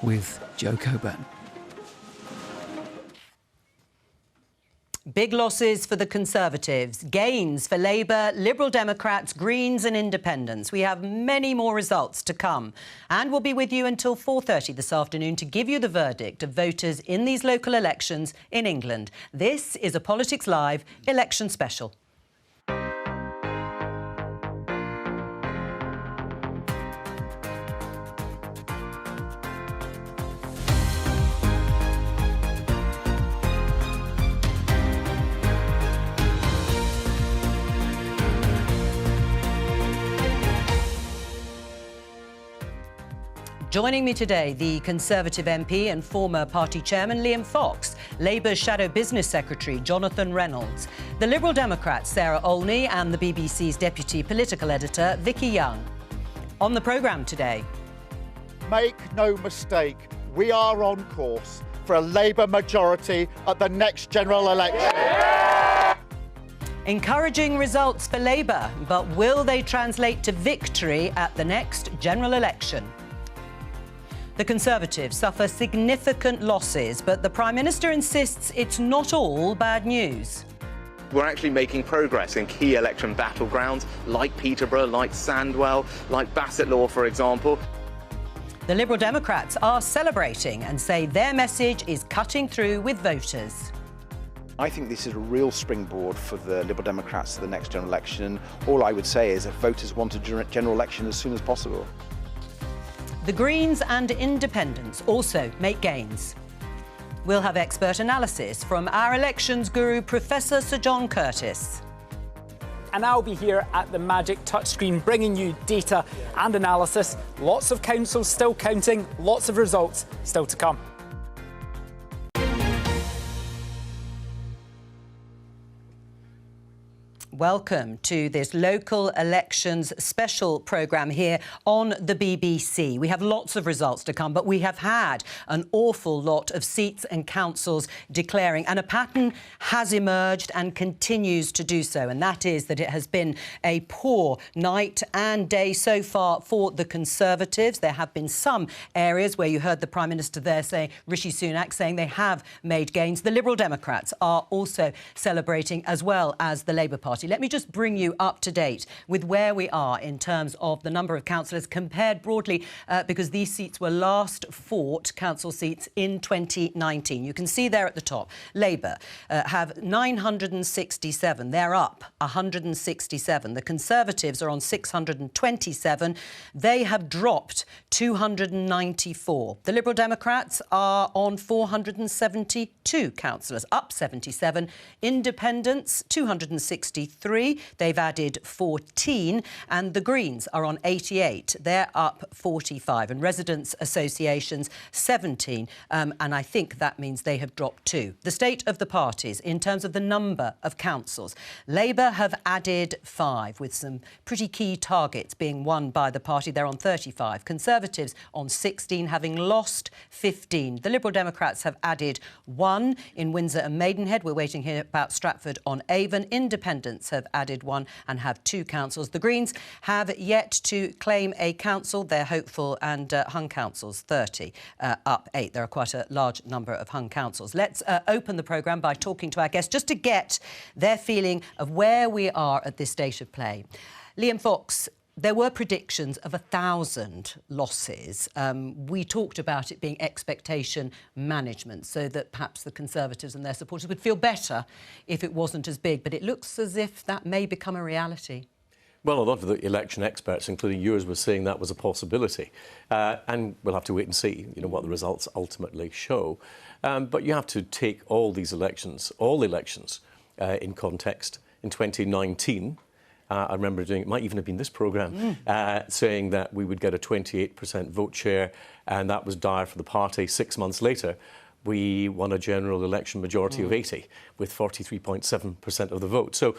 with Joe Coburn. Big losses for the Conservatives, gains for Labour, Liberal Democrats, Greens and Independents. We have many more results to come. And we'll be with you until 4:30 this afternoon to give you the verdict of voters in these local elections in England. This is a Politics Live election special. Joining me today, the Conservative MP and former party chairman Liam Fox, Labour's Shadow Business Secretary Jonathan Reynolds, the Liberal Democrats Sarah Olney and the BBC's Deputy Political Editor Vicky Young. On the programme today... Make no mistake, we are on course for a Labour majority at the next general election. Encouraging results for Labour, but will they translate to victory at the next general election? The Conservatives suffer significant losses, but the Prime Minister insists it's not all bad news. We're actually making progress in key election battlegrounds like Peterborough, like Sandwell, like Bassetlaw, for example. The Liberal Democrats are celebrating and say their message is cutting through with voters. I think this is a real springboard for the Liberal Democrats to the next general election. All I would say is if voters want a general election as soon as possible. The Greens and Independents also make gains. We'll have expert analysis from our elections guru, Professor Sir John Curtice. And I'll be here at the magic touchscreen bringing you data and analysis. Lots of councils still counting, lots of results still to come. Welcome to this local elections special programme here on the BBC. We have lots of results to come, but we have had an awful lot of seats and councils declaring, and a pattern has emerged and continues to do so, and that is that it has been a poor night and day so far for the Conservatives. There have been some areas where you heard the Prime Minister there saying, Rishi Sunak saying they have made gains. The Liberal Democrats are also celebrating, as well as the Labour Party. Let me just bring you up to date with where we are in terms of the number of councillors compared broadly, because these seats were last fought, council seats, in 2019. You can see there at the top, Labour have 967. They're up 167. The Conservatives are on 627. They have dropped 294. The Liberal Democrats are on 472 councillors, up 77. Independents, 263. They've added 14. And the Greens are on 88. They're up 45. And residents' associations, 17. And I think that means they have dropped 2. The state of the parties, in terms of the number of councils, Labour have added 5, with some pretty key targets being won by the party. They're on 35. Conservatives on 16, having lost 15. The Liberal Democrats have added 1 in Windsor and Maidenhead. We're waiting here about Stratford-on-Avon. Independents have added 1 and have 2 councils. The Greens have yet to claim a council. They're hopeful, and hung councils, 30, up 8. There are quite a large number of hung councils. Let's open the programme by talking to our guests just to get their feeling of where we are at this state of play. Liam Fox, there were predictions of 1,000 losses. We talked about it being expectation management, so that perhaps the Conservatives and their supporters would feel better if it wasn't as big. But it looks as if that may become a reality. Well, a lot of the election experts, including yours, were saying that was a possibility. And we'll have to wait and see, what the results ultimately show. But you have to take all these elections, in context. In 2019, I remember doing, it might even have been this programme, saying that we would get a 28% vote share, and that was dire for the party. 6 months later, we won a general election majority of 80, with 43.7% of the vote. So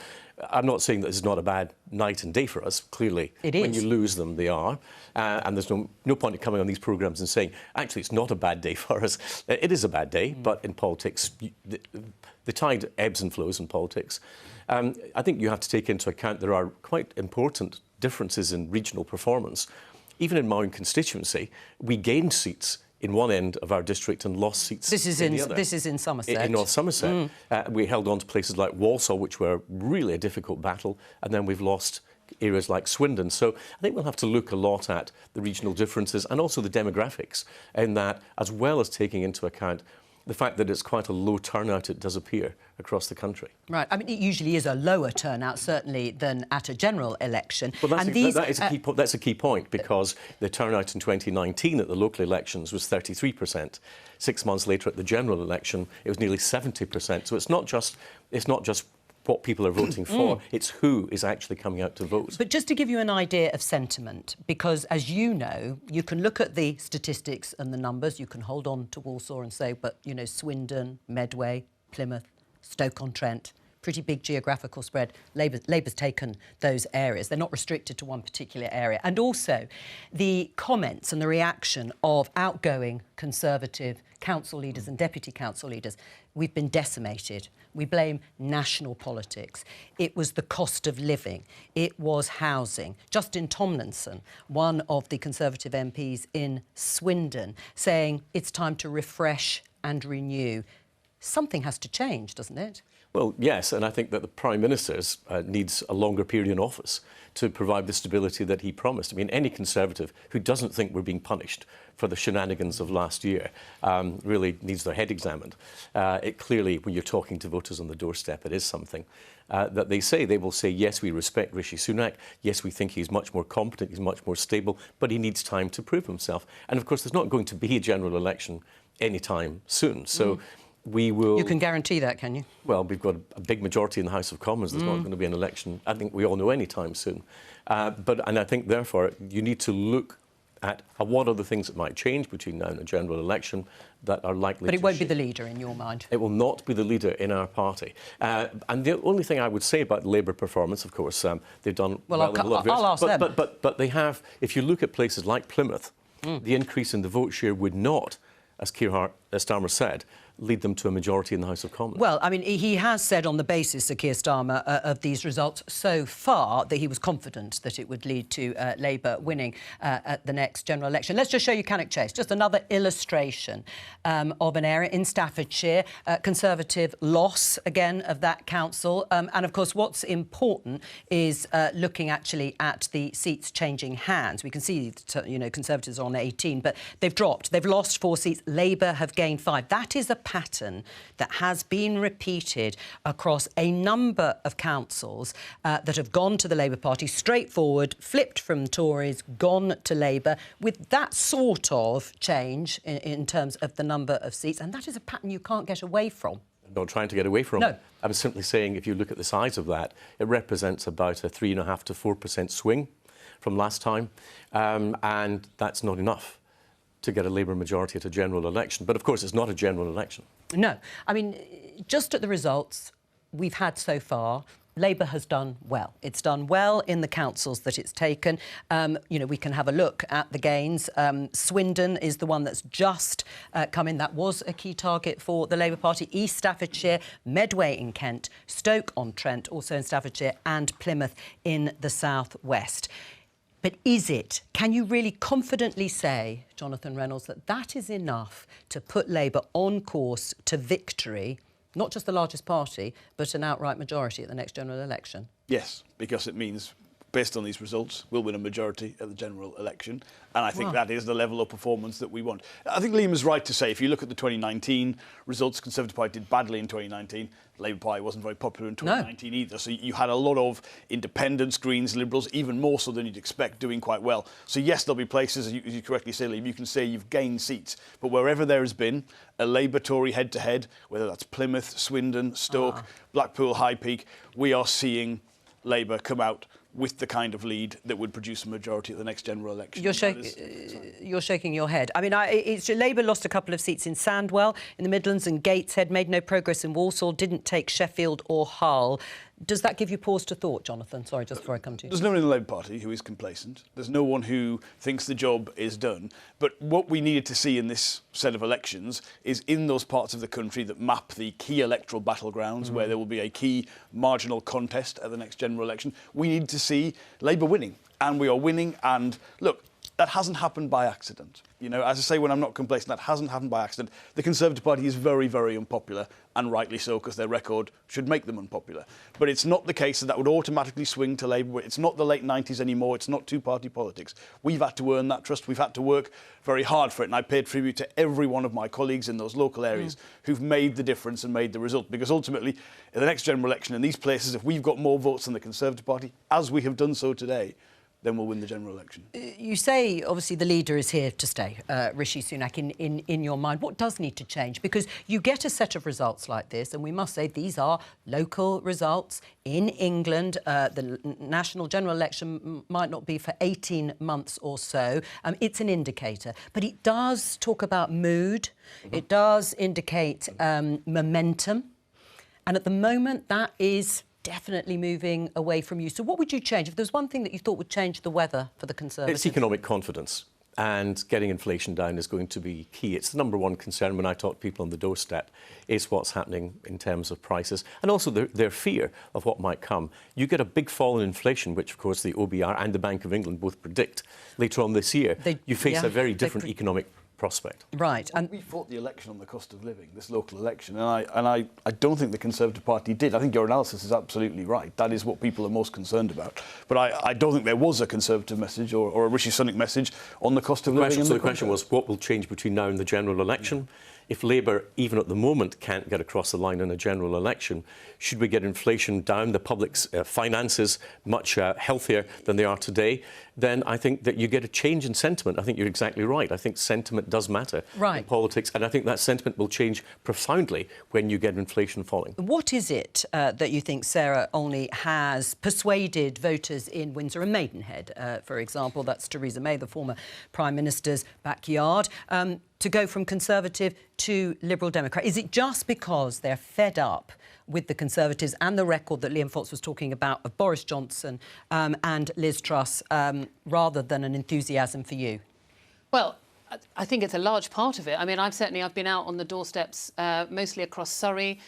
I'm not saying that this is not a bad night and day for us. Clearly, it is. When you lose them, they are. And there's no point in coming on these programmes and saying, actually, it's not a bad day for us. It is a bad day, but in politics, the tide ebbs and flows in politics. I think you have to take into account there are quite important differences in regional performance. Even in my own constituency, we gained seats in one end of our district and lost seats this is in the other. This is in Somerset. In North Somerset. We held on to places like Walsall, which were really a difficult battle, and then we've lost areas like Swindon. So I think we'll have to look a lot at the regional differences and also the demographics in that, as well as taking into account the fact that it's quite a low turnout, it does appear, across the country. Right. I mean, it usually is a lower turnout, certainly, than at a general election. Well, that's a key point, because the turnout in 2019 at the local elections was 33%. 6 months later at the general election, it was nearly 70%. So it's not just what people are voting for, it's who is actually coming out to vote. But just to give you an idea of sentiment, because as you know, you can look at the statistics and the numbers, you can hold on to Walsall and say, but, you know, Swindon, Medway, Plymouth, Stoke-on-Trent, pretty big geographical spread. Labour's taken those areas. They're not restricted to one particular area. And also, the comments and the reaction of outgoing Conservative council leaders and deputy council leaders, we've been decimated. We blame national politics. It was the cost of living. It was housing. Justin Tomlinson, one of the Conservative MPs in Swindon, saying it's time to refresh and renew. Something has to change, doesn't it? Well, yes, and I think that the Prime Minister needs a longer period in office to provide the stability that he promised. I mean, any Conservative who doesn't think we're being punished for the shenanigans of last year really needs their head examined. It clearly, when you're talking to voters on the doorstep, it is something that they will say, yes, we respect Rishi Sunak, yes, we think he's much more competent, he's much more stable, but he needs time to prove himself. And of course, there's not going to be a general election anytime soon. So we will... You can guarantee that, can you? Well, we've got a big majority in the House of Commons. There's not going to be an election, I think we all know, any time soon. And I think, therefore, you need to look at what are the things that might change between now and a general election that are likely to But it won't be the leader, in your mind? It will not be the leader in our party. And the only thing I would say about the Labour performance, of course, they've done well in a lot of areas. I'll ask them. But they have, if you look at places like Plymouth, the increase in the vote share would not, as Keir Starmer said, lead them to a majority in the House of Commons. Well, I mean, he has said on the basis, Sir Keir Starmer, of these results so far that he was confident that it would lead to Labour winning at the next general election. Let's just show you Cannock Chase, just another illustration of an area in Staffordshire, Conservative loss, again, of that council. And, of course, what's important is looking actually at the seats changing hands. We can see, you know, Conservatives are on 18, but they've dropped. They've lost 4 seats. Labour have gained 5. That is a pattern that has been repeated across a number of councils that have gone to the Labour Party, straightforward, flipped from Tories, gone to Labour, with that sort of change in terms of the number of seats. And that is a pattern you can't get away from. I'm not trying to get away from. No. I'm simply saying, if you look at the size of that, it represents about a 3.5% to 4% swing from last time. And that's not enough to get a Labour majority at a general election. But, of course, it's not a general election. No. I mean, just at the results we've had so far, Labour has done well. It's done well in the councils that it's taken. You know, we can have a look at the gains. Swindon is the one that's just come in. That was a key target for the Labour Party. East Staffordshire, Medway in Kent, Stoke-on-Trent, also in Staffordshire, and Plymouth in the south-west. But can you really confidently say, Jonathan Reynolds, that that is enough to put Labour on course to victory, not just the largest party, but an outright majority at the next general election? Yes, because it means, based on these results, we'll win a majority at the general election. And I think that is the level of performance that we want. I think Liam is right to say, if you look at the 2019 results, Conservative Party did badly in 2019. Labour Party wasn't very popular in 2019 either. So you had a lot of independents, Greens, Liberals, even more so than you'd expect, doing quite well. So yes, there'll be places, as you correctly say, Liam, you can say you've gained seats. But wherever there has been a Labour-Tory head-to-head, whether that's Plymouth, Swindon, Stoke, Blackpool, High Peak, we are seeing Labour come out with the kind of lead that would produce a majority at the next general election. You're shaking your head. I mean, Labour lost a couple of seats in Sandwell, in the Midlands, and Gateshead, made no progress in Walsall, didn't take Sheffield or Hull. Does that give you pause to thought, Jonathan? Sorry, just before I come to you. There's no one in the Labour Party who is complacent. There's no one who thinks the job is done. But what we needed to see in this set of elections is in those parts of the country that map the key electoral battlegrounds, where there will be a key marginal contest at the next general election, we need to see Labour winning. And we are winning. And look, that hasn't happened by accident. You know, as I say, when I'm not complacent, that hasn't happened by accident. The Conservative Party is very, very unpopular, and rightly so, because their record should make them unpopular. But it's not the case that that would automatically swing to Labour. It's not the late 90s anymore. It's not two-party politics. We've had to earn that trust. We've had to work very hard for it, and I paid tribute to every one of my colleagues in those local areas who've made the difference and made the result. Because ultimately, in the next general election in these places, if we've got more votes than the Conservative Party, as we have done so today, then we'll win the general election. You say, obviously, the leader is here to stay, Rishi Sunak, in your mind. What does need to change? Because you get a set of results like this, and we must say these are local results in England. The national general election might not be for 18 months or so. It's an indicator. But it does talk about mood. It does indicate momentum. And at the moment, that is definitely moving away from you. So what would you change? If there's one thing that you thought would change the weather for the Conservatives? It's economic confidence, and getting inflation down is going to be key. It's the number one concern when I talk to people on the doorstep, is what's happening in terms of prices, and also their fear of what might come. You get a big fall in inflation, which, of course, the OBR and the Bank of England both predict later on this year. You face a very different economic prospect. Right. And we fought the election on the cost of living, this local election, and I don't think the Conservative Party did. I think your analysis is absolutely right. That is what people are most concerned about. But I don't think there was a Conservative message or a Rishi Sunak message on the cost of living. So the question was, what will change between now and the general election? If Labour, even at the moment, can't get across the line in a general election, should we get inflation down, the public's finances much healthier than they are today, then I think that you get a change in sentiment. I think you're exactly right. I think sentiment does matter in politics, and I think that sentiment will change profoundly when you get inflation falling. What is it that you think Sarah Olney has persuaded voters in Windsor and Maidenhead, for example? That's Theresa May, the former Prime Minister's backyard. To go from Conservative to Liberal Democrat? Is it just because they're fed up with the Conservatives and the record that Liam Fox was talking about of Boris Johnson and Liz Truss, rather than an enthusiasm for you? Well, I think it's a large part of it. I mean, I've been out on the doorsteps, mostly across Surrey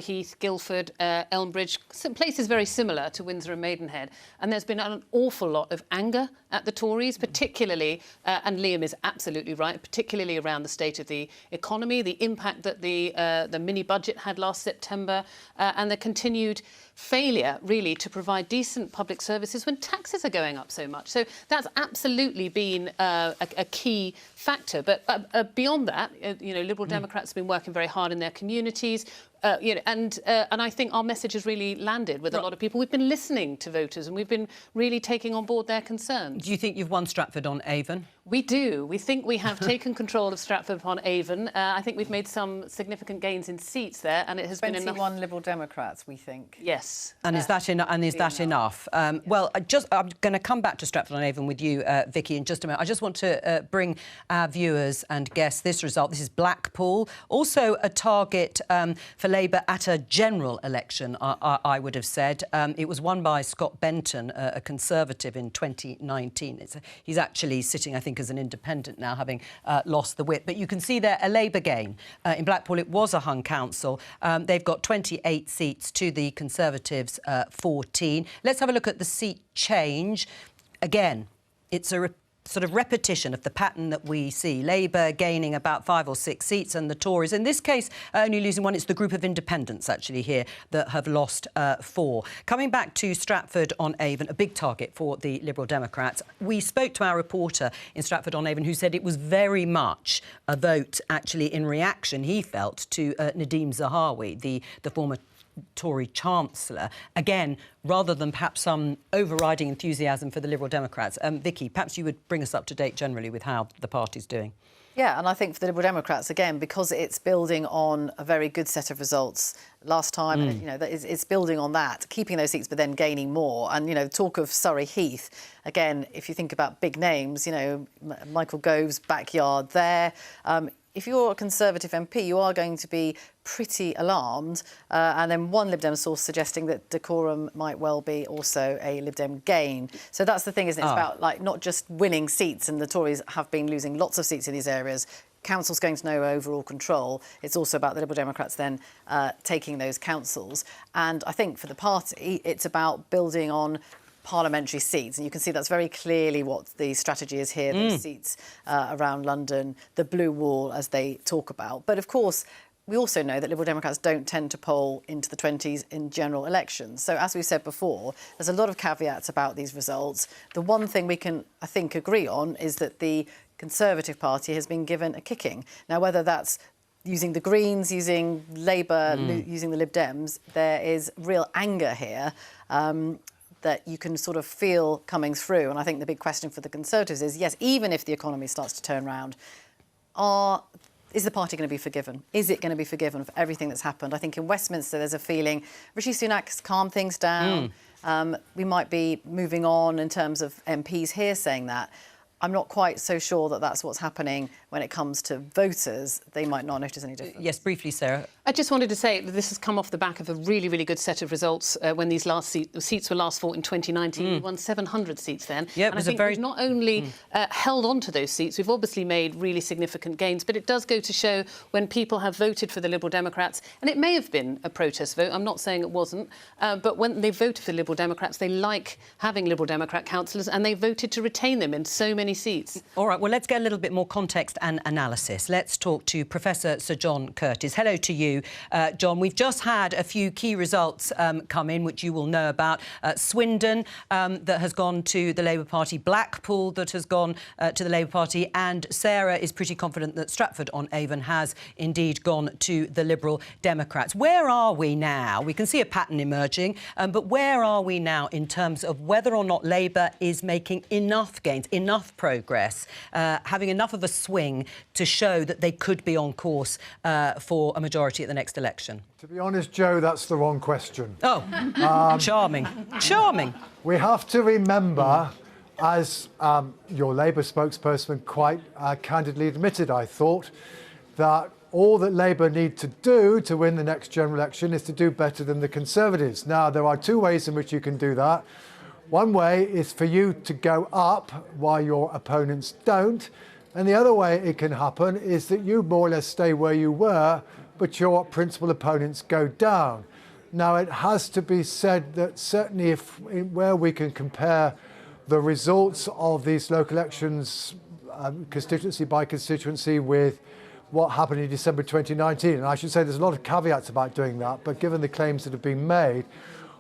Heath, Guildford, Elmbridge, some places very similar to Windsor and Maidenhead. And there's been an awful lot of anger at the Tories, particularly, and Liam is absolutely right, particularly around the state of the economy, the impact that the mini-budget had last September, and the continued failure, really, to provide decent public services when taxes are going up so much. So that's absolutely been a key factor. But beyond that, Liberal Democrats have been working very hard in their communities. And I think our message has really landed with a lot of people. We've been listening to voters and we've been really taking on board their concerns. Do you think you've won Stratford-on-Avon? We do. We think we have taken control of Stratford-upon-Avon. I think we've made some significant gains in seats there, and it has been enough. 21 Liberal Democrats, we think. Yes. And is that enough? Well, I'm going to come back to Stratford-on-Avon with you, Vicky, in just a minute. I just want to bring our viewers and guests this result. This is Blackpool, also a target for Labour at a general election, I would have said. It was won by Scott Benton, a Conservative, in 2019. He's actually sitting, I think, as an independent now, having lost the whip. But you can see there a Labour gain. In Blackpool, it was a hung council. They've got 28 seats to the Conservatives' 14. Let's have a look at the seat change. Again, it's a sort of repetition of the pattern that we see. Labour gaining about 5 or 6 seats and the Tories, in this case, only losing 1. It's the group of independents, actually, here that have lost 4. Coming back to Stratford-on-Avon, a big target for the Liberal Democrats. We spoke to our reporter in Stratford-on-Avon who said it was very much a vote, actually, in reaction, he felt, to Nadhim Zahawi, the former Tory Chancellor, again, rather than perhaps some overriding enthusiasm for the Liberal Democrats. Vicky, perhaps you would bring us up to date generally with how the party's doing. Yeah, and I think for the Liberal Democrats, again, because it's building on a very good set of results last time, it's building on that, keeping those seats but then gaining more. And, talk of Surrey Heath, again, if you think about big names, Michael Gove's backyard there. If you're a Conservative MP, you are going to be pretty alarmed. And then one Lib Dem source suggesting that Dacorum might well be also a Lib Dem gain. So that's the thing, isn't it? It's about not just winning seats, and the Tories have been losing lots of seats in these areas. Council's going to know overall control. It's also about the Liberal Democrats then taking those councils. And I think for the party, it's about building on parliamentary seats, and you can see that's very clearly what the strategy is here, those seats around London, the blue wall, as they talk about. But of course, we also know that Liberal Democrats don't tend to poll into the 20s in general elections. So as we said before, there's a lot of caveats about these results. The one thing we can, I think, agree on is that the Conservative Party has been given a kicking. Now, whether that's using the Greens, using Labour, using the Lib Dems, there is real anger here that you can sort of feel coming through. And I think the big question for the Conservatives is, yes, even if the economy starts to turn around, is the party going to be forgiven? Is it going to be forgiven for everything that's happened? I think in Westminster there's a feeling Rishi Sunak's calmed things down. We might be moving on in terms of MPs here saying that. I'm not quite so sure that that's what's happening when it comes to voters. They might not notice any difference. Yes, briefly, Sarah. I just wanted to say that this has come off the back of a really, really good set of results when these seats were last fought in 2019. We won 700 seats then. Yeah, and I think we've not only held on to those seats, we've obviously made really significant gains, but it does go to show when people have voted for the Liberal Democrats, and it may have been a protest vote, I'm not saying it wasn't, but when they voted for the Liberal Democrats, they like having Liberal Democrat councillors, and they voted to retain them in so many seats. All right, well, let's get a little bit more context and analysis. Let's talk to Professor Sir John Curtice. Hello to you, John. We've just had a few key results come in, which you will know about. Swindon, that has gone to the Labour Party, Blackpool, that has gone to the Labour Party, and Sarah is pretty confident that Stratford-on-Avon has indeed gone to the Liberal Democrats. Where are we now? We can see a pattern emerging, but where are we now in terms of whether or not Labour is making enough gains, enough progress, having enough of a swing to show that they could be on course for a majority at the next election? To be honest, Joe, that's the wrong question. Oh, charming. Charming. We have to remember, as your Labour spokesperson quite candidly admitted, I thought, that all that Labour need to do to win the next general election is to do better than the Conservatives. Now, there are two ways in which you can do that. One way is for you to go up while your opponents don't. And the other way it can happen is that you more or less stay where you were, but your principal opponents go down. Now, it has to be said that certainly where we can compare the results of these local elections, constituency by constituency, with what happened in December 2019, and I should say there's a lot of caveats about doing that, but given the claims that have been made,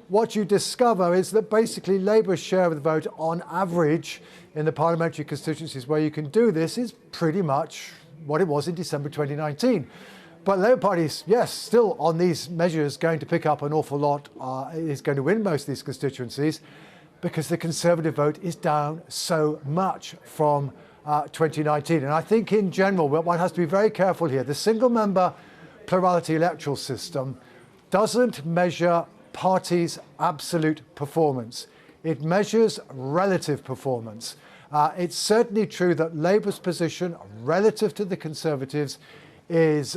what you discover is that basically Labour's share of the vote on average in the parliamentary constituencies where you can do this is pretty much what it was in December 2019. But Labour Party is, yes, still on these measures going to pick up an awful lot, is going to win most of these constituencies because the Conservative vote is down so much from 2019. And I think in general, one has to be very careful here. The single-member plurality electoral system doesn't measure parties' absolute performance. It measures relative performance. It's certainly true that Labour's position relative to the Conservatives is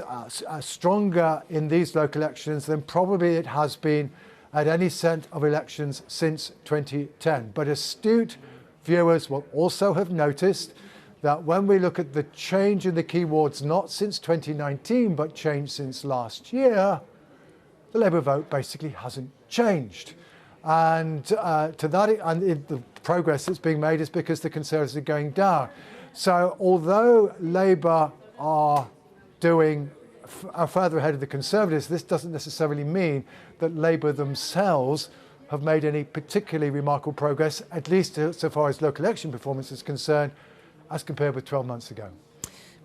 stronger in these local elections than probably it has been at any set of elections since 2010. But astute viewers will also have noticed that when we look at the change in the key wards, not since 2019, but change since last year, the Labour vote basically hasn't changed. And the progress that's being made is because the Conservatives are going down. So although Labour are are further ahead of the Conservatives, this doesn't necessarily mean that Labour themselves have made any particularly remarkable progress, at least so far as local election performance is concerned, as compared with 12 months ago.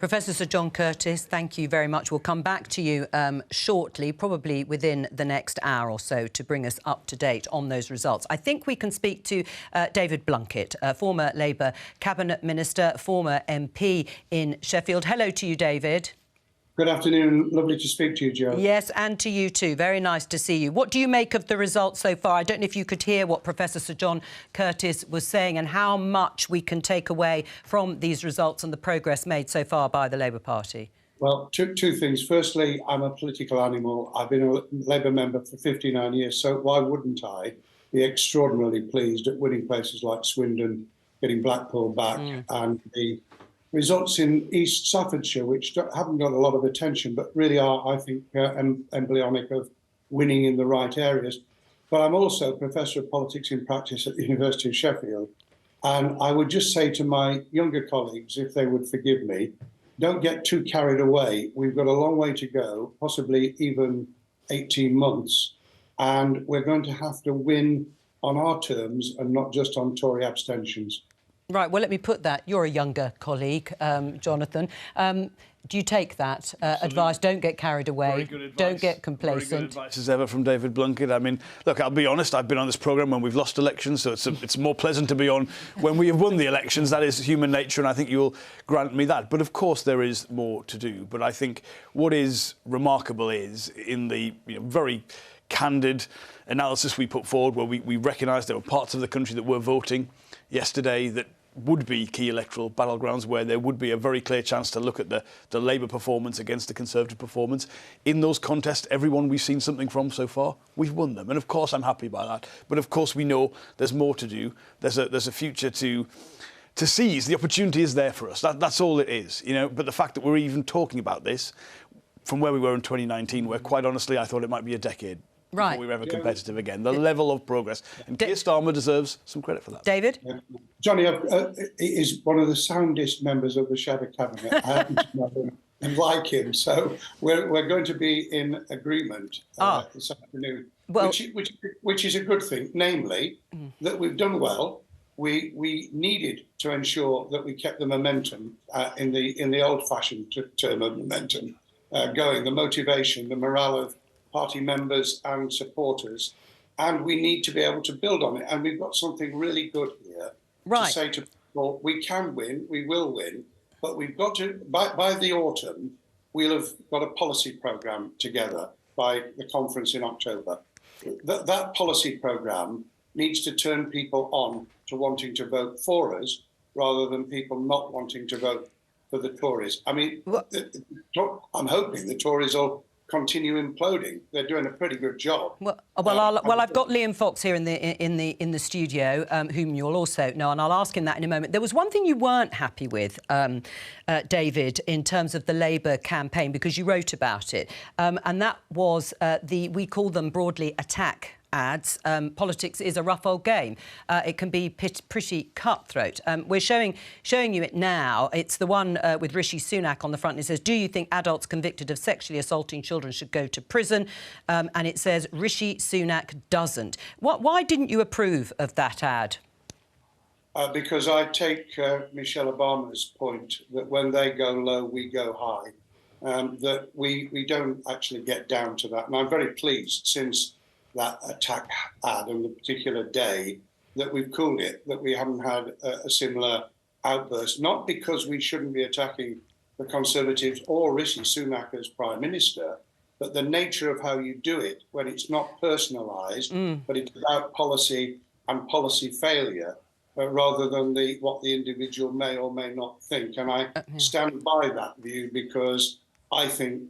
Professor Sir John Curtice, thank you very much. We'll come back to you shortly, probably within the next hour or so, to bring us up to date on those results. I think we can speak to David Blunkett, former Labour Cabinet Minister, former MP in Sheffield. Hello to you, David. Good afternoon. Lovely to speak to you, Joe. Yes, and to you too. Very nice to see you. What do you make of the results so far? I don't know if you could hear what Professor Sir John Curtice was saying and how much we can take away from these results and the progress made so far by the Labour Party. Well, two things. Firstly, I'm a political animal. I've been a Labour member for 59 years, so why wouldn't I be extraordinarily pleased at winning places like Swindon, getting Blackpool back, and the results in East Staffordshire, which haven't got a lot of attention, but really are, I think, embryonic of winning in the right areas. but I'm also Professor of Politics in Practice at the University of Sheffield. And I would just say to my younger colleagues, if they would forgive me, don't get too carried away. We've got a long way to go, possibly even 18 months. And we're going to have to win on our terms and not just on Tory abstentions. Right, well, let me put that. You're a younger colleague, Jonathan. Do you take that advice? Don't get carried away. Don't get complacent. Very good advice as ever from David Blunkett. I mean, look, I'll be honest, I've been on this programme when we've lost elections, so it's more pleasant to be on when we have won the elections. That is human nature, and I think you'll grant me that. But of course there is more to do. But I think what is remarkable is in the very candid analysis we put forward, where we recognised there were parts of the country that were voting yesterday that would be key electoral battlegrounds, where there would be a very clear chance to look at the Labour performance against the Conservative performance. In those contests, everyone we've seen something from so far, we've won them. And of course, I'm happy by that. But of course, we know there's more to do. There's a future to seize. The opportunity is there for us. That's all it is. But the fact that we're even talking about this from where we were in 2019, where quite honestly, I thought it might be a decade before we were ever competitive again. The level of progress. And Keir Starmer deserves some credit for that. David? Johnny is one of the soundest members of the Shadow Cabinet. I happen to know him and like him. So we're going to be in agreement this afternoon, which is a good thing, namely that we've done well. We needed to ensure that we kept the momentum in the old-fashioned term of momentum going, the motivation, the morale of party members and supporters, and we need to be able to build on it. And we've got something really good here to say to people, we can win, we will win, but we've got to, by the autumn, we'll have got a policy programme together by the conference in October. That policy programme needs to turn people on to wanting to vote for us rather than people not wanting to vote for the Tories. I mean, I'm hoping the Tories will continue imploding. They're doing a pretty good job. Well, I've got Liam Fox here in the studio, whom you'll also know, and I'll ask him that in a moment. There was one thing you weren't happy with, David, in terms of the Labour campaign, because you wrote about it, and that was we call them broadly attack ads. Politics is a rough old game. It can be pretty cutthroat. We're showing you it now. It's the one with Rishi Sunak on the front. It says, "Do you think adults convicted of sexually assaulting children should go to prison?" And it says, "Rishi Sunak doesn't." Why didn't you approve of that ad? Because I take Michelle Obama's point that when they go low, we go high. That we don't actually get down to that. And I'm very pleased, since that attack ad on the particular day, that we've cooled it, that we haven't had a similar outburst, not because we shouldn't be attacking the Conservatives or Rishi Sunak as Prime Minister, but the nature of how you do it when it's not personalised, but it's about policy and policy failure, rather than what the individual may or may not think. And I stand by that view, because I think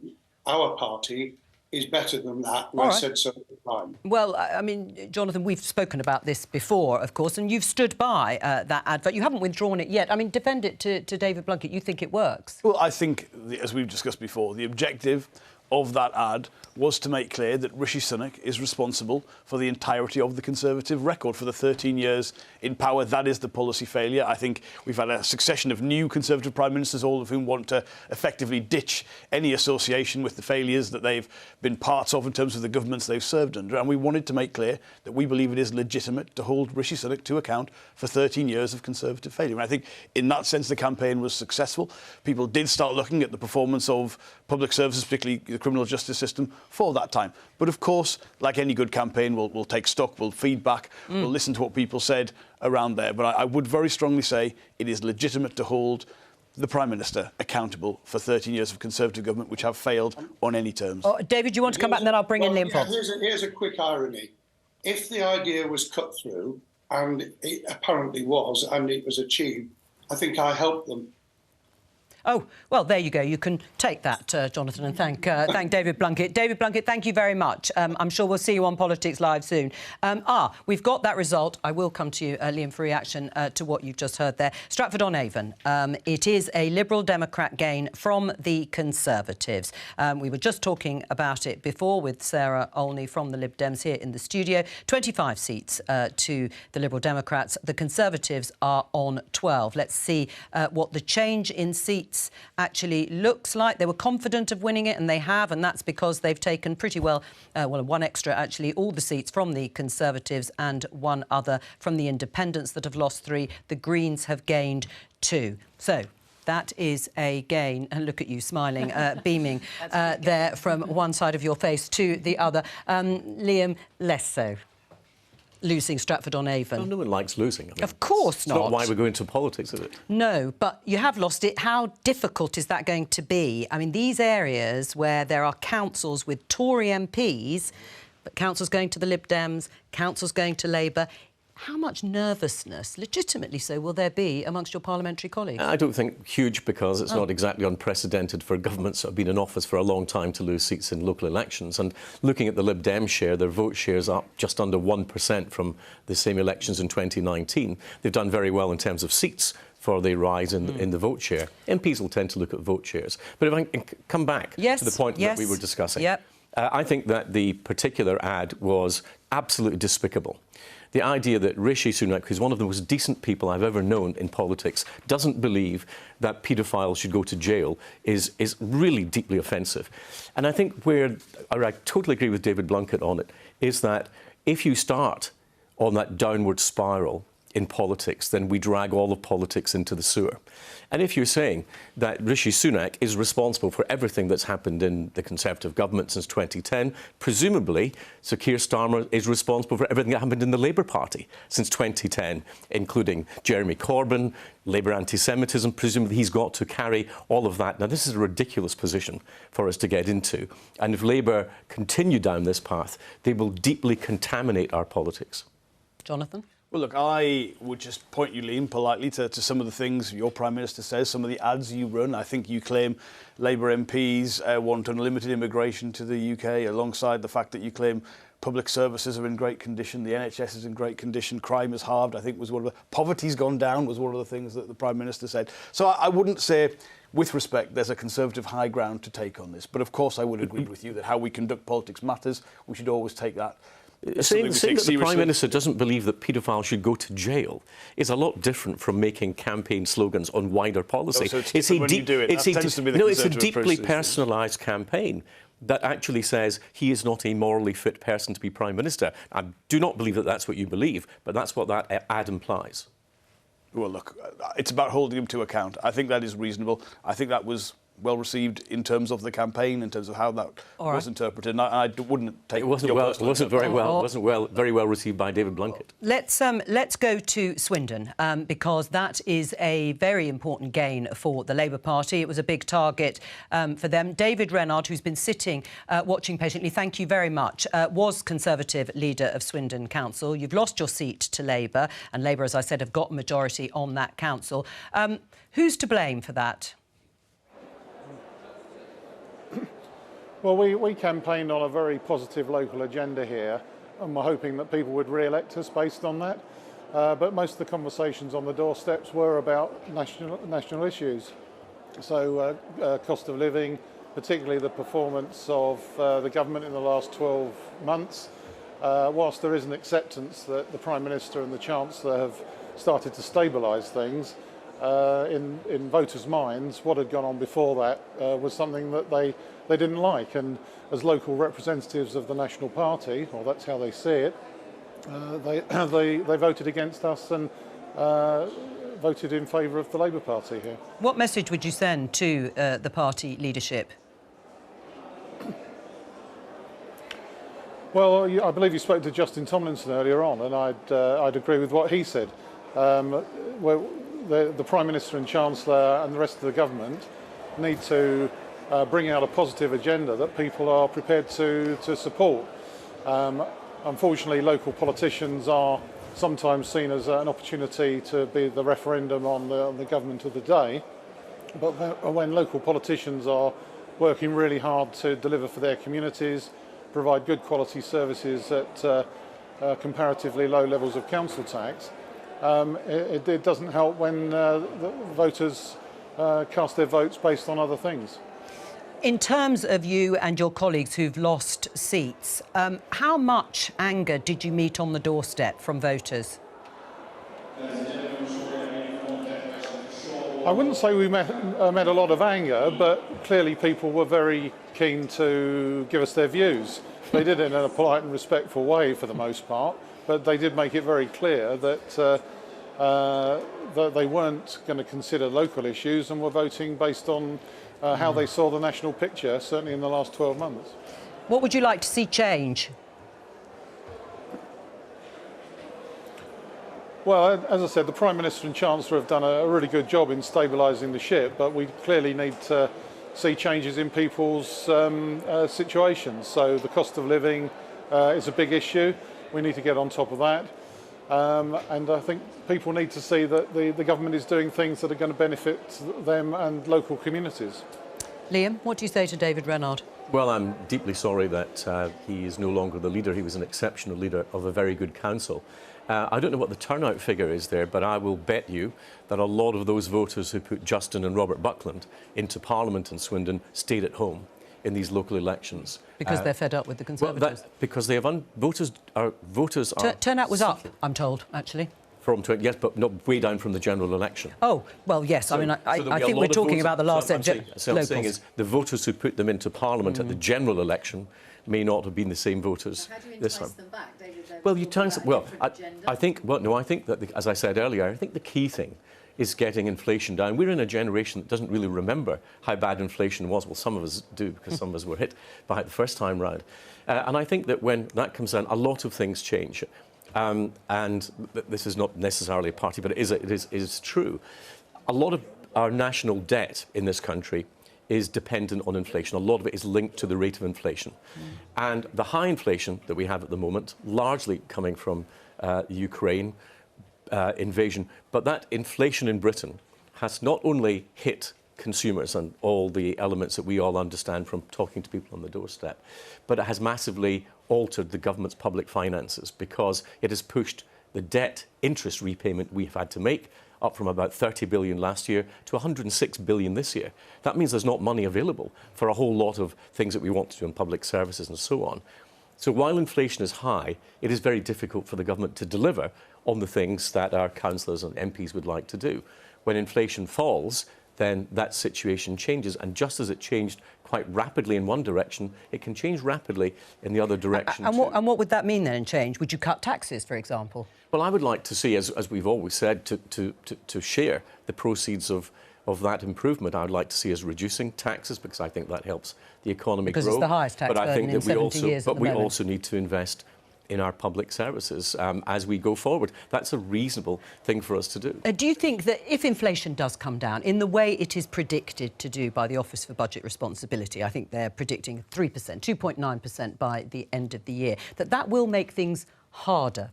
our party is better than that, and I said so at the time. Well, I mean, Jonathan, we've spoken about this before, of course, and you've stood by that advert. You haven't withdrawn it yet. I mean, defend it to David Blunkett. You think it works? Well, I think, as we've discussed before, the objective of that ad was to make clear that Rishi Sunak is responsible for the entirety of the Conservative record for the 13 years in power. That is the policy failure. I think we've had a succession of new Conservative Prime Ministers, all of whom want to effectively ditch any association with the failures that they've been parts of in terms of the governments they've served under. And we wanted to make clear that we believe it is legitimate to hold Rishi Sunak to account for 13 years of Conservative failure. And I think in that sense the campaign was successful. People did start looking at the performance of public services, particularly the criminal justice system, for that time. But of course, like any good campaign, we'll take stock, we'll feedback, we'll listen to what people said around there. But I would very strongly say it is legitimate to hold the Prime Minister accountable for 13 years of Conservative government, which have failed on any terms. David, you want to come back, and then I'll bring in Liam Fox. Here's a quick irony. If the idea was cut through, and it apparently was, and it was achieved, I think I helped them. Oh, well, there you go. You can take that, Jonathan, and thank David Blunkett. David Blunkett, thank you very much. I'm sure we'll see you on Politics Live soon. We've got that result. I will come to you, Liam, for reaction to what you've just heard there. Stratford-on-Avon. It is a Liberal Democrat gain from the Conservatives. We were just talking about it before with Sarah Olney from the Lib Dems here in the studio. 25 seats to the Liberal Democrats. The Conservatives are on 12. Let's see what the change in seats actually looks like. They were confident of winning it, and they have, and that's because they've taken pretty well, one extra actually, all the seats from the Conservatives and one other from the Independents that have lost 3. The Greens have gained 2. So that is a gain. And look at you smiling, beaming there from one side of your face to the other. Liam, less so. Losing Stratford-on-Avon. Well, no one likes losing. I mean, of course not. It's not why we go into politics, is it? No, but you have lost it. How difficult is that going to be? I mean, these areas where there are councils with Tory MPs, but councils going to the Lib Dems, councils going to Labour, how much nervousness, legitimately so, will there be amongst your parliamentary colleagues? I don't think huge, because it's not exactly unprecedented for governments that have been in office for a long time to lose seats in local elections. And looking at the Lib Dem share, their vote share is up just under 1% from the same elections in 2019. They've done very well in terms of seats for the rise in the vote share. MPs will tend to look at vote shares. But if I can come back to the point that we were discussing, I think that the particular ad was absolutely despicable. The idea that Rishi Sunak, who's one of the most decent people I've ever known in politics, doesn't believe that paedophiles should go to jail is really deeply offensive. And I think where I totally agree with David Blunkett on it is that if you start on that downward spiral in politics, then we drag all of politics into the sewer. And if you're saying that Rishi Sunak is responsible for everything that's happened in the Conservative government since 2010, presumably Sir Keir Starmer is responsible for everything that happened in the Labour Party since 2010, including Jeremy Corbyn, Labour anti-Semitism. Presumably he's got to carry all of that. Now, this is a ridiculous position for us to get into. And if Labour continue down this path, they will deeply contaminate our politics. Jonathan? Well, look, I would just point you, Liam, politely to some of the things your Prime Minister says, some of the ads you run. I think you claim Labour MPs want unlimited immigration to the UK, alongside the fact that you claim public services are in great condition, the NHS is in great condition, crime is halved, I think was one of the... Poverty's gone down was one of the things that the Prime Minister said. So I wouldn't say, with respect, there's a Conservative high ground to take on this. But, of course, I would agree with you that how we conduct politics matters. We should always take that. Saying that the Prime Minister doesn't believe that paedophiles should go to jail is a lot different from making campaign slogans on wider policy. Oh, so it's a deeply personalised campaign that actually says he is not a morally fit person to be Prime Minister. I do not believe that that's what you believe, but that's what that ad implies. Well, look, it's about holding him to account. I think that is reasonable. I think that was well received in terms of the campaign, in terms of how that was interpreted. And I wouldn't take it wasn't very well received by David Blunkett. Let's go to Swindon because that is a very important gain for the Labour Party. It was a big target for them. David Reynard, who's been sitting watching patiently, thank you very much, was Conservative leader of Swindon Council. You've lost your seat to Labour, and Labour, as I said, have got a majority on that council. Who's to blame for that? Well, we campaigned on a very positive local agenda here, and we're hoping that people would re-elect us based on that. But most of the conversations on the doorsteps were about national issues. So cost of living, particularly the performance of the government in the last 12 months. Whilst there is an acceptance that the Prime Minister and the Chancellor have started to stabilise things, in voters' minds, what had gone on before that was something that they didn't like. And as local representatives of the National Party, or that's how they see it, they voted against us and voted in favour of the Labour Party here. What message would you send to the party leadership? Well, I believe you spoke to Justin Tomlinson earlier on, and I'd agree with what he said. The Prime Minister and Chancellor and the rest of the government need to bring out a positive agenda that people are prepared to support. Unfortunately, local politicians are sometimes seen as an opportunity to be the referendum on the government of the day. But when local politicians are working really hard to deliver for their communities, provide good quality services at comparatively low levels of council tax, it doesn't help when the voters cast their votes based on other things. In terms of you and your colleagues who've lost seats, how much anger did you meet on the doorstep from voters? I wouldn't say we met a lot of anger, but clearly people were very keen to give us their views. They did it in a polite and respectful way for the most part, but they did make it very clear that that they weren't going to consider local issues and were voting based on how they saw the national picture, certainly in the last 12 months. What would you like to see change? Well, as I said, the Prime Minister and Chancellor have done a really good job in stabilising the ship, but we clearly need to see changes in people's situations. So the cost of living is a big issue. We need to get on top of that. And I think people need to see that the government is doing things that are going to benefit them and local communities. Liam, what do you say to David Renard? Well, I'm deeply sorry that he is no longer the leader. He was an exceptional leader of a very good council. I don't know what the turnout figure is there, but I will bet you that a lot of those voters who put Justin and Robert Buckland into Parliament in Swindon stayed at home in these local elections. Because they're fed up with the Conservatives? Well, because they have voters are... Turnout was up, I'm told, actually. From 20, yes, but not way down from the general election. Oh, well, yes. So, I mean, I think we're talking about the last locals. I'm saying is the voters who put them into Parliament at the general election may not have been the same voters this time. Them back, David? Well, you entice them. Well, I think. Well, no, I think that, as I said earlier, I think the key thing is getting inflation down. We're in a generation that doesn't really remember how bad inflation was. Well, some of us do, because some of us were hit by it the first time round. And I think that when that comes down, a lot of things change. And this is not necessarily a party, but it is true. A lot of our national debt in this country is dependent on inflation. A lot of it is linked to the rate of inflation. And the high inflation that we have at the moment, largely coming from the Ukraine invasion, but that inflation in Britain has not only hit consumers and all the elements that we all understand from talking to people on the doorstep, but it has massively altered the government's public finances because it has pushed the debt interest repayment we've had to make up from about 30 billion last year to 106 billion this year. That means there's not money available for a whole lot of things that we want to do in public services and so on. So while inflation is high, it is very difficult for the government to deliver on the things that our councillors and MPs would like to do. When inflation falls, then that situation changes. And just as it changed quite rapidly in one direction, it can change rapidly in the other direction and too. And what would that mean then in change? Would you cut taxes, for example? Well, I would like to see, as we've always said, to share the proceeds of that improvement. I would like to see us reducing taxes because I think that helps the economy grow. Because it's the highest tax burden in 70 years at the moment. We also need to invest in our public services as we go forward. That's a reasonable thing for us to do. Do you think that if inflation does come down in the way it is predicted to do by the Office for Budget Responsibility, I think they're predicting 3%, 2.9% by the end of the year, that will make things harder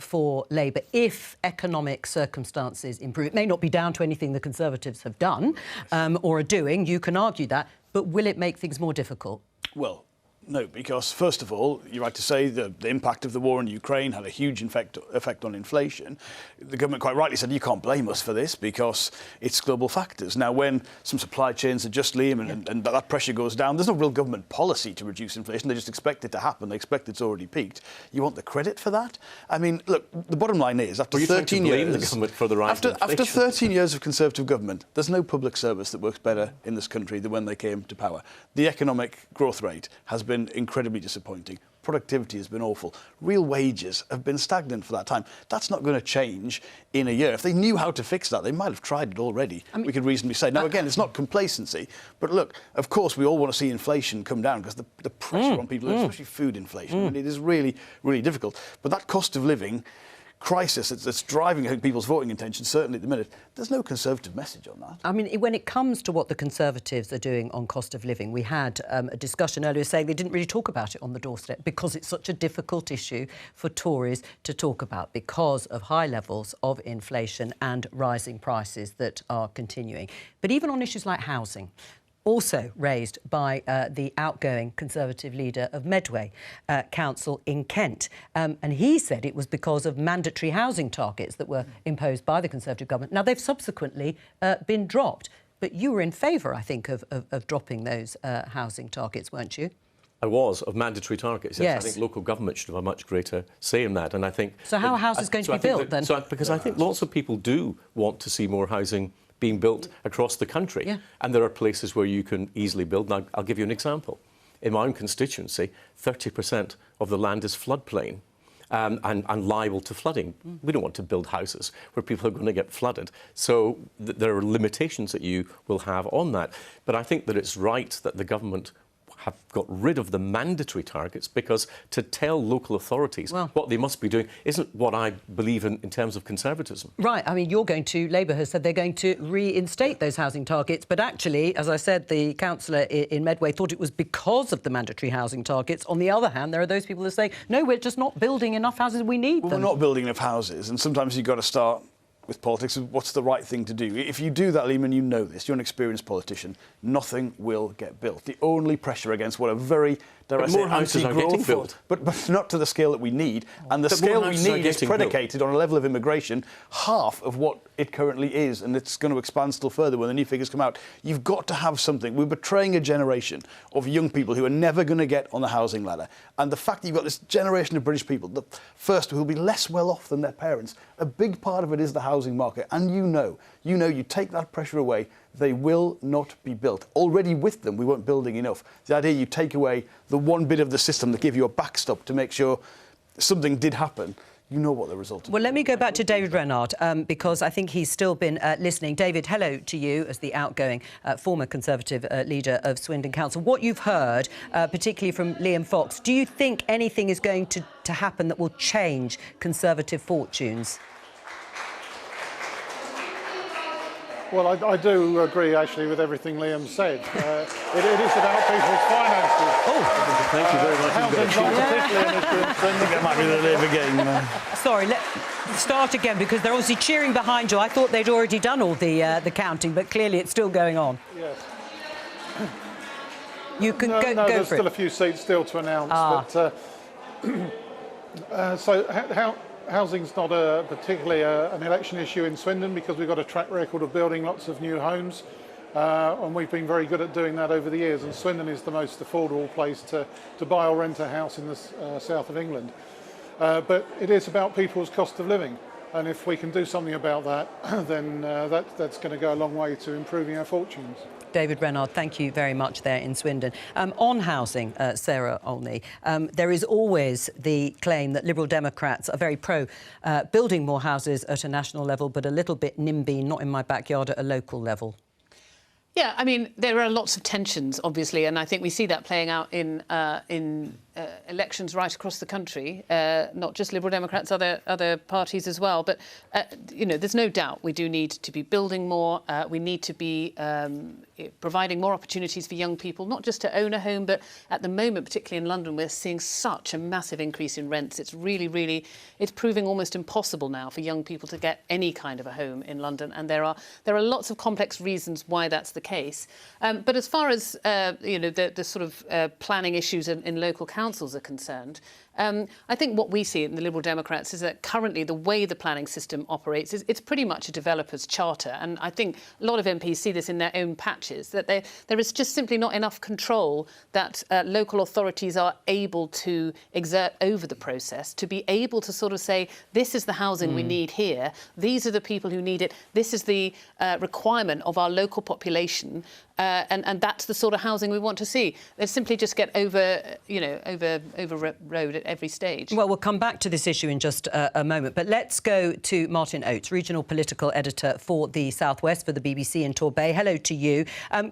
for Labour if economic circumstances improve? It may not be down to anything the Conservatives have done or are doing, you can argue that, but will it make things more difficult? Well, no, because first of all, you're right to say the impact of the war in Ukraine had a huge effect on inflation. The government quite rightly said you can't blame us for this because it's global factors. Now, when some supply chains adjust, Liam, and that pressure goes down, there's no real government policy to reduce inflation. They just expect it to happen. They expect it's already peaked. You want the credit for that? I mean, look, the bottom line is after 13 years, the government for the rise of inflation? After 13 years of Conservative government, there's no public service that works better in this country than when they came to power. The economic growth rate has been incredibly disappointing. Productivity has been awful. Real wages have been stagnant for that time. That's not going to change in a year. If they knew how to fix that, they might have tried it already, we could reasonably say. Now, again, it's not complacency, but look, of course, we all want to see inflation come down because the pressure on people, especially food inflation, I mean, it is really, really difficult. But that cost of living crisis that's driving people's voting intention, certainly at the minute, there's no Conservative message on that. I mean, when it comes to what the Conservatives are doing on cost of living, we had a discussion earlier saying they didn't really talk about it on the doorstep because it's such a difficult issue for Tories to talk about because of high levels of inflation and rising prices that are continuing. But even on issues like housing, also raised by the outgoing Conservative leader of Medway Council in Kent. And he said it was because of mandatory housing targets that were imposed by the Conservative government. Now, they've subsequently been dropped. But you were in favour, I think, of dropping those housing targets, weren't you? I was, of mandatory targets. Yes. I think local government should have a much greater say in that. And I think... So how are houses going to be built, then? Because I think lots of people do want to see more housing being built across the country. Yeah. And there are places where you can easily build. And I'll give you an example. In my own constituency, 30% of the land is floodplain and liable to flooding. We don't want to build houses where people are going to get flooded. So there are limitations that you will have on that. But I think that it's right that the government have got rid of the mandatory targets, because to tell local authorities what they must be doing isn't what I believe in terms of conservatism. Right. I mean, Labour has said they're going to reinstate those housing targets, but actually, as I said, the councillor in Medway thought it was because of the mandatory housing targets. On the other hand, there are those people who say, no, we're just not building enough houses, we need them. We're not building enough houses, and sometimes you've got to start with politics of what's the right thing to do. If you do that, Lehman, you know this, you're an experienced politician, nothing will get built. The only pressure against what a very, dare I say, more houses are getting built. But not to the scale that we need. And the scale we need is predicated on a level of immigration half of what it currently is, and it's going to expand still further when the new figures come out. You've got to have something. We're betraying a generation of young people who are never going to get on the housing ladder. And the fact that you've got this generation of British people, the first who will be less well off than their parents, a big part of it is the housing market. And you take that pressure away, they will not be built. Already with them, we weren't building enough. The idea you take away the one bit of the system that gave you a backstop to make sure something did happen, you know what the result is. Well, let me go back to David Renard, because I think he's still been listening. David, hello to you as the outgoing former Conservative leader of Swindon Council. What you've heard, particularly from Liam Fox, do you think anything is going to happen that will change Conservative fortunes? Well, I do agree, actually, with everything Liam said. It is about people's finances. Oh, thank you very much. Housing's not particularly an issue. I think that might be the live again. Sorry, let's start again, because they're obviously cheering behind you. I thought they'd already done all the counting, but clearly it's still going on. Yes. You can go there's for still it. a few seats still to announce. But so housing's not particularly an election issue in Swindon, because we've got a track record of building lots of new homes, and we've been very good at doing that over the years, and Swindon is the most affordable place to buy or rent a house in the south of England. But it is about people's cost of living, and if we can do something about that, then that's going to go a long way to improving our fortunes. David Renard, thank you very much there in Swindon. On housing, Sarah Olney, there is always the claim that Liberal Democrats are very pro building more houses at a national level, but a little bit NIMBY, not in my backyard, at a local level. Yeah, I mean, there are lots of tensions, obviously, and I think we see that playing out in elections right across the country, not just Liberal Democrats, other parties as well. But, there's no doubt we do need to be building more. We need to be providing more opportunities for young people, not just to own a home, but at the moment, particularly in London, we're seeing such a massive increase in rents. It's really, it's proving almost impossible now for young people to get any kind of a home in London. And there are lots of complex reasons why that's the case. But as far as, the sort of planning issues in local councils are concerned, I think what we see in the Liberal Democrats is that currently the way the planning system operates is it's pretty much a developer's charter. And I think a lot of MPs see this in their own patches, that there is just simply not enough control that local authorities are able to exert over the process, to be able to sort of say, this is the housing we need here, these are the people who need it, this is the requirement of our local population, and that's the sort of housing we want to see. They simply just get overrode at every stage. Well, we'll come back to this issue in just a moment, but let's go to Martin Oates, regional political editor for the South West for the BBC in Torbay. Hello to you.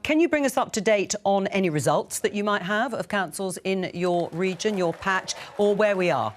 Can you bring us up to date on any results that you might have of councils in your region, your patch, or where we are?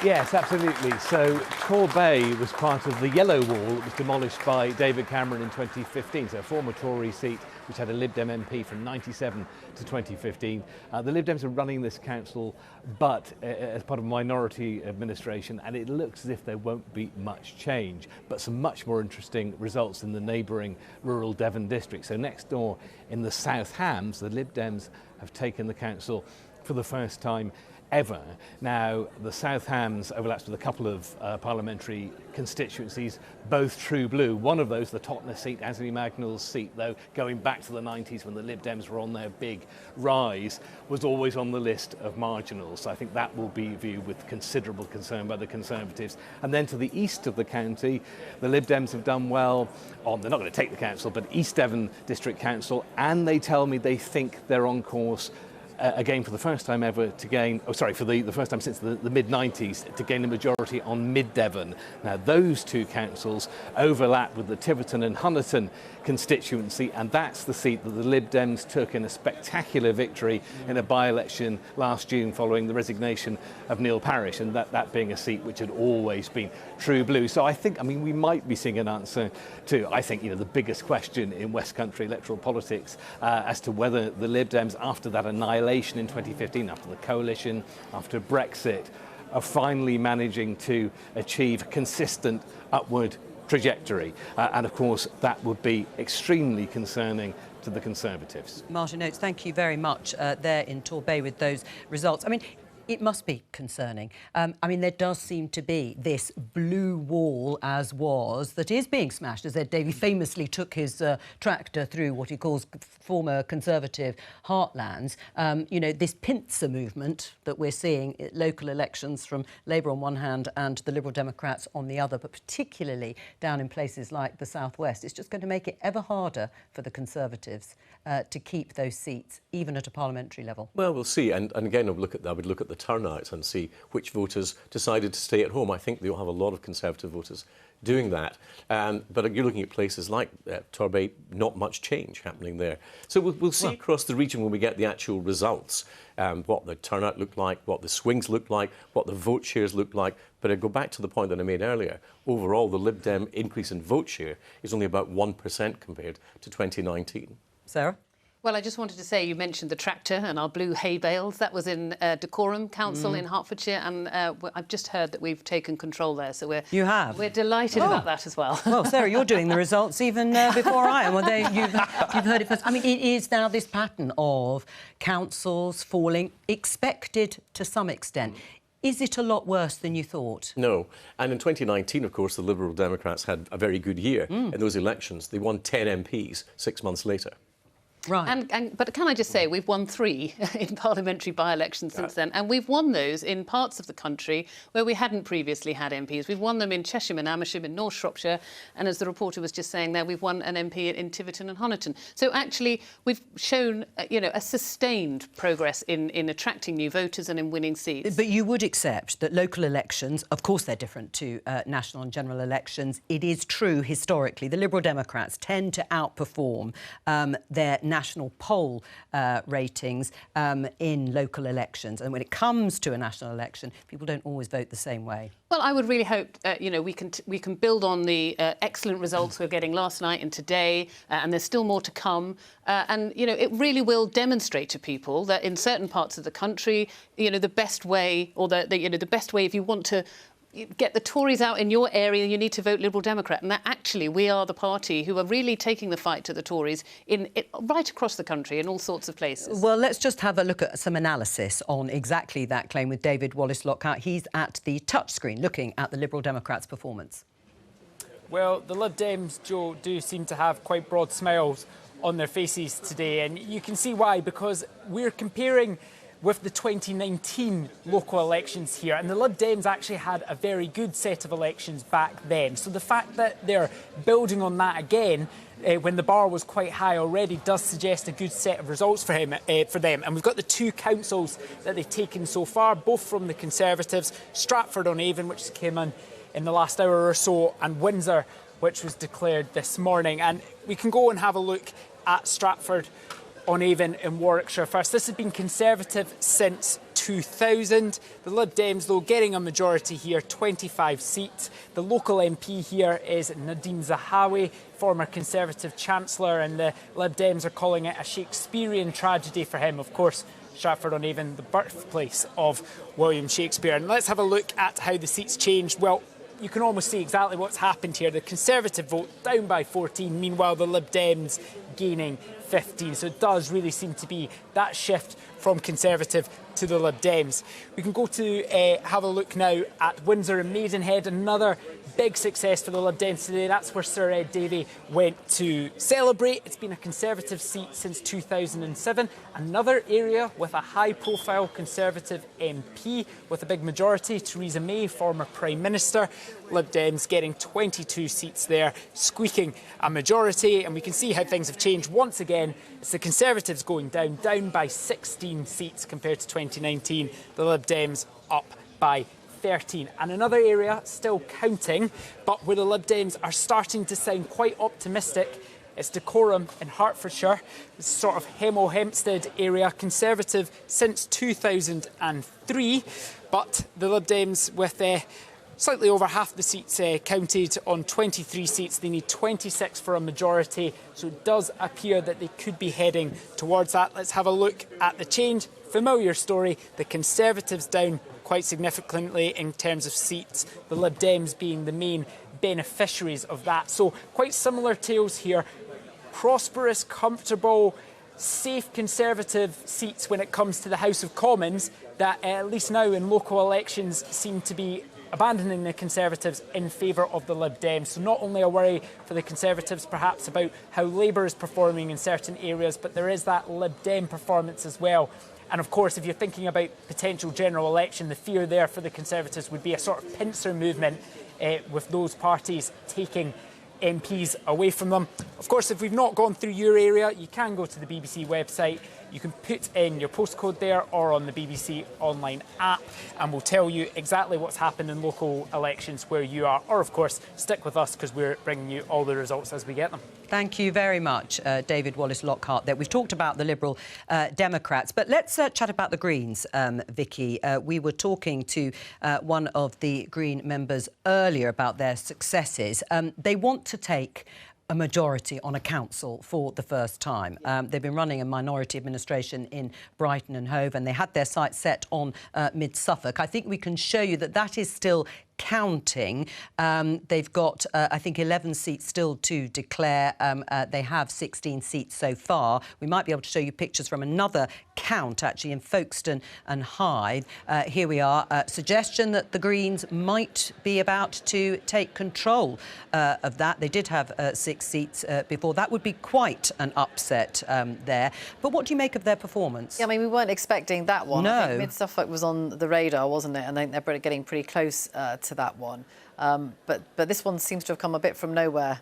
Yes, absolutely. So Torbay was part of the Yellow Wall that was demolished by David Cameron in 2015, so a former Tory seat which had a Lib Dem MP from 97 to 2015. The Lib Dems are running this council, but as part of a minority administration, and it looks as if there won't be much change, but some much more interesting results in the neighbouring rural Devon district. So next door in the South Hams, the Lib Dems have taken the council for the first time ever. Now, the South Hams overlaps with a couple of parliamentary constituencies, both true blue. One of those, the Totnes seat, Anthony Magnall's seat, though, going back to the 90s when the Lib Dems were on their big rise, was always on the list of marginals. So I think that will be viewed with considerable concern by the Conservatives. And then to the east of the county, the Lib Dems have done well on, they're not going to take the council, but East Devon District Council, and they tell me they think they're on course again for the first time ever to gain, for the first time since the mid-90s, to gain a majority on Mid-Devon. Now those two councils overlap with the Tiverton and Honiton constituency, and that's the seat that the Lib Dems took in a spectacular victory in a by-election last June following the resignation of Neil Parish, and that being a seat which had always been true blue. So I think, we might be seeing an answer to, I think, the biggest question in West Country electoral politics as to whether the Lib Dems, after that annihilation in 2015, after the coalition, after Brexit, are finally managing to achieve consistent upward trajectory. And of course, that would be extremely concerning to the Conservatives. Martin Oates, thank you very much there in Torbay with those results. It must be concerning. There does seem to be this blue wall, as was, that is being smashed, as Ed Davey famously took his tractor through what he calls former Conservative heartlands. This pincer movement that we're seeing at local elections from Labour on one hand and the Liberal Democrats on the other, but particularly down in places like the southwest, it's just going to make it ever harder for the Conservatives to keep those seats, even at a parliamentary level. Well, we'll see. And again, I would look at the turnout and see which voters decided to stay at home. I think they'll have a lot of Conservative voters doing that. But you're looking at places like Torbay, not much change happening there. So we'll see across the region when we get the actual results, what the turnout looked like, what the swings looked like, what the vote shares looked like. But I go back to the point that I made earlier. Overall, the Lib Dem increase in vote share is only about 1% compared to 2019. Sarah? Well, I just wanted to say, you mentioned the tractor and our blue hay bales. That was in Dacorum Council in Hertfordshire, and I've just heard that we've taken control there. So we're delighted about that as well. Well, Sarah, you're doing the results even before I am. Well, you've heard it first. It is now this pattern of councils falling, expected to some extent. Is it a lot worse than you thought? No. And in 2019, of course, the Liberal Democrats had a very good year in those elections. They won 10 MPs 6 months later. Right. But can I just say, we've won 3 in parliamentary by-elections since then, and we've won those in parts of the country where we hadn't previously had MPs. We've won them in Cheshire and Amersham, in North Shropshire, and as the reporter was just saying there, we've won an MP in Tiverton and Honiton. So actually, we've shown, a sustained progress in attracting new voters and in winning seats. But you would accept that local elections, of course they're different to national and general elections. It is true, historically, the Liberal Democrats tend to outperform their national poll ratings in local elections. And when it comes to a national election, people don't always vote the same way. Well, I would really hope, we can build on the excellent results we're getting last night and today, and there's still more to come. It really will demonstrate to people that in certain parts of the country, the best way, or the best way if you want to get the Tories out in your area, you need to vote Liberal Democrat. And that actually we are the party who are really taking the fight to the Tories right across the country in all sorts of places. Well, let's just have a look at some analysis on exactly that claim with David Wallace Lockhart. He's at the touchscreen looking at the Liberal Democrats' performance. Well, the Lib Dems, Joe, do seem to have quite broad smiles on their faces today. And you can see why, because we're comparing with the 2019 local elections here, and the Lib Dems actually had a very good set of elections back then. So the fact that they're building on that again, when the bar was quite high already, does suggest a good set of results for them. And we've got the 2 councils that they've taken so far, both from the Conservatives, Stratford-on-Avon, which came in the last hour or so, and Windsor, which was declared this morning. And we can go and have a look at Stratford-on-Avon in Warwickshire first. This has been Conservative since 2000. The Lib Dems, though, getting a majority here, 25 seats. The local MP here is Nadine Zahawi, former Conservative Chancellor, and the Lib Dems are calling it a Shakespearean tragedy for him. Of course, Stratford-on-Avon, the birthplace of William Shakespeare. And let's have a look at how the seats changed. Well, you can almost see exactly what's happened here. The Conservative vote down by 14, meanwhile the Lib Dems gaining 15. So it does really seem to be that shift from Conservative to the Lib Dems. We can go to have a look now at Windsor and Maidenhead, another big success for the Lib Dems today. That's where Sir Ed Davey went to celebrate. It's been a Conservative seat since 2007. Another area with a high-profile Conservative MP with a big majority, Theresa May, former Prime Minister. Lib Dems getting 22 seats there, squeaking a majority. And we can see how things have changed once again. It's the Conservatives going down by 16 seats compared to 2019. The Lib Dems up by 13. And another area still counting, but where the Lib Dems are starting to sound quite optimistic, it's Dacorum in Hertfordshire, this sort of Hemel Hempstead area, Conservative since 2003, but the Lib Dems with slightly over half the seats counted on 23 seats. They need 26 for a majority, so it does appear that they could be heading towards that. Let's have a look at the change. Familiar story, the Conservatives down quite significantly in terms of seats, the Lib Dems being the main beneficiaries of that. So quite similar tales here. Prosperous, comfortable, safe Conservative seats when it comes to the House of Commons that at least now in local elections seem to be abandoning the Conservatives in favour of the Lib Dems. So not only a worry for the Conservatives perhaps about how Labour is performing in certain areas, but there is that Lib Dem performance as well. And of course, if you're thinking about potential general election, the fear there for the Conservatives would be a sort of pincer movement with those parties taking MPs away from them. Of course, if we've not gone through your area, you can go to the BBC website. You can put in your postcode there or on the BBC online app, and we'll tell you exactly what's happened in local elections where you are. Or, of course, stick with us because we're bringing you all the results as we get them. Thank you very much, David Wallace Lockhart there. We've talked about the Liberal Democrats, but let's chat about the Greens, Vicky. We were talking to one of the Green members earlier about their successes. They want to take a majority on a council for the first time. They've been running a minority administration in Brighton and Hove, and they had their sights set on mid-Suffolk. I think we can show you that that is still counting. They've got, I think, 11 seats still to declare. They have 16 seats so far. We might be able to show you pictures from another count, actually, in Folkestone and Hythe. Here we are. Suggestion that the Greens might be about to take control of that. They did have 6 seats before. That would be quite an upset there. But what do you make of their performance? Yeah, I mean, we weren't expecting that one. No. I think Mid-Suffolk was on the radar, wasn't it? And I think they're getting pretty close to that one. But this one seems to have come a bit from nowhere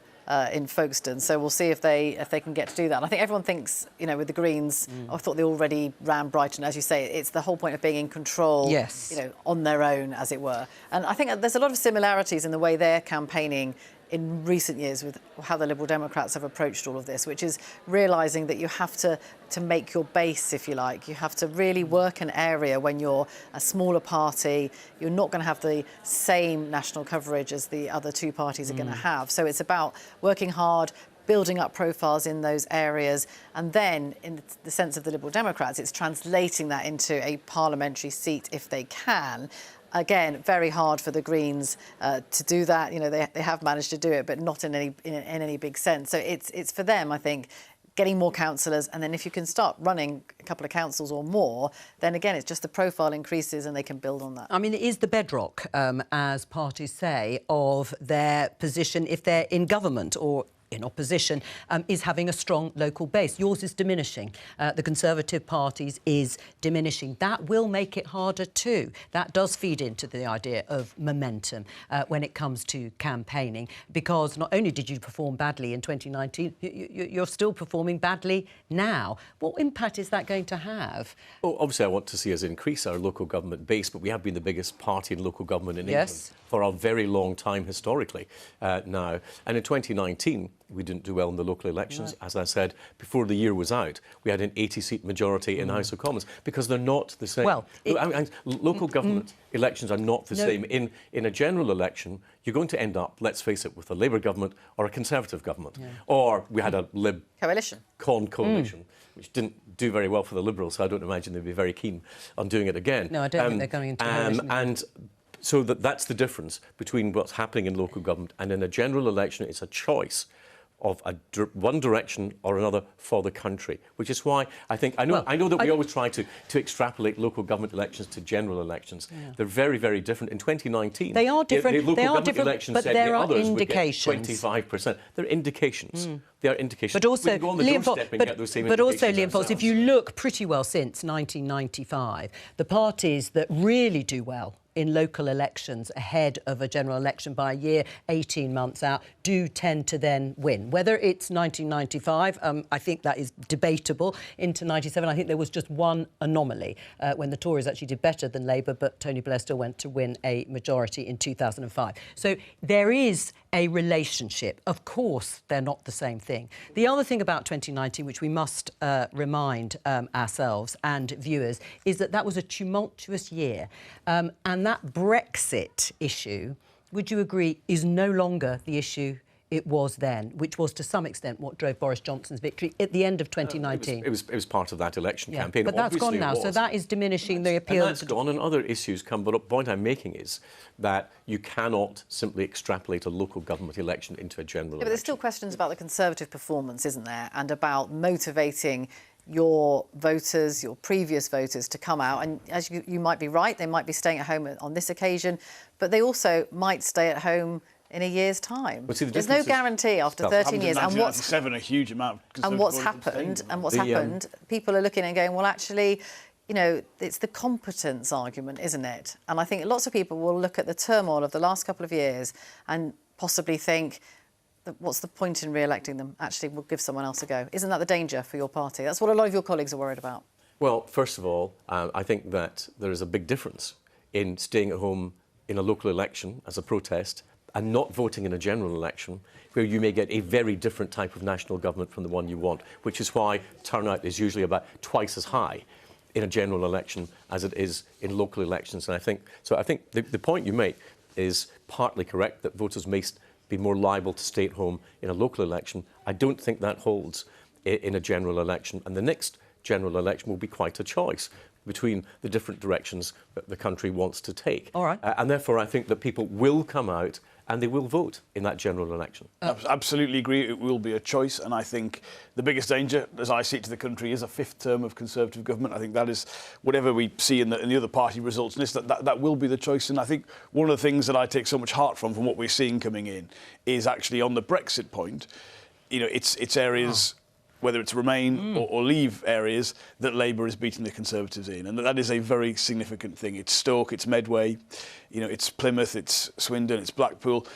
in Folkestone. So we'll see if they can get to do that. And I think everyone thinks, you know, with the Greens, I thought they already ran Brighton. As you say, it's the whole point of being in control, yes, you know, on their own, as it were. And I think there's a lot of similarities in the way they're campaigning in recent years with how the Liberal Democrats have approached all of this, which is realising that you have to make your base, if you like. You have to really work an area when you're a smaller party. You're not going to have the same national coverage as the other two parties are going to have. So it's about working hard, building up profiles in those areas, and then, in the sense of the Liberal Democrats, it's translating that into a parliamentary seat if they can. Again, very hard for the Greens to do that. You know, they have managed to do it, but not in any big sense. So it's for them, I think, getting more councillors, and then if you can start running a couple of councils or more, then again, it's just the profile increases and they can build on that. I mean, it is the bedrock, as parties say, of their position if they're in government or in opposition, is having a strong local base. Yours is diminishing. The Conservative Party's is diminishing. That will make it harder too. That does feed into the idea of momentum when it comes to campaigning, because not only did you perform badly in 2019, you're still performing badly now. What impact is that going to have? Well, obviously I want to see us increase our local government base, but we have been the biggest party in local government in England for a very long time historically now. And in 2019, we didn't do well in the local elections. As I said, before the year was out, we had an 80-seat majority in the House of Commons because they're not the same. Well, local government elections are not the same. In a general election, you're going to end up, let's face it, with a Labour government or a Conservative government. Or we had a Lib coalition, which didn't do very well for the Liberals, so I don't imagine they'd be very keen on doing it again. No, I don't think they're going into coalition. And so that's the difference between what's happening in local government and in a general election. It's a choice of one direction or another for the country, which is why I think I know that we always try to extrapolate local government elections to general elections. They're very, very different. In 2019, they are different. The local government elections but said there the are others indications. would get 25%. They're indications. They are indications. But also, we can go on the doorstep and get those same Liam Fox, if you look pretty well since 1995, the parties that really do well in local elections ahead of a general election by a year, 18 months out, do tend to then win. Whether it's 1995, I think that is debatable. Into 97, I think there was just one anomaly when the Tories actually did better than Labour, but Tony Blair still went to win a majority in 2005. So there is a relationship. Of course, they're not the same thing. The other thing about 2019, which we must remind ourselves and viewers, is that that was a tumultuous year. And that Brexit issue, would you agree, is no longer the issue it was then, which was to some extent what drove Boris Johnson's victory at the end of 2019. It was part of that election campaign. But that's gone now, so that is diminishing the appeal. And that's gone, and other issues come. But the point I'm making is that you cannot simply extrapolate a local government election into a general election. But there's still questions about the Conservative performance, isn't there, and about motivating your voters, your previous voters, to come out. And as you might be right, they might be staying at home on this occasion, but they also might stay at home in a year's time. There's no guarantee after 13 years. And a huge amount. And what's happened, people are looking and going, well, actually, you know, it's the competence argument, isn't it? And I think lots of people will look at the turmoil of the last couple of years and possibly think, what's the point in re-electing them? Actually, we'll give someone else a go. Isn't that the danger for your party? That's what a lot of your colleagues are worried about. Well, first of all, I think that there is a big difference in staying at home in a local election as a protest and not voting in a general election, where you may get a very different type of national government from the one you want, which is why turnout is usually about twice as high in a general election as it is in local elections. And I think the point you make is partly correct, that voters may be more liable to stay at home in a local election. I don't think that holds in a general election. And the next general election will be quite a choice between the different directions that the country wants to take. All right. And therefore, I think that people will come out and they will vote in that general election. Absolutely agree. It will be a choice. And I think the biggest danger, as I see it, to the country is a fifth term of Conservative government. I think that is, whatever we see in the other party results list, that will be the choice. And I think one of the things that I take so much heart from what we're seeing coming in is actually on the Brexit point, you know, it's areas... whether it's Remain or Leave areas, that Labour is beating the Conservatives in. And that is a very significant thing. It's Stoke, it's Medway, you know, it's Plymouth, it's Swindon, it's Blackpool.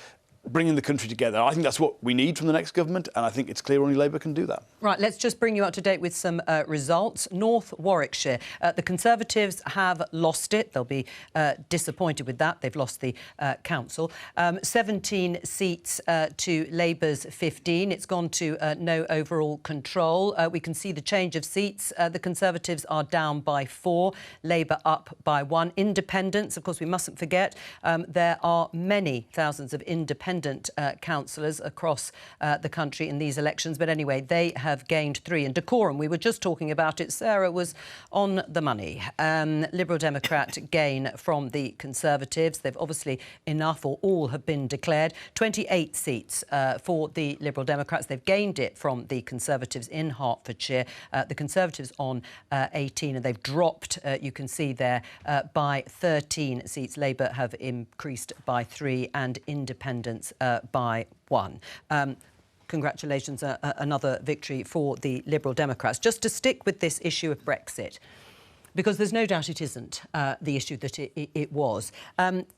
Bringing the country together. I think that's what we need from the next government, and I think it's clear only Labour can do that. Right, let's just bring you up to date with some results. North Warwickshire, the Conservatives have lost it. They'll be disappointed with that. They've lost the council. 17 seats to Labour's 15. It's gone to no overall control. We can see the change of seats. The Conservatives are down by 4, Labour up by 1. Independents, of course, we mustn't forget, there are many thousands of independent councillors across the country in these elections. But anyway, they have gained 3. And Decorum, we were just talking about it. Sarah was on the money. Liberal Democrat gain from the Conservatives. They've obviously enough, or all have been declared. 28 seats for the Liberal Democrats. They've gained it from the Conservatives in Hertfordshire. The Conservatives on 18, and they've dropped, you can see there, by 13 seats. Labour have increased by 3 and Independents by 1. Congratulations, another victory for the Liberal Democrats. Just to stick with this issue of Brexit, because there's no doubt it isn't the issue that it was.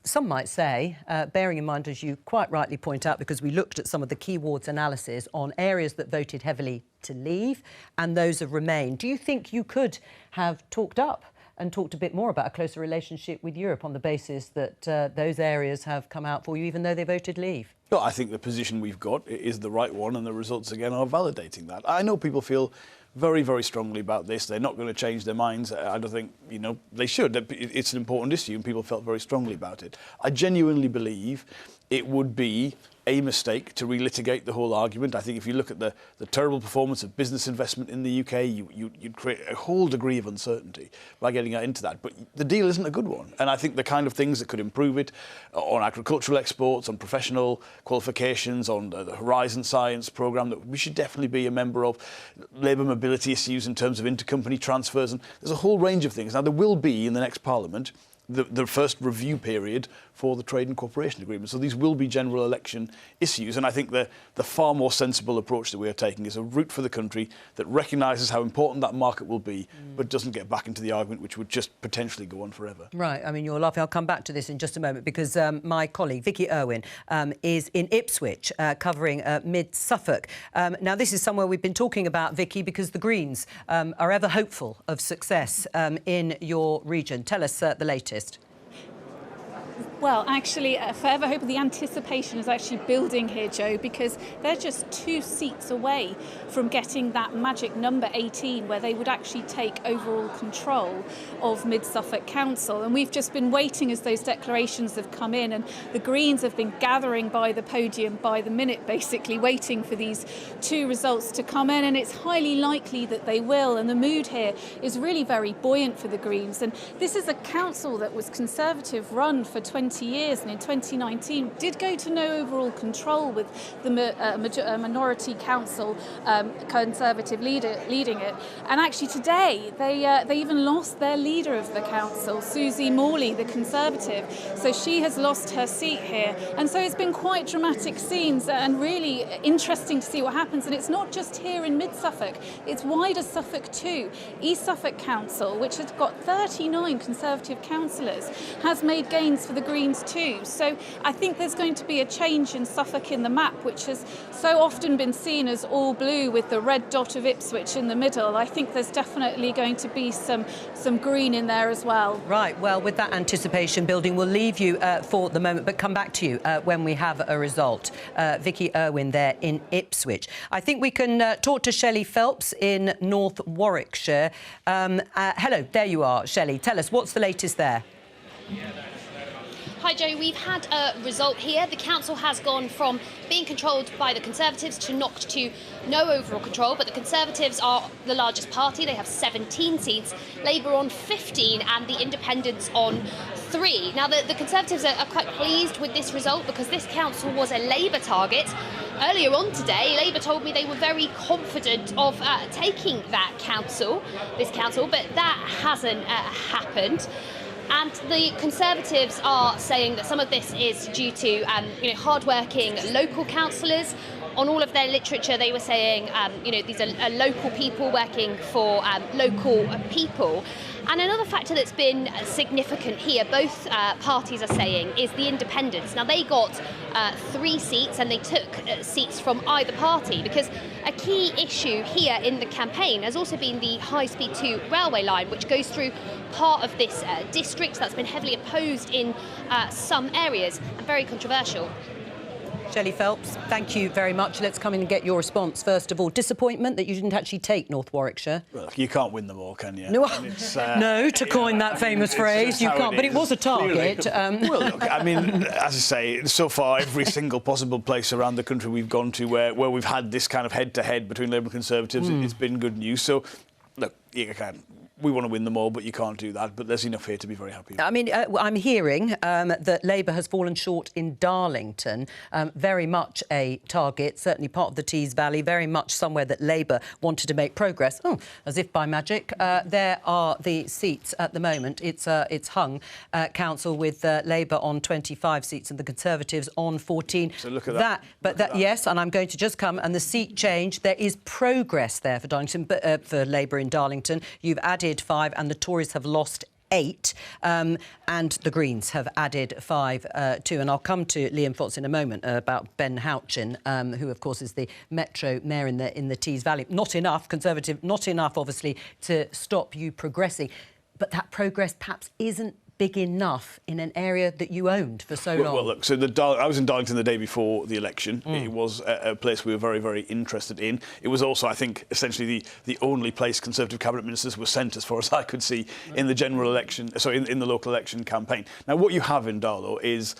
Some might say, bearing in mind, as you quite rightly point out, because we looked at some of the key wards analysis on areas that voted heavily to leave and those have remained, do you think you could have talked up and talked a bit more about a closer relationship with Europe on the basis that those areas have come out for you, even though they voted leave? No, I think the position we've got is the right one, and the results, again, are validating that. I know people feel very, very strongly about this. They're not going to change their minds. I don't think, they should. It's an important issue, and people felt very strongly about it. I genuinely believe it would be a mistake to relitigate the whole argument. I think if you look at the terrible performance of business investment in the UK, you'd create a whole degree of uncertainty by getting into that. But the deal isn't a good one. And I think the kind of things that could improve it on agricultural exports, on professional qualifications, on the Horizon Science programme that we should definitely be a member of, labour mobility issues in terms of intercompany transfers, and there's a whole range of things. Now, there will be in the next Parliament the first review period for the trade and cooperation agreement. So these will be general election issues. And I think the far more sensible approach that we are taking is a route for the country that recognises how important that market will be, but doesn't get back into the argument, which would just potentially go on forever. Right. I mean, you're laughing. I'll come back to this in just a moment because my colleague, Vicky Irwin, is in Ipswich covering mid-Suffolk. Now, this is somewhere we've been talking about, Vicky, because the Greens are ever hopeful of success in your region. Tell us the latest. Well, actually, Forever Hope, the anticipation is actually building here, Joe, because they're just 2 seats away from getting that magic number 18, where they would actually take overall control of Mid-Suffolk Council. And we've just been waiting as those declarations have come in, and the Greens have been gathering by the podium by the minute, basically, waiting for these 2 results to come in, and it's highly likely that they will. And the mood here is really very buoyant for the Greens. And this is a council that was Conservative run for 20 years, and in 2019 did go to no overall control with the minority council Conservative leader leading it. And actually today they even lost their leader of the council, Susie Morley, the Conservative. So she has lost her seat here, and so it's been quite dramatic scenes and really interesting to see what happens. And it's not just here in Mid-Suffolk, it's wider Suffolk too. East Suffolk Council, which has got 39 Conservative councillors, has made gains for the Greens too. So I think there's going to be a change in Suffolk in the map, which has so often been seen as all blue with the red dot of Ipswich in the middle. I think there's definitely going to be some green in there as well. Right, well, with that anticipation building, we'll leave you for the moment, but come back to you when we have a result. Vicky Irwin there in Ipswich. I think we can talk to Shelley Phelps in North Warwickshire. Hello, there you are, Shelley. Tell us, what's the latest there? Hi, Joe. We've had a result here. The council has gone from being controlled by the Conservatives to knocked to no overall control, but the Conservatives are the largest party. They have 17 seats, Labour on 15 and the Independents on 3. Now, the Conservatives are quite pleased with this result because this council was a Labour target. Earlier on today, Labour told me they were very confident of taking this council, but that hasn't happened. And the Conservatives are saying that some of this is due to hard-working local councillors. On all of their literature, they were saying, these are local people working for local people. And another factor that's been significant here, both parties are saying, is the Independents. Now, they got 3 seats and they took seats from either party, because a key issue here in the campaign has also been the high-speed 2 railway line, which goes through part of this district that's been heavily opposed in some areas and very controversial. Shelley Phelps, thank you very much. Let's come in and get your response. First of all, disappointment that you didn't actually take North Warwickshire. Well, you can't win them all, can you? No, no, to coin that famous phrase, you can't. But it was a target. Well, look, I mean, as I say, so far, every single possible place around the country we've gone to where we've had this kind of head-to-head between Labour and Conservatives, it's been good news. So, look, you can. We want to win them all, but you can't do that. But there's enough here to be very happy with. I mean, I'm hearing that Labour has fallen short in Darlington. Very much a target, certainly part of the Tees Valley, very much somewhere that Labour wanted to make progress. Oh, as if by magic. There are the seats at the moment. It's hung council with Labour on 25 seats and the Conservatives on 14. So look at that. Yes, and I'm going to just come and the seat change. There is progress there for Darlington, but for Labour in Darlington, you've added 5 and the Tories have lost 8 and the Greens have added 5 too. And I'll come to Liam Fox in a moment about Ben Houchin, who of course is the Metro Mayor in the Tees Valley. Not enough, Conservative, not enough obviously to stop you progressing, but that progress perhaps isn't big enough in an area that you owned for so long? Well, look, so I was in Darlington the day before the election. It was a place we were very, very interested in. It was also, I think, essentially the only place Conservative cabinet ministers were sent, as far as I could see, in the general election, in the local election campaign. Now, what you have in Darlow is,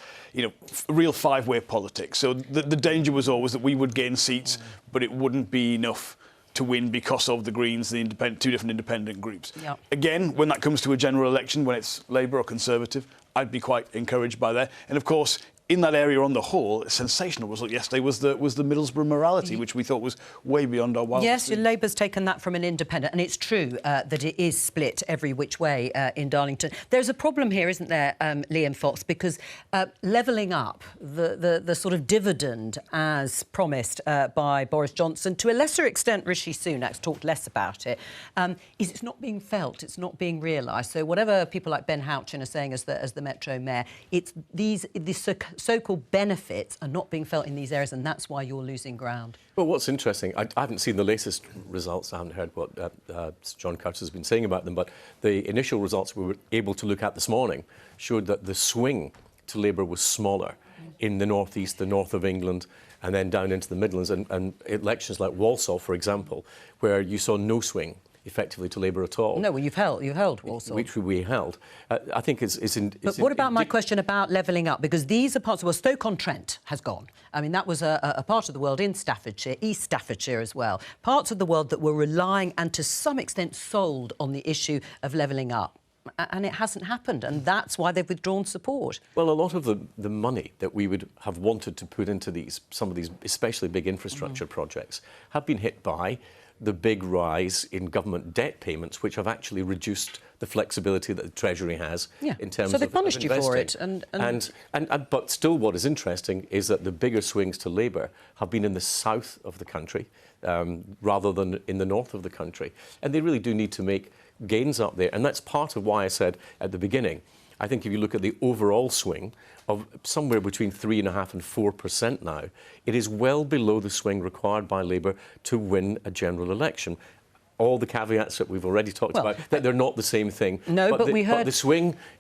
real five-way politics. So the danger was always that we would gain seats, but it wouldn't be enough to win because of the Greens, the two different independent groups. Yep. Again, when that comes to a general election, when it's Labour or Conservative, I'd be quite encouraged by that. And of course, in that area on the whole, a sensational result yesterday was the Middlesbrough morality, which we thought was way beyond our wildest dreams. Yes, Labour's taken that from an independent, and it's true that it is split every which way in Darlington. There's a problem here, isn't there, Liam Fox, because levelling up, the sort of dividend as promised by Boris Johnson, to a lesser extent Rishi Sunak's talked less about it, is it's not being felt, it's not being realised. So whatever people like Ben Houchin are saying as the Metro Mayor, it's these so-called benefits are not being felt in these areas, and that's why you're losing ground. Well, what's interesting, I haven't seen the latest results. I haven't heard what Sir John Curtice has been saying about them, but the initial results we were able to look at this morning showed that the swing to Labour was smaller in the North East, the north of England, and then down into the Midlands, and elections like Walsall, for example, where you saw no swing effectively to Labour at all. No, well, you've held Walsall. Which we held. I think it's But what about my question about levelling up? Because these are parts... Well, Stoke-on-Trent has gone. I mean, that was a part of the world in Staffordshire, East Staffordshire as well. Parts of the world that were relying and to some extent sold on the issue of levelling up. And it hasn't happened, and that's why they've withdrawn support. Well, a lot of the money that we would have wanted to put into some of these, especially big infrastructure projects, have been hit by the big rise in government debt payments, which have actually reduced the flexibility that the Treasury has in terms of investing. So they punished you for it. But still, what is interesting is that the bigger swings to Labour have been in the south of the country rather than in the north of the country. And they really do need to make gains up there. And that's part of why I said at the beginning, I think if you look at the overall swing of somewhere between 3.5% and 4% now, it is well below the swing required by Labour to win a general election. All the caveats that we've already talked about, that they're not the same thing. No, but we heard... But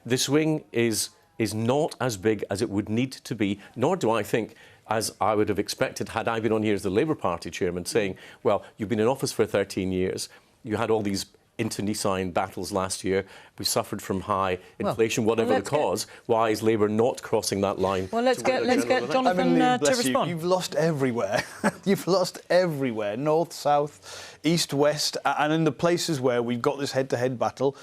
the swing is not as big as it would need to be, nor do I think, as I would have expected, had I been on here as the Labour Party chairman, saying, well, you've been in office for 13 years, you had all these internecine battles last year. We suffered from high inflation, whatever the cause. Why is Labour not crossing that line? Well, let's get Jonathan to respond. You've lost everywhere. You've lost everywhere. North, south, east, west, and in the places where we've got this head-to-head battle,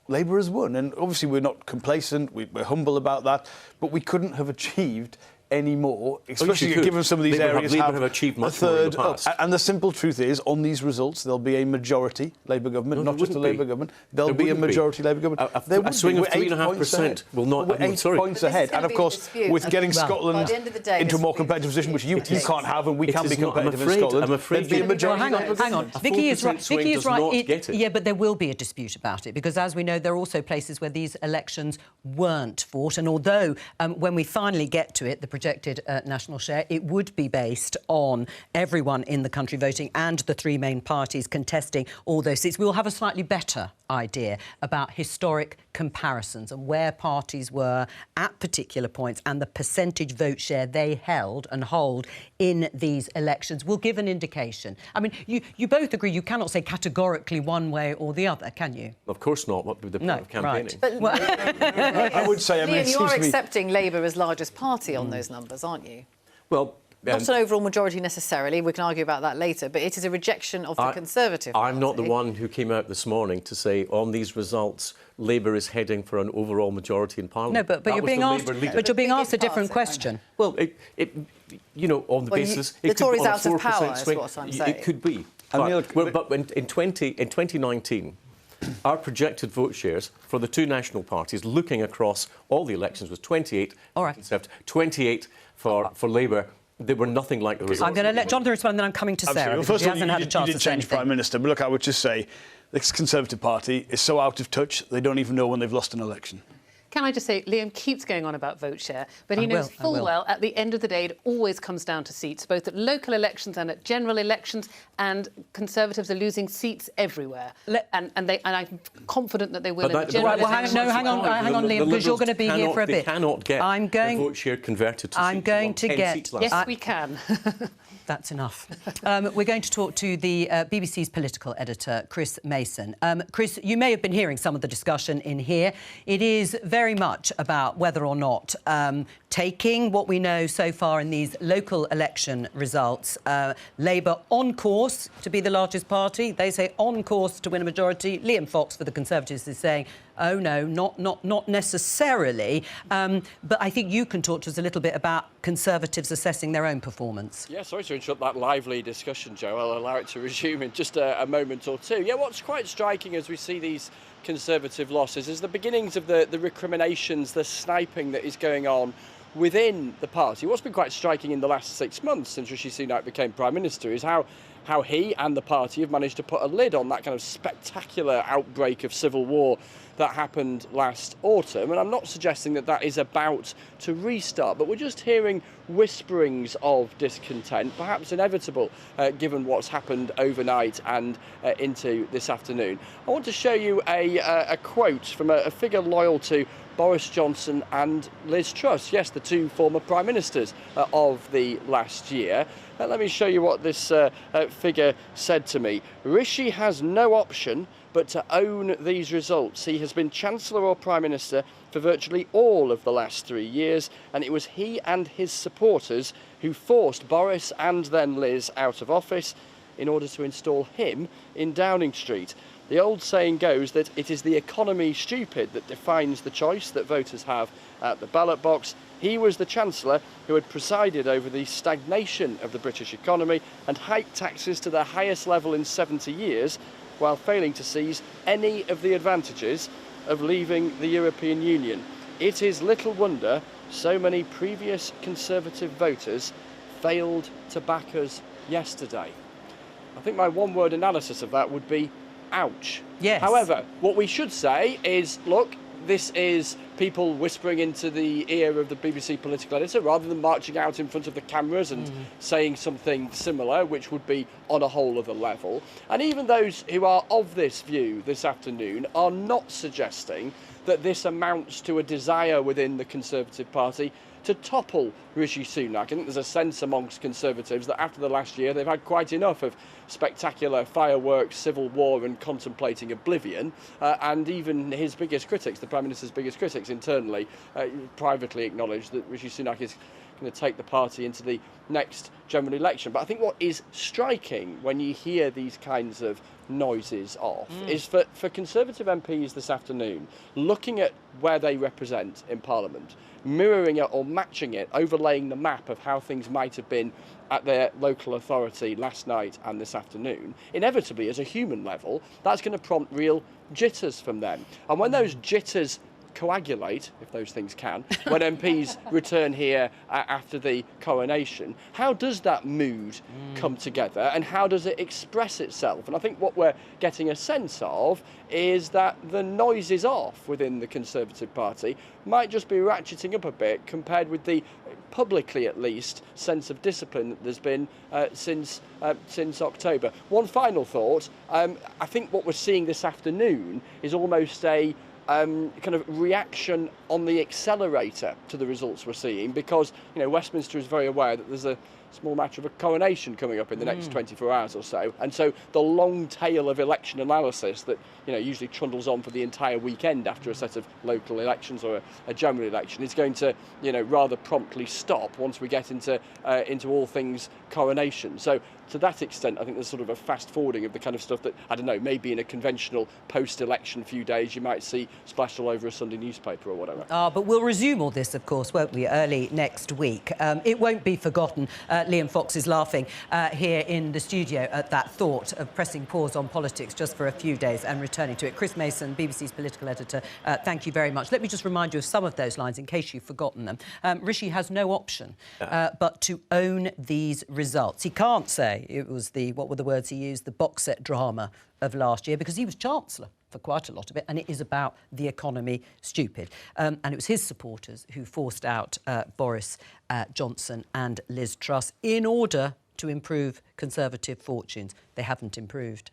Labour has won. And obviously we're not complacent, we're humble about that, but we couldn't have achieved any more, especially given some of these areas have achieved much more in the past. And the simple truth is, on these results, there'll be a majority Labour government, not just a Labour government. There'll be a majority Labour government. A swing of 3.5% will not... We're 8 points ahead. And of course, with getting Scotland into a more competitive position, which you can't have, and we can be competitive in Scotland, I'm afraid there'd be a majority. Hang on. Vicky is right. Vicky is right. Yeah, but there will be a dispute about it, because as we know, there are also places where these elections weren't fought. And although, when we finally get to it, the projected national share, it would be based on everyone in the country voting and the three main parties contesting all those seats. We will have a slightly better idea about historic comparisons and where parties were at particular points, and the percentage vote share they held and hold in these elections will give an indication. I mean, you both agree you cannot say categorically one way or the other, can you? Of course not. What would be the point of campaigning? Right. I would say, I mean, Liam, you are accepting Labour as largest party on those numbers, aren't you? Well, not an overall majority necessarily, we can argue about that later, but it is a rejection of the Conservative Party. I'm not the one who came out this morning to say, on these results, Labour is heading for an overall majority in Parliament. No, but you're being asked a different question. Well, on the basis... The Tories out of power is what I'm saying. It could be. But in 2019... Our projected vote shares for the two national parties, looking across all the elections, was 28 for Conservative, 28 for Labour. They were nothing like the results. I'm going to let Jonathan respond, then I'm coming to Sarah, because she hasn't had a chance to say anything. Prime Minister, but look, I would just say this Conservative Party is so out of touch, they don't even know when they've lost an election. Can I just say, Liam keeps going on about vote share, but he knows full well at the end of the day it always comes down to seats, both at local elections and at general elections, and Conservatives are losing seats everywhere. And I'm confident that they will. Hang on, Liam, because you're going to be here for a bit. They cannot get the vote share converted to seats. Yes, we can. That's enough. We're going to talk to the BBC's political editor, Chris Mason. Chris, you may have been hearing some of the discussion in here. It is very much about whether or not taking what we know so far in these local election results, Labour on course to be the largest party. They say on course to win a majority. Liam Fox for the Conservatives is saying, oh no, not necessarily. But I think you can talk to us a little bit about Conservatives assessing their own performance. Yeah, sorry to interrupt that lively discussion, Joe. I'll allow it to resume in just a moment or two. Yeah, what's quite striking as we see these Conservative losses is the beginnings of the recriminations, the sniping that is going on within the party. What's been quite striking in the last 6 months since Rishi Sunak became Prime Minister is how he and the party have managed to put a lid on that kind of spectacular outbreak of civil war that happened last autumn. And I'm not suggesting that that is about to restart, but we're just hearing whisperings of discontent, perhaps inevitable, given what's happened overnight and into this afternoon. I want to show you a quote from a figure loyal to Boris Johnson and Liz Truss, yes, the two former Prime Ministers of the last year. Let me show you what this figure said to me. Rishi has no option but to own these results. He has been Chancellor or Prime Minister for virtually all of the last 3 years, and it was he and his supporters who forced Boris and then Liz out of office in order to install him in Downing Street. The old saying goes that it is the economy stupid that defines the choice that voters have at the ballot box. He was the Chancellor who had presided over the stagnation of the British economy and hiked taxes to their highest level in 70 years, while failing to seize any of the advantages of leaving the European Union. It is little wonder so many previous Conservative voters failed to back us yesterday. I think my one-word analysis of that would be ouch. Yes. However, what we should say is, look, this is people whispering into the ear of the BBC political editor rather than marching out in front of the cameras and saying something similar, which would be on a whole other level. And even those who are of this view this afternoon are not suggesting that this amounts to a desire within the Conservative Party to topple Rishi Sunak. I think there's a sense amongst Conservatives that after the last year they've had quite enough of spectacular fireworks, civil war and contemplating oblivion, and even his biggest critics, the Prime Minister's biggest critics internally, privately acknowledge that Rishi Sunak is going to take the party into the next general election. But I think what is striking when you hear these kinds of noises off is for Conservative MPs this afternoon, looking at where they represent in Parliament, mirroring it or matching it, overlaying the map of how things might have been at their local authority last night and this afternoon, inevitably, as a human level, that's going to prompt real jitters from them. And when those jitters coagulate, if those things can, when MPs return here after the coronation, how does that mood come together and how does it express itself? And I think what we're getting a sense of is that the noise is off within the Conservative Party, might just be ratcheting up a bit compared with the, publicly at least, sense of discipline that there's been since October. One final thought, I think what we're seeing this afternoon is almost a kind of reaction on the accelerator to the results we're seeing, because Westminster is very aware that there's a small matter of a coronation coming up in the next 24 hours or so, and so the long tail of election analysis that usually trundles on for the entire weekend after a set of local elections or a general election is going to rather promptly stop once we get into all things coronation. So to that extent, I think there's sort of a fast forwarding of the kind of stuff that, I don't know, maybe in a conventional post-election few days you might see splashed all over a Sunday newspaper or whatever. But we'll resume all this, of course, won't we, early next week. It won't be forgotten. Liam Fox is laughing here in the studio at that thought of pressing pause on politics just for a few days and returning to it. Chris Mason, BBC's political editor, thank you very much. Let me just remind you of some of those lines in case you've forgotten them. Rishi has no option but to own these results. He can't say it was what were the words he used, the box set drama of last year, because he was Chancellor. for quite a lot of it, and it is about the economy, stupid. And it was his supporters who forced out Boris Johnson and Liz Truss in order to improve Conservative fortunes. They haven't improved.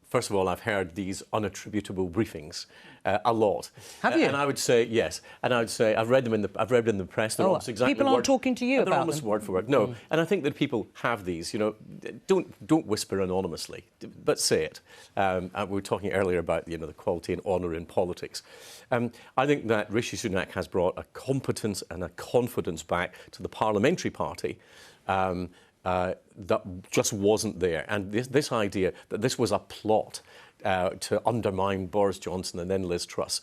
First of all, I've heard these unattributable briefings a lot. Have you? And I would say yes. And I would say I've read them in the press. They're almost exactly people aren't talking to you they're about almost them. word for word. No. And I think that people have these. You know, don't whisper anonymously, but say it. We were talking earlier about the quality and honour in politics. I think that Rishi Sunak has brought a competence and a confidence back to the parliamentary party. That just wasn't there. And this idea that this was a plot to undermine Boris Johnson and then Liz Truss,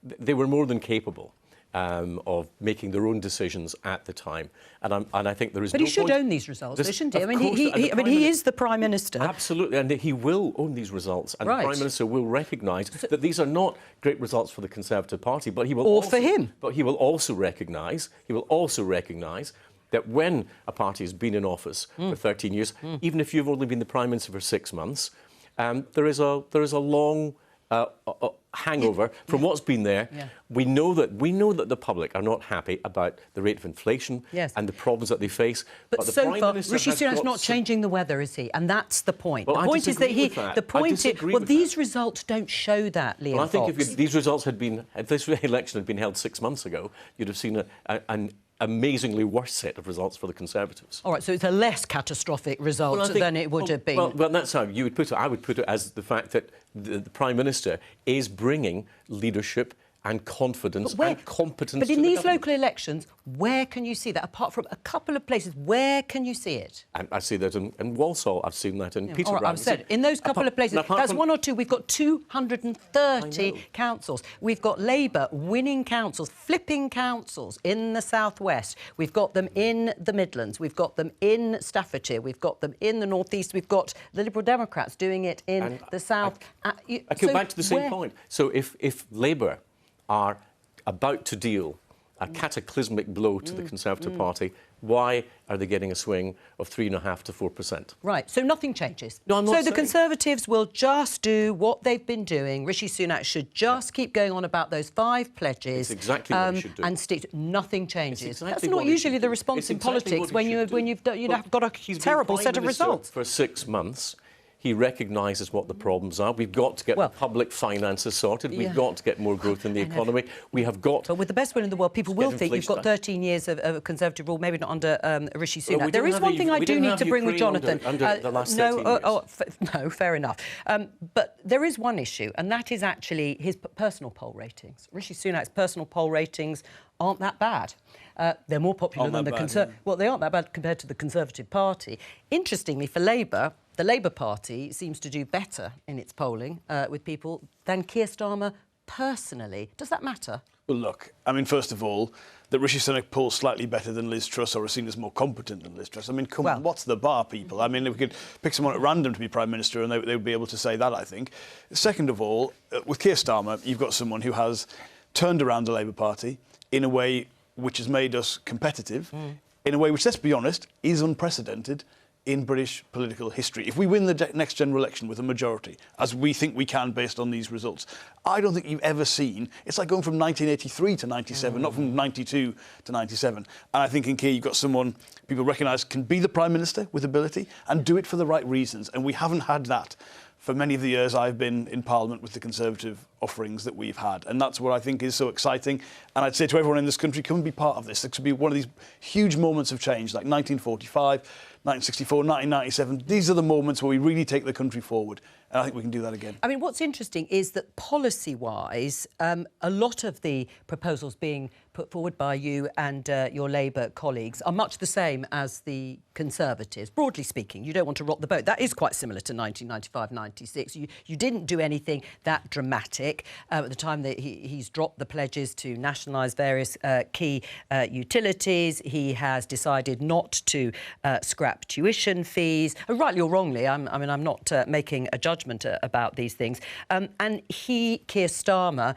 they were more than capable of making their own decisions at the time. And I think there is. But no he should point... own these results, shouldn't he? I mean, course, he is the Prime Minister. Absolutely, and he will own these results. And the Prime Minister will recognise that these are not great results for the Conservative Party, but he will or for him. But he will also recognise. That when a party has been in office for 13 years, even if you've only been the Prime Minister for 6 months, there is a long hangover from what's been there. Yeah. We know that the public are not happy about the rate of inflation and the problems that they face. But the so Prime far, Minister Rishi Sunak's not changing the weather, is he? And that's the point. Well, the point is that these that. Results don't show that, Liam Well, I think Fox. if these results had been, if this election had been held 6 months ago, you'd have seen an amazingly worse set of results for the Conservatives. All right, so it's a less catastrophic result than it would have been. Well, that's how you would put it. I would put it as the fact that the Prime Minister is bringing leadership and confidence and competence But to in the these government. local elections, where can you see that? Apart from a couple of places, where can you see it? I see that in Walsall. I've seen that in Peterborough. All right, I've said, in those couple of places, that's one or two. We've got 230 councils. We've got Labour winning councils, flipping councils in the southwest. We've got them in the Midlands. We've got them in Staffordshire. We've got them in the northeast. We've got the Liberal Democrats doing it in the south. I go back to the same point. So if Labour are about to deal a cataclysmic blow to the Conservative Party, why are they getting a swing of 3.5% to 4%? Right, so nothing changes. No, I'm not so the saying. Conservatives will just do what they've been doing. Rishi Sunak should just keep going on about those 5 pledges. It's exactly what he should do. And stick. Nothing changes. Exactly That's not usually the response in politics when you've got a terrible set of results. For 6 months. He recognises what the problems are. We've got to get the public finances sorted. We've got to get more growth in the economy. We have got... But with the best will in the world, people will think you've got 13 years of Conservative rule, maybe not under Rishi Sunak. Well, there is one thing I do need to bring with Jonathan. Under the last 13 years. No, fair enough. But there is one issue, and that is actually his personal poll ratings. Rishi Sunak's personal poll ratings aren't that bad. They're more popular than the Conservative... Well, they aren't that bad compared to the Conservative Party. Interestingly, for Labour, the Labour Party seems to do better in its polling with people than Keir Starmer personally. Does that matter? Well, look, I mean, first of all, that Rishi Sunak polls slightly better than Liz Truss or is seen as more competent than Liz Truss. I mean, come on, what's the bar, people? I mean, we could pick someone at random to be Prime Minister and they would be able to say that, I think. Second of all, with Keir Starmer, you've got someone who has turned around the Labour Party in a way which has made us competitive, in a way which, let's be honest, is unprecedented in British political history. If we win the next general election with a majority, as we think we can based on these results, I don't think you've ever seen... It's like going from 1983 to 97, not from 92 to 97. And I think in Keir you've got someone people recognise can be the Prime Minister with ability and do it for the right reasons. And we haven't had that for many of the years I've been in Parliament with the Conservative offerings that we've had. And that's what I think is so exciting. And I'd say to everyone in this country, come and be part of this. This could be one of these huge moments of change, like 1945, 1964, 1997. These are the moments where we really take the country forward. And I think we can do that again. I mean, what's interesting is that policy-wise, a lot of the proposals being put forward by you and your Labour colleagues are much the same as the Conservatives. Broadly speaking, you don't want to rock the boat. That is quite similar to 1995-96. You didn't do anything that dramatic at the time that he's dropped the pledges to nationalise various key utilities. He has decided not to scrap tuition fees, rightly or wrongly. I'm not making a judgment about these things. And Keir Starmer,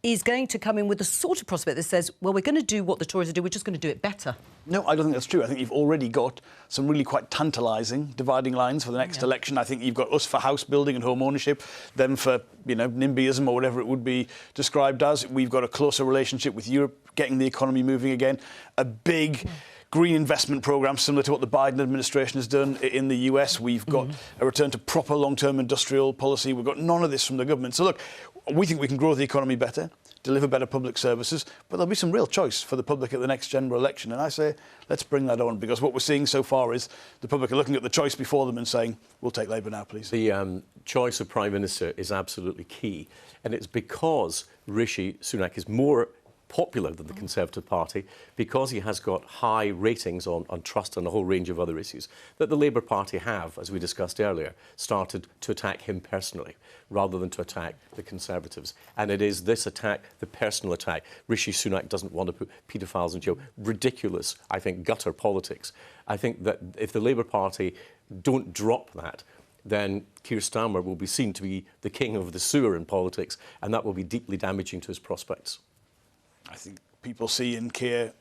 is going to come in with a sort of prospect that says, well, we're going to do what the Tories do, we're just going to do it better. No, I don't think that's true. I think you've already got some really quite tantalising dividing lines for the next election. I think you've got us for house building and home ownership, them for, NIMBYism or whatever it would be described as. We've got a closer relationship with Europe, getting the economy moving again, a big green investment programme similar to what the Biden administration has done in the US. We've got a return to proper long-term industrial policy. We've got none of this from the government. So look, we think we can grow the economy better, deliver better public services, but there'll be some real choice for the public at the next general election. And I say, let's bring that on, because what we're seeing so far is the public are looking at the choice before them and saying, we'll take Labour now, please. The choice of Prime Minister is absolutely key. And it's because Rishi Sunak is more popular than the Conservative Party, because he has got high ratings on trust and a whole range of other issues, that the Labour Party have, as we discussed earlier, started to attack him personally rather than to attack the Conservatives. And it is this attack, the personal attack. Rishi Sunak doesn't want to put paedophiles in jail. Ridiculous, I think, gutter politics. I think that if the Labour Party don't drop that, then Keir Starmer will be seen to be the king of the sewer in politics, and that will be deeply damaging to his prospects. I think people see in Keir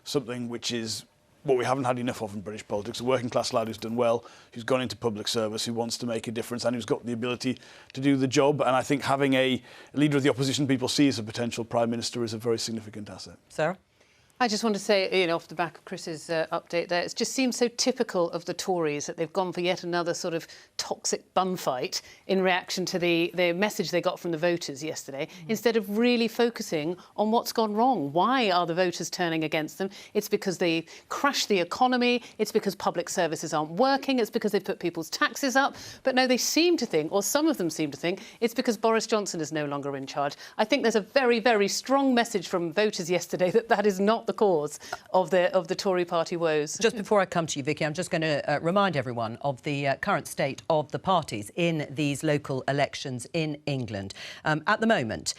something which is what we haven't had enough of in British politics, a working class lad who's done well, who's gone into public service, who wants to make a difference and who's got the ability to do the job. And I think having a leader of the opposition people see as a potential Prime Minister is a very significant asset. Sarah? I just want to say, off the back of Chris's update there, it just seems so typical of the Tories that they've gone for yet another sort of toxic bun fight in reaction to the message they got from the voters yesterday, instead of really focusing on what's gone wrong. Why are the voters turning against them? It's because they crashed the economy, it's because public services aren't working, it's because they put people's taxes up. But no, they seem to think, or some of them seem to think, it's because Boris Johnson is no longer in charge. I think there's a very, very strong message from voters yesterday that that is not the cause of the Tory party woes. Just before I come to you, Vicky, I'm just going to remind everyone of the current state of the parties in these local elections in England. At the moment,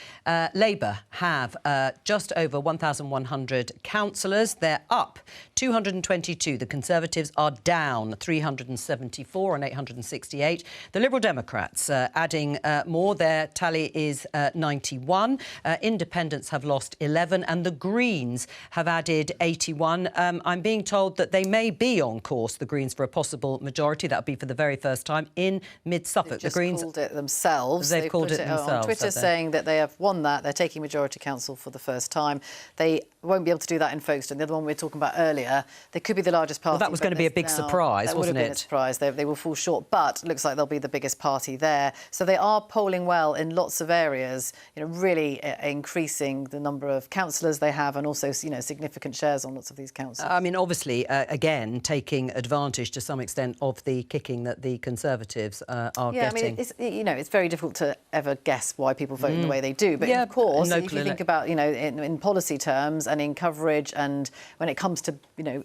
Labour have just over 1,100 councillors. They're up 222. The Conservatives are down 374 and 868. The Liberal Democrats adding more. Their tally is 91. Independents have lost 11 and the Greens have added 81. I'm being told that they may be on course, the Greens, for a possible majority. That would be for the very first time in mid-Suffolk. The Greens called it themselves. They've called it themselves on Twitter, saying that they have won that. They're taking majority council for the first time. They won't be able to do that in Folkestone. The other one we were talking about earlier, they could be the largest party. Well, that was going to be a big surprise, wasn't it? That would have been a surprise. They will fall short, but it looks like they'll be the biggest party there. So they are polling well in lots of areas, really increasing the number of councillors they have, and also, significant shares on lots of these councils. I mean, obviously, again, taking advantage to some extent of the kicking that the Conservatives are getting. I mean, it's very difficult to ever guess why people vote in the way they do. But of course, if you think about, in policy terms and in coverage, and when it comes to,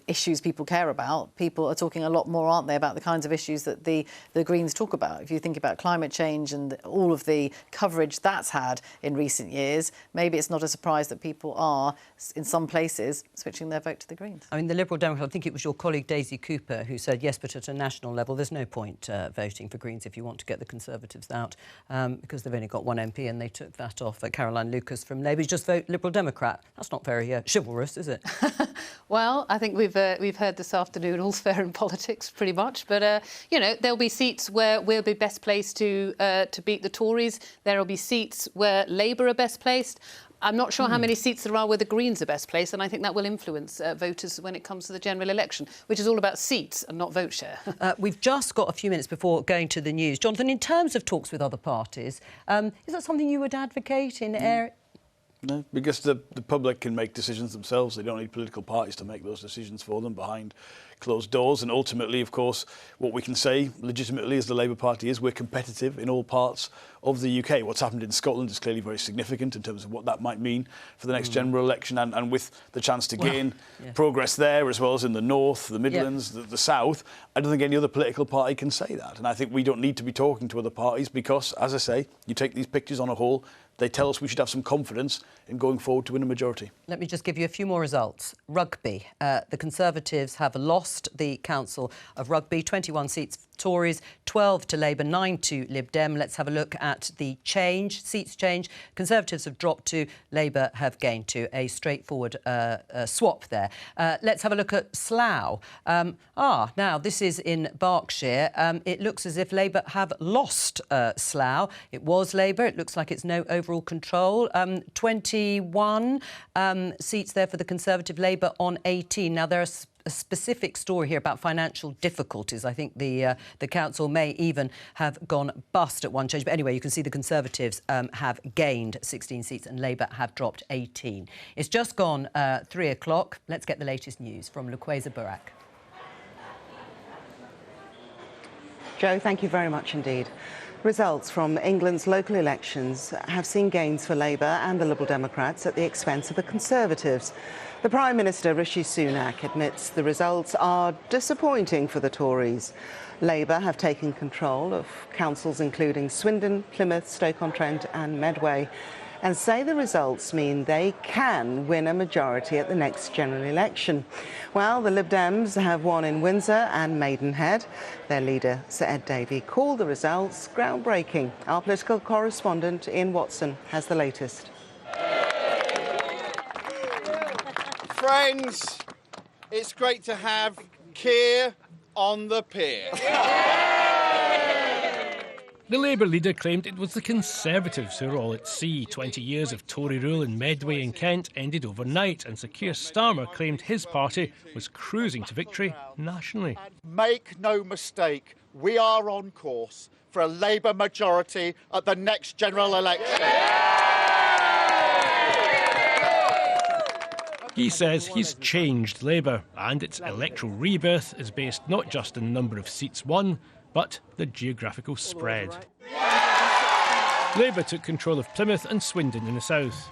issues people care about, people are talking a lot more, aren't they, about the kinds of issues that the Greens talk about. If you think about climate change and all of the coverage that's had in recent years, maybe it's not a surprise that people are, in some places, switching their vote to the Greens. I mean, the Liberal Democrat, I think it was your colleague Daisy Cooper who said, yes, but at a national level, there's no point voting for Greens if you want to get the Conservatives out, because they've only got one MP and they took that off. Caroline Lucas from Labour, just vote Liberal Democrat. That's not very chivalrous, is it? Well, I think we've heard this afternoon all's fair in politics, pretty much. But, there'll be seats where we'll be best placed to beat the Tories. There'll be seats where Labour are best placed. I'm not sure how many seats there are where the Greens are best placed, and I think that will influence voters when it comes to the general election, which is all about seats and not vote share. We've just got a few minutes before going to the news. Jonathan, in terms of talks with other parties, is that something you would advocate in area? No, because the public can make decisions themselves. They don't need political parties to make those decisions for them behind closed doors. And ultimately, of course, what we can say legitimately as the Labour Party is we're competitive in all parts of the UK. What's happened in Scotland is clearly very significant in terms of what that might mean for the next general election, and with the chance to gain progress there as well as in the north, the Midlands, the south. I don't think any other political party can say that. And I think we don't need to be talking to other parties because, as I say, you take these pictures on a whole, they tell us we should have some confidence in going forward to win a majority. Let me just give you a few more results. Rugby. The Conservatives have lost the Council of Rugby, 21 seats Tories, 12 to Labour, 9 to Lib Dem. Let's have a look at the change, seats change. Conservatives have dropped 2, Labour have gained 2. A straightforward swap there. Let's have a look at Slough. Now, this is in Berkshire. It looks as if Labour have lost Slough. It was Labour. It looks like it's no overall control. 21 seats there for the Conservative, Labour on 18. Now, there are a specific story here about financial difficulties. I think the council may even have gone bust at one change. But anyway, you can see the Conservatives have gained 16 seats and Labour have dropped 18. It's just gone 3 o'clock. Let's get the latest news from Lukweza Barak. Joe, thank you very much indeed. Results from England's local elections have seen gains for Labour and the Liberal Democrats at the expense of the Conservatives. The Prime Minister, Rishi Sunak, admits the results are disappointing for the Tories. Labour have taken control of councils including Swindon, Plymouth, Stoke-on-Trent and Medway, and say the results mean they can win a majority at the next general election. Well, the Lib Dems have won in Windsor and Maidenhead. Their leader, Sir Ed Davey, called the results groundbreaking. Our political correspondent, Ian Watson, has the latest. Friends, it's great to have Keir on the pier. The Labour leader claimed it was the Conservatives who were all at sea. 20 years of Tory rule in Medway and Kent ended overnight, and Sir Keir Starmer claimed his party was cruising to victory nationally. Make no mistake, we are on course for a Labour majority at the next general election. He says he's changed Labour, and its electoral rebirth is based not just on the number of seats won, but the geographical spread. Labour took control of Plymouth and Swindon in the south.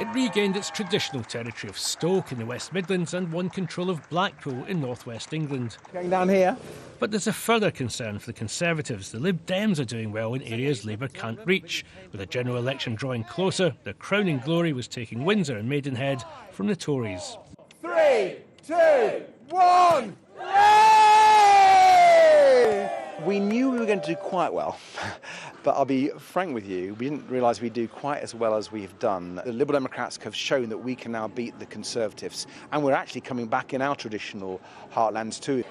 It regained its traditional territory of Stoke in the West Midlands and won control of Blackpool in northwest England. Going down here. But there's a further concern for the Conservatives. The Lib Dems are doing well in areas Labour can't reach. With a general election drawing closer, their crowning glory was taking Windsor and Maidenhead from the Tories. 3, 2, 1... We knew we were going to do quite well, but I'll be frank with you, we didn't realise we'd do quite as well as we have done. The Liberal Democrats have shown that we can now beat the Conservatives, and we're actually coming back in our traditional heartlands too.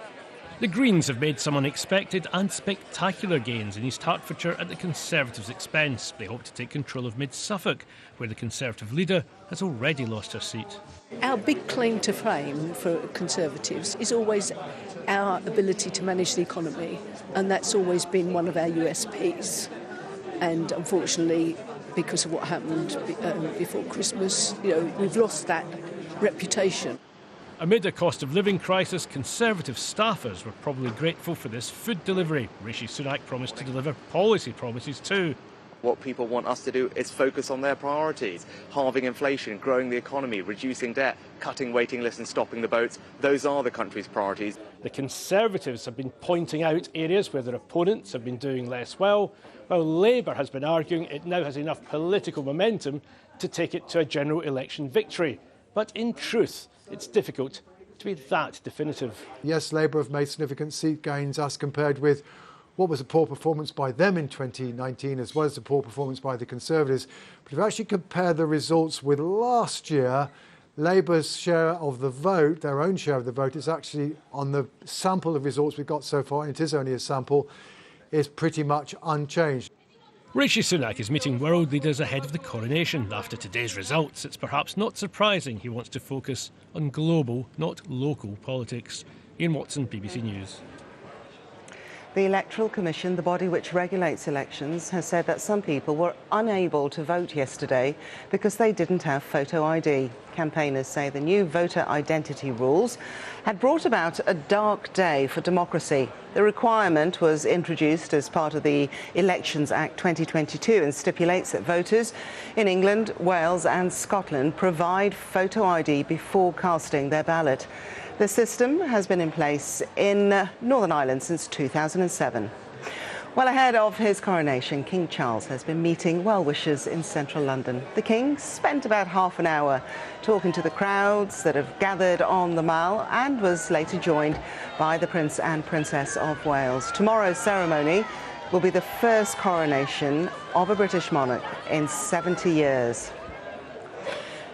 The Greens have made some unexpected and spectacular gains in East Hertfordshire at the Conservatives' expense. They hope to take control of Mid-Suffolk, where the Conservative leader has already lost her seat. Our big claim to fame for Conservatives is always our ability to manage the economy, and that's always been one of our USPs. And unfortunately, because of what happened before Christmas, we've lost that reputation. Amid a cost of living crisis, Conservative staffers were probably grateful for this food delivery. Rishi Sunak promised to deliver policy promises too. What people want us to do is focus on their priorities. Halving inflation, growing the economy, reducing debt, cutting waiting lists and stopping the boats. Those are the country's priorities. The Conservatives have been pointing out areas where their opponents have been doing less well, while Labour has been arguing it now has enough political momentum to take it to a general election victory. But in truth, it's difficult to be that definitive. Yes, Labour have made significant seat gains as compared with what was a poor performance by them in 2019, as well as a poor performance by the Conservatives. But if you actually compare the results with last year, Labour's share of the vote, their own share of the vote, is actually on the sample of results we've got so far, and it is only a sample, is pretty much unchanged. Rishi Sunak is meeting world leaders ahead of the coronation. After today's results, it's perhaps not surprising he wants to focus on global, not local politics. Ian Watson, BBC News. The Electoral Commission, the body which regulates elections, has said that some people were unable to vote yesterday because they didn't have photo ID. Campaigners say the new voter identity rules had brought about a dark day for democracy. The requirement was introduced as part of the Elections Act 2022 and stipulates that voters in England, Wales and Scotland provide photo ID before casting their ballot. The system has been in place in Northern Ireland since 2007. Well, ahead of his coronation, King Charles has been meeting well-wishers in central London. The King spent about half an hour talking to the crowds that have gathered on the Mall and was later joined by the Prince and Princess of Wales. Tomorrow's ceremony will be the first coronation of a British monarch in 70 years.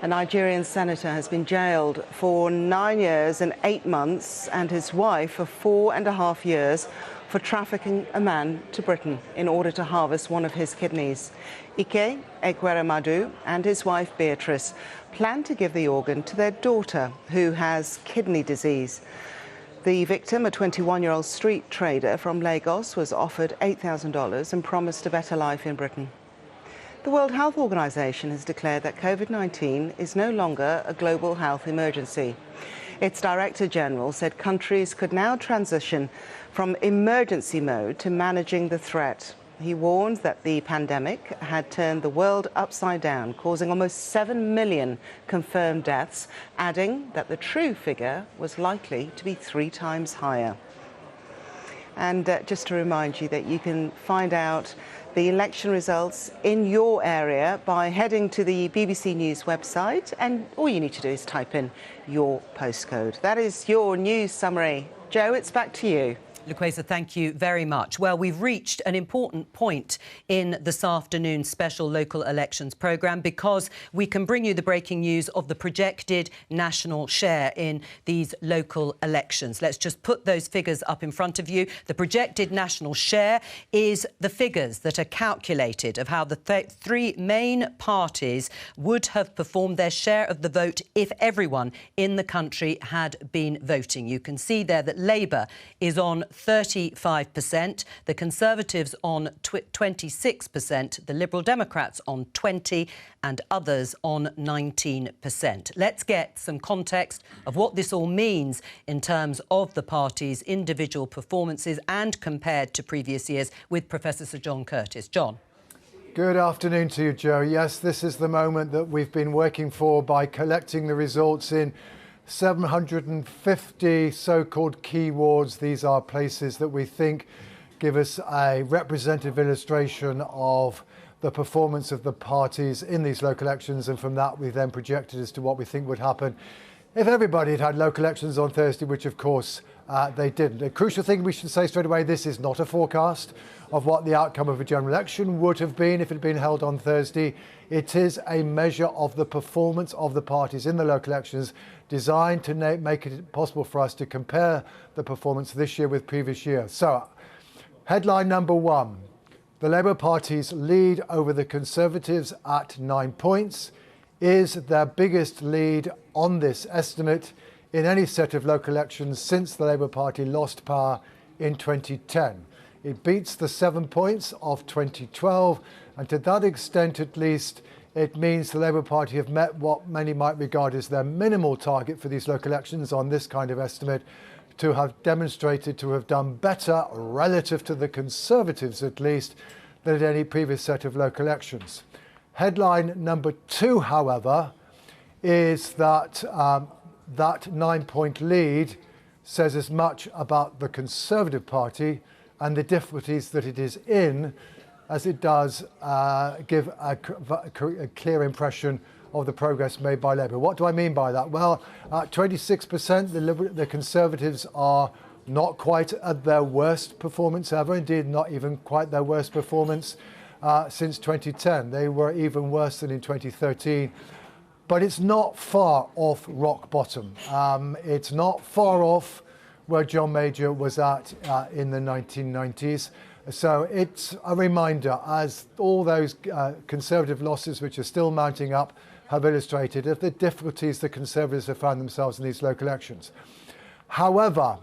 A Nigerian senator has been jailed for 9 years and 8 months, and his wife for 4.5 years for trafficking a man to Britain in order to harvest one of his kidneys. Ike Ekweremadu and his wife Beatrice plan to give the organ to their daughter, who has kidney disease. The victim, a 21-year-old street trader from Lagos, was offered $8,000 and promised a better life in Britain. The World Health Organization has declared that COVID-19 is no longer a global health emergency. Its Director General said countries could now transition from emergency mode to managing the threat. He warned that the pandemic had turned the world upside down, causing almost 7 million confirmed deaths, adding that the true figure was likely to be 3 times higher. And just to remind you that you can find out the election results in your area by heading to the BBC News website, and all you need to do is type in your postcode. That is your news summary. Joe, it's back to you. Luqueza, thank you very much. Well, we've reached an important point in this afternoon's special local elections programme, because we can bring you the breaking news of the projected national share in these local elections. Let's just put those figures up in front of you. The projected national share is the figures that are calculated of how the three main parties would have performed their share of the vote if everyone in the country had been voting. You can see there that Labour is on 35%, the Conservatives on 26%, the Liberal Democrats on 20%, and others on 19%. Let's get some context of what this all means in terms of the parties' individual performances and compared to previous years with Professor Sir John Curtice. John. Good afternoon to you, Joe. Yes, this is the moment that we've been working for by collecting the results in 750 so-called key wards. These are places that we think give us a representative illustration of the performance of the parties in these local elections, and from that we then projected as to what we think would happen if everybody had had local elections on Thursday, which of course they didn't. A crucial thing we should say straight away, this is not a forecast of what the outcome of a general election would have been if it had been held on Thursday. It is a measure of the performance of the parties in the local elections, designed to make it possible for us to compare the performance this year with previous years. So, headline number 1, the Labour Party's lead over the Conservatives at 9 points is their biggest lead on this estimate in any set of local elections since the Labour Party lost power in 2010. It beats the 7 points of 2012, and to that extent at least, it means the Labour Party have met what many might regard as their minimal target for these local elections on this kind of estimate, to have demonstrated to have done better relative to the Conservatives at least than at any previous set of local elections. Headline number 2, however, is that that 9-point lead says as much about the Conservative Party and the difficulties that it is in as it does give a clear impression of the progress made by Labour. What do I mean by that? Well, at 26%, the Conservatives are not quite at their worst performance ever, indeed not even quite their worst performance since 2010. They were even worse than in 2013. But it's not far off rock bottom. It's not far off where John Major was at in the 1990s. So it's a reminder, as all those Conservative losses which are still mounting up have illustrated, of the difficulties the Conservatives have found themselves in these local elections. However,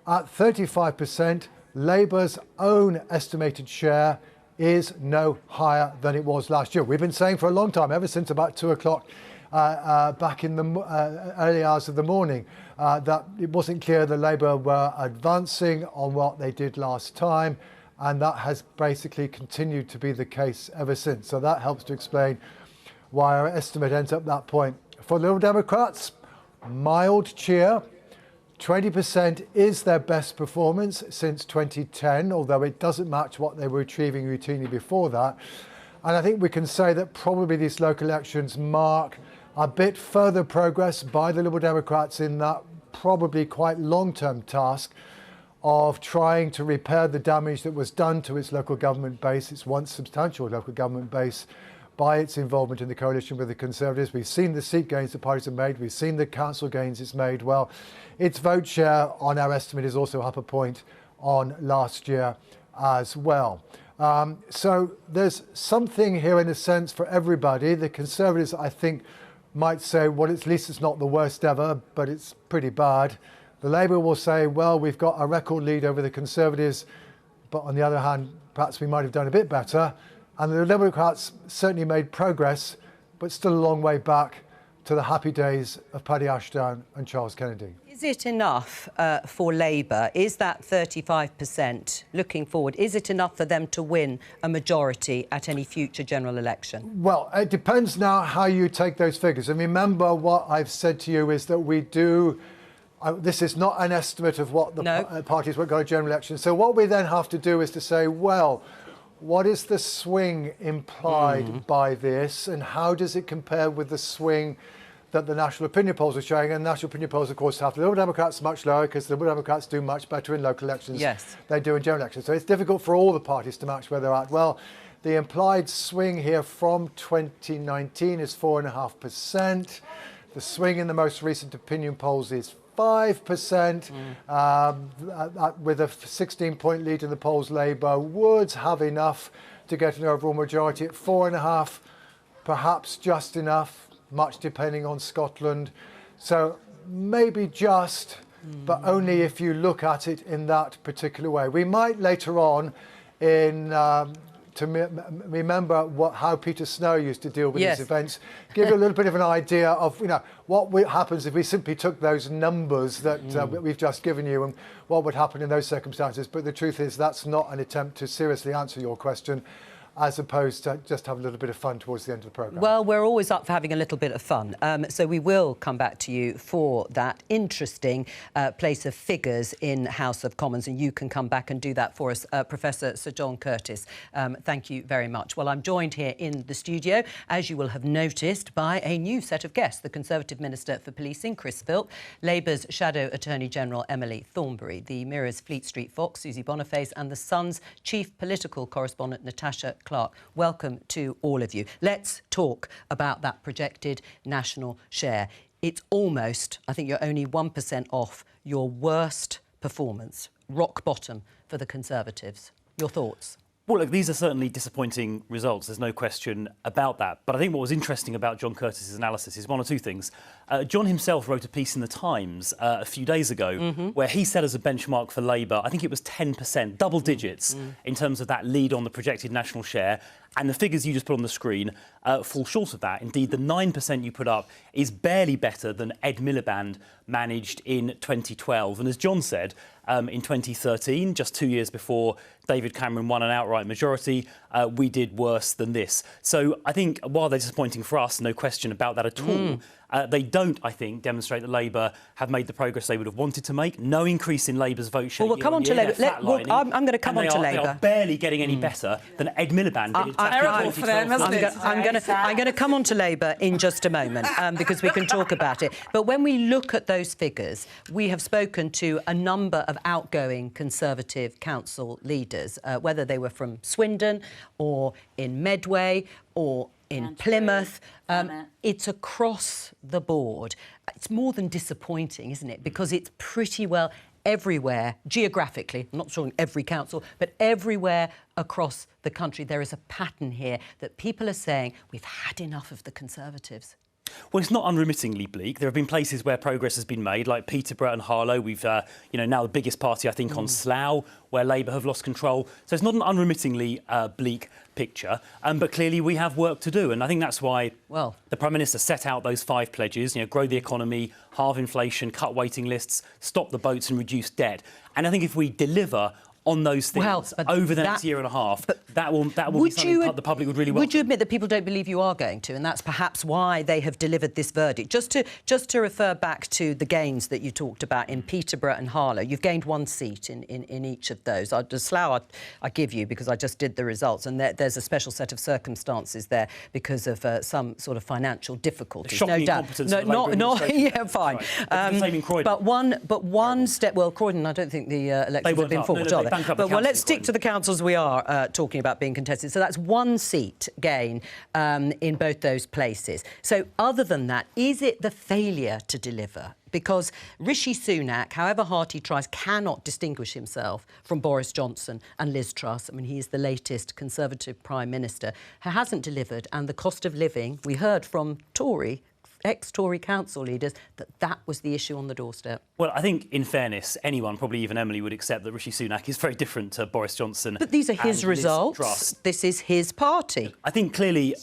at 35%, Labour's own estimated share is no higher than it was last year. We've been saying for a long time, ever since about 2 o'clock back in the early hours of the morning, that it wasn't clear that Labour were advancing on what they did last time, and that has basically continued to be the case ever since. So that helps to explain why our estimate ends up that point. For Liberal Democrats, mild cheer, 20% is their best performance since 2010, although it doesn't match what they were achieving routinely before that. And I think we can say that probably these local elections mark a bit further progress by the Liberal Democrats in that probably quite long-term task of trying to repair the damage that was done to its local government base, its once substantial local government base, by its involvement in the coalition with the Conservatives. We've seen the seat gains the parties have made. We've seen the council gains it's made. Well, its vote share on our estimate is also up a point on last year as well. So there's something here in a sense for everybody. The Conservatives, I think, might say, well, at least it's not the worst ever, but it's pretty bad. The Labour will say, well, we've got a record lead over the Conservatives, but on the other hand, perhaps we might have done a bit better. And the Democrats certainly made progress, but still a long way back to the happy days of Paddy Ashdown and Charles Kennedy. Is it enough for Labour? Is that 35% looking forward? Is it enough for them to win a majority at any future general election? Well, it depends now how you take those figures. And remember what I've said to you is that we do... this is not an estimate of what the parties will go to general election. So what we then have to do is to say, well, what is the swing implied by this, and how does it compare with the swing that the national opinion polls are showing? And national opinion polls, of course, have the Liberal Democrats much lower because the Liberal Democrats do much better in local elections than they do in general elections. So it's difficult for all the parties to match where they're at. Well, the implied swing here from 2019 is 4.5%. The swing in the most recent opinion polls is 5%, with a 16-point lead in the polls. Labour would have enough to get an overall majority at 4.5%, perhaps just enough, much depending on Scotland. So maybe just, but only if you look at it in that particular way. We might later on remember how Peter Snow used to deal with these events, give you a little bit of an idea of what happens if we simply took those numbers that we've just given you and what would happen in those circumstances. But the truth is that's not an attempt to seriously answer your question, as opposed to just have a little bit of fun towards the end of the programme. Well, we're always up for having a little bit of fun. So we will come back to you for that interesting place of figures in House of Commons, and you can come back and do that for us, Professor Sir John Curtice. Thank you very much. Well, I'm joined here in the studio, as you will have noticed, by a new set of guests. The Conservative Minister for Policing, Chris Philp, Labour's Shadow Attorney-General, Emily Thornberry, the Mirror's Fleet Street Fox, Susie Boniface, and the Sun's Chief Political Correspondent, Natasha Clark. Welcome to all of you. Let's talk about that projected national share. It's almost, I think you're only 1% off your worst performance, rock bottom for the Conservatives. Your thoughts? Well, look, these are certainly disappointing results. There's no question about that. But I think what was interesting about John Curtice's analysis is one or two things. John himself wrote a piece in The Times a few days ago where he said as a benchmark for Labour, I think it was 10%, double digits, in terms of that lead on the projected national share. And the figures you just put on the screen fall short of that. Indeed, the 9% you put up is barely better than Ed Miliband managed in 2012. And as John said, in 2013, just 2 years before David Cameron won an outright majority, we did worse than this. So I think while they're disappointing for us, no question about that at all, they don't, I think, demonstrate that Labour have made the progress they would have wanted to make. No increase in Labour's vote share. Well, we'll come on to Labour. I'm going to come on to Labour. They are barely getting any better than Ed Miliband did. I'm going to come on to Labour in just a moment because we can talk about it. But when we look at those figures, we have spoken to a number of outgoing Conservative council leaders, whether they were from Swindon or in Medway or in Plymouth. It's across the board. It's more than disappointing, isn't it? Because it's pretty well everywhere, geographically, I'm not sure in every council, but everywhere across the country there is a pattern here that people are saying, we've had enough of the Conservatives. Well, it's not unremittingly bleak. There have been places where progress has been made, like Peterborough and Harlow. We've, now the biggest party, I think, on Slough, where Labour have lost control. So it's not an unremittingly bleak picture. But clearly we have work to do. And I think that's why the Prime Minister set out those 5 pledges, grow the economy, halve inflation, cut waiting lists, stop the boats and reduce debt. And I think if we deliver on those things over the next year and a half, that will be something the public would really welcome. Would you admit that people don't believe you are going to, and that's perhaps why they have delivered this verdict? Just to refer back to the gains that you talked about in Peterborough and Harlow, you've gained 1 seat in each of those. The Slough I give you because I just did the results, and there's a special set of circumstances there because of some sort of financial difficulties. No doubt. Yeah, fine. Right. But one step. Well, Croydon, I don't think the elections have been fought, are they? But let's stick to the councils we are talking about being contested. So that's 1 seat gain in both those places. So other than that, is it the failure to deliver? Because Rishi Sunak, however hard he tries, cannot distinguish himself from Boris Johnson and Liz Truss. I mean, he is the latest Conservative Prime Minister who hasn't delivered, and the cost of living, we heard from ex-Tory council leaders that was the issue on the doorstep. Well, I think, in fairness, anyone, probably even Emily, would accept that Rishi Sunak is very different to Boris Johnson. But these are his results. Truss. This is his party. I think clearly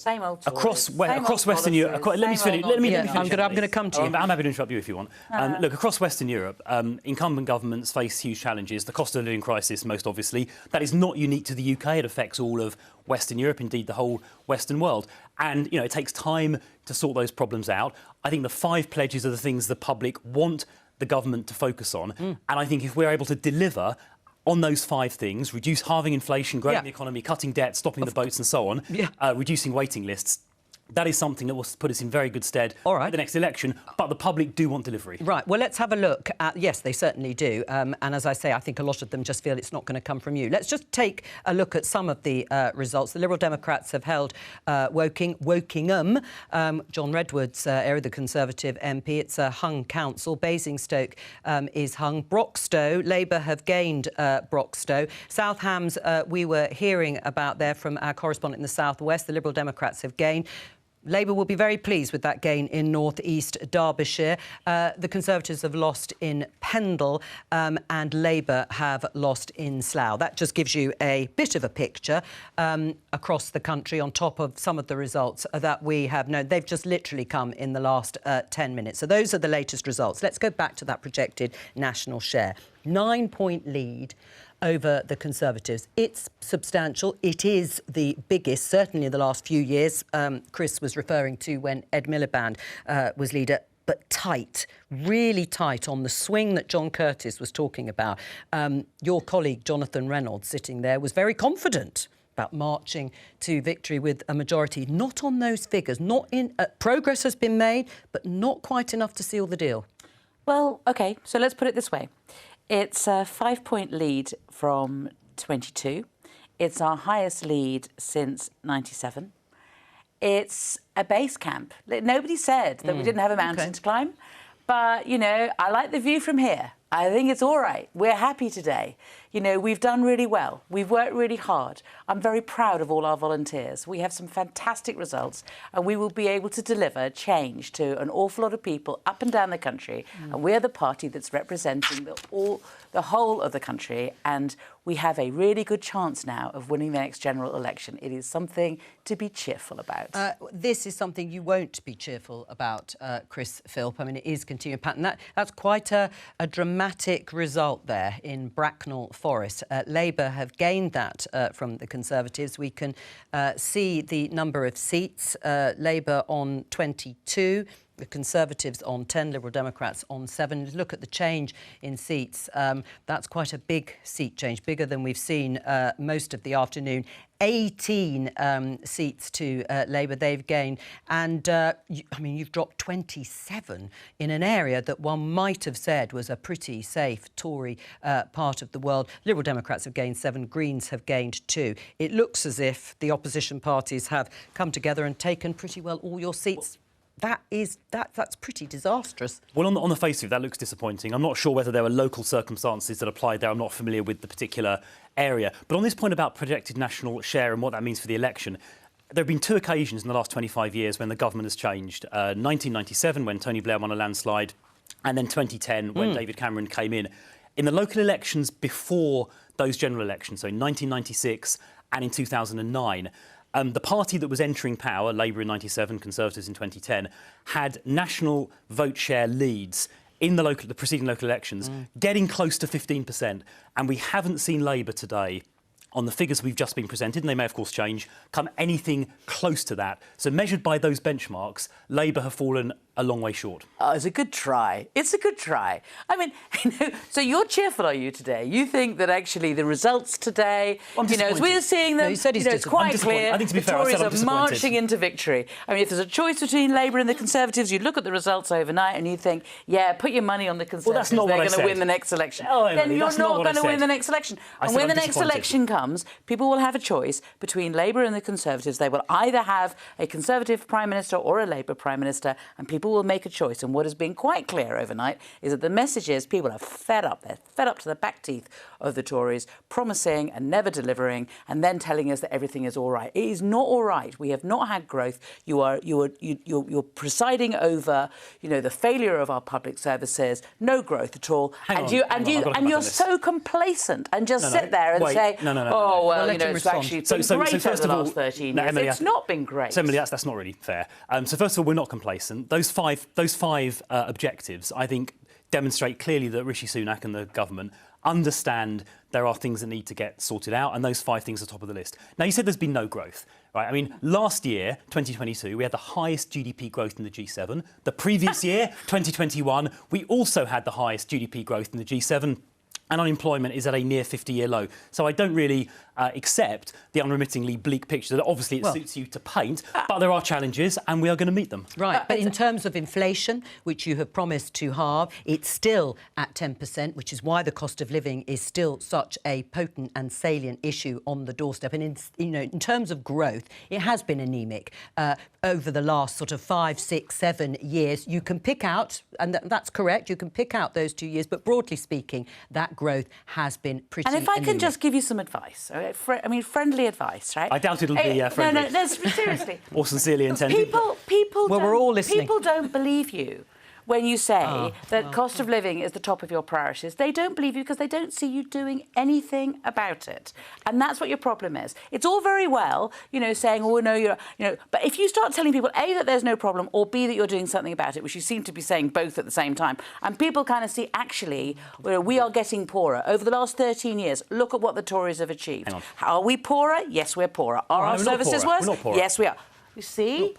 across Western Europe. Let me finish. I'm going to come to you. I'm happy to interrupt you if you want. Look, across Western Europe, incumbent governments face huge challenges. The cost of living crisis, most obviously. That is not unique to the UK. It affects all of Western Europe, indeed the whole Western world. And, it takes time to sort those problems out. I think the 5 pledges are the things the public want the government to focus on. And I think if we're able to deliver on those 5 things, reduce halving inflation, growing the economy, cutting debt, stopping the boats and so on, reducing waiting lists, that is something that will put us in very good stead for the next election. But the public do want delivery. Right. Well, let's have a look at... Yes, they certainly do. And as I say, I think a lot of them just feel it's not going to come from you. Let's just take a look at some of the results. The Liberal Democrats have held Wokingham, John Redwood's area, the Conservative MP. It's a hung council. Basingstoke is hung. Broxtowe, Labour have gained Broxtowe. South Hams, we were hearing about there from our correspondent in the South West. The Liberal Democrats have gained. Labour will be very pleased with that gain in North East Derbyshire. The Conservatives have lost in Pendle and Labour have lost in Slough. That just gives you a bit of a picture across the country on top of some of the results that we have known. They've just literally come in the last 10 minutes. So those are the latest results. Let's go back to that projected national share. 9-point lead over the Conservatives. It's substantial. It is the biggest, certainly in the last few years. Chris was referring to when Ed Miliband was leader, but tight, really tight on the swing that John Curtice was talking about. Your colleague, Jonathan Reynolds, sitting there, was very confident about marching to victory with a majority. Not on those figures. Not in progress has been made, but not quite enough to seal the deal. Well, OK, so let's put it this way. It's a 5-point lead from 22. It's our highest lead since 97. It's a base camp. Nobody said that we didn't have a mountain to climb. But, I like the view from here. I think it's all right. We're happy today. We've done really well. We've worked really hard. I'm very proud of all our volunteers. We have some fantastic results, and we will be able to deliver change to an awful lot of people up and down the country. And we're the party that's representing the whole of the country, and we have a really good chance now of winning the next general election. It is something to be cheerful about. This is something you won't be cheerful about, Chris Philp. I mean, it is continuing pattern. That's quite a dramatic result there in Bracknell Forest. Labour have gained that from the Conservatives. We can see the number of seats. Labour on 22. The Conservatives on 10, Liberal Democrats on 7. Look at the change in seats. That's quite a big seat change, bigger than we've seen most of the afternoon. 18 seats to Labour they've gained. And, you've dropped 27 in an area that one might have said was a pretty safe Tory part of the world. Liberal Democrats have gained 7, Greens have gained 2. It looks as if the opposition parties have come together and taken pretty well all your seats. That's pretty disastrous. Well, on the face of it, that looks disappointing. I'm not sure whether there were local circumstances that applied there. I'm not familiar with the particular area. But on this point about projected national share and what that means for the election, there have been 2 occasions in the last 25 years when the government has changed. 1997, when Tony Blair won a landslide, and then 2010, when David Cameron came in. In the local elections before those general elections, so in 1996 and in 2009, the party that was entering power, Labour in 97, Conservatives in 2010, had national vote share leads in the preceding local elections, getting close to 15%. And we haven't seen Labour today, on the figures we've just been presented, and they may, of course, change, come anything close to that. So measured by those benchmarks, Labour have fallen a long way short. Oh, it's a good try. It's a good try. I mean, so you're cheerful, are you, today? You think that actually the results today, as we're seeing them, it's quite clear I think, to be the fair, Tories are marching into victory. I mean, if there's a choice between Labour and the Conservatives, you look at the results overnight and you think, yeah, put your money on the Conservatives. Well, that's not they're what I going to said. win the next election. Oh, Emily, then you're that's not what going to I win said. the next election. I And said when the I'm next disappointed. election comes, people will have a choice between Labour and the Conservatives. They will either have a Conservative Prime Minister or a Labour Prime Minister, and people will make a choice. And what has been quite clear overnight is that the message is people are fed up. They're fed up to the back teeth of the Tories, promising and never delivering, and then telling us that everything is all right. It is not all right. We have not had growth. You're presiding over, the failure of our public services. No growth at all. And you're so complacent and just sit there and say, oh well, it's actually been great over the last 13 years. Emily, it's not been great. So Emily, that's not really fair. So first of all, we're not complacent. Those five objectives, I think, demonstrate clearly that Rishi Sunak and the government understand there are things that need to get sorted out, and those 5 things are top of the list. Now, you said there's been no growth, right? I mean, last year, 2022, we had the highest GDP growth in the G7. The previous year, 2021, we also had the highest GDP growth in the G7. And unemployment is at a near 50-year low. So I don't really accept the unremittingly bleak picture that obviously it suits you to paint, but there are challenges and we are going to meet them. Right, but in terms of inflation, which you have promised to halve, it's still at 10%, which is why the cost of living is still such a potent and salient issue on the doorstep. And in terms of growth, it has been anaemic over the last sort of 5, 6, 7 years. You can pick out, and that's correct, you can pick out those 2 years, but broadly speaking, that growth has been pretty And if I anemic. can just give you some advice, okay? Friendly advice, right? I doubt it'll be friendly. No, seriously. Or sincerely intended. People well, we're all listening. People don't believe you when you say that cost of living is the top of your priorities. They don't believe you because they don't see you doing anything about it. And that's what your problem is. It's all very well, saying, oh, no, but if you start telling people, A, that there's no problem, or B, that you're doing something about it, which you seem to be saying both at the same time, and people kind of see, actually, we are getting poorer. Over the last 13 years, look at what the Tories have achieved. Are we poorer? Yes, we're poorer. Are our services worse? We're not poorer. Yes, we are. You see,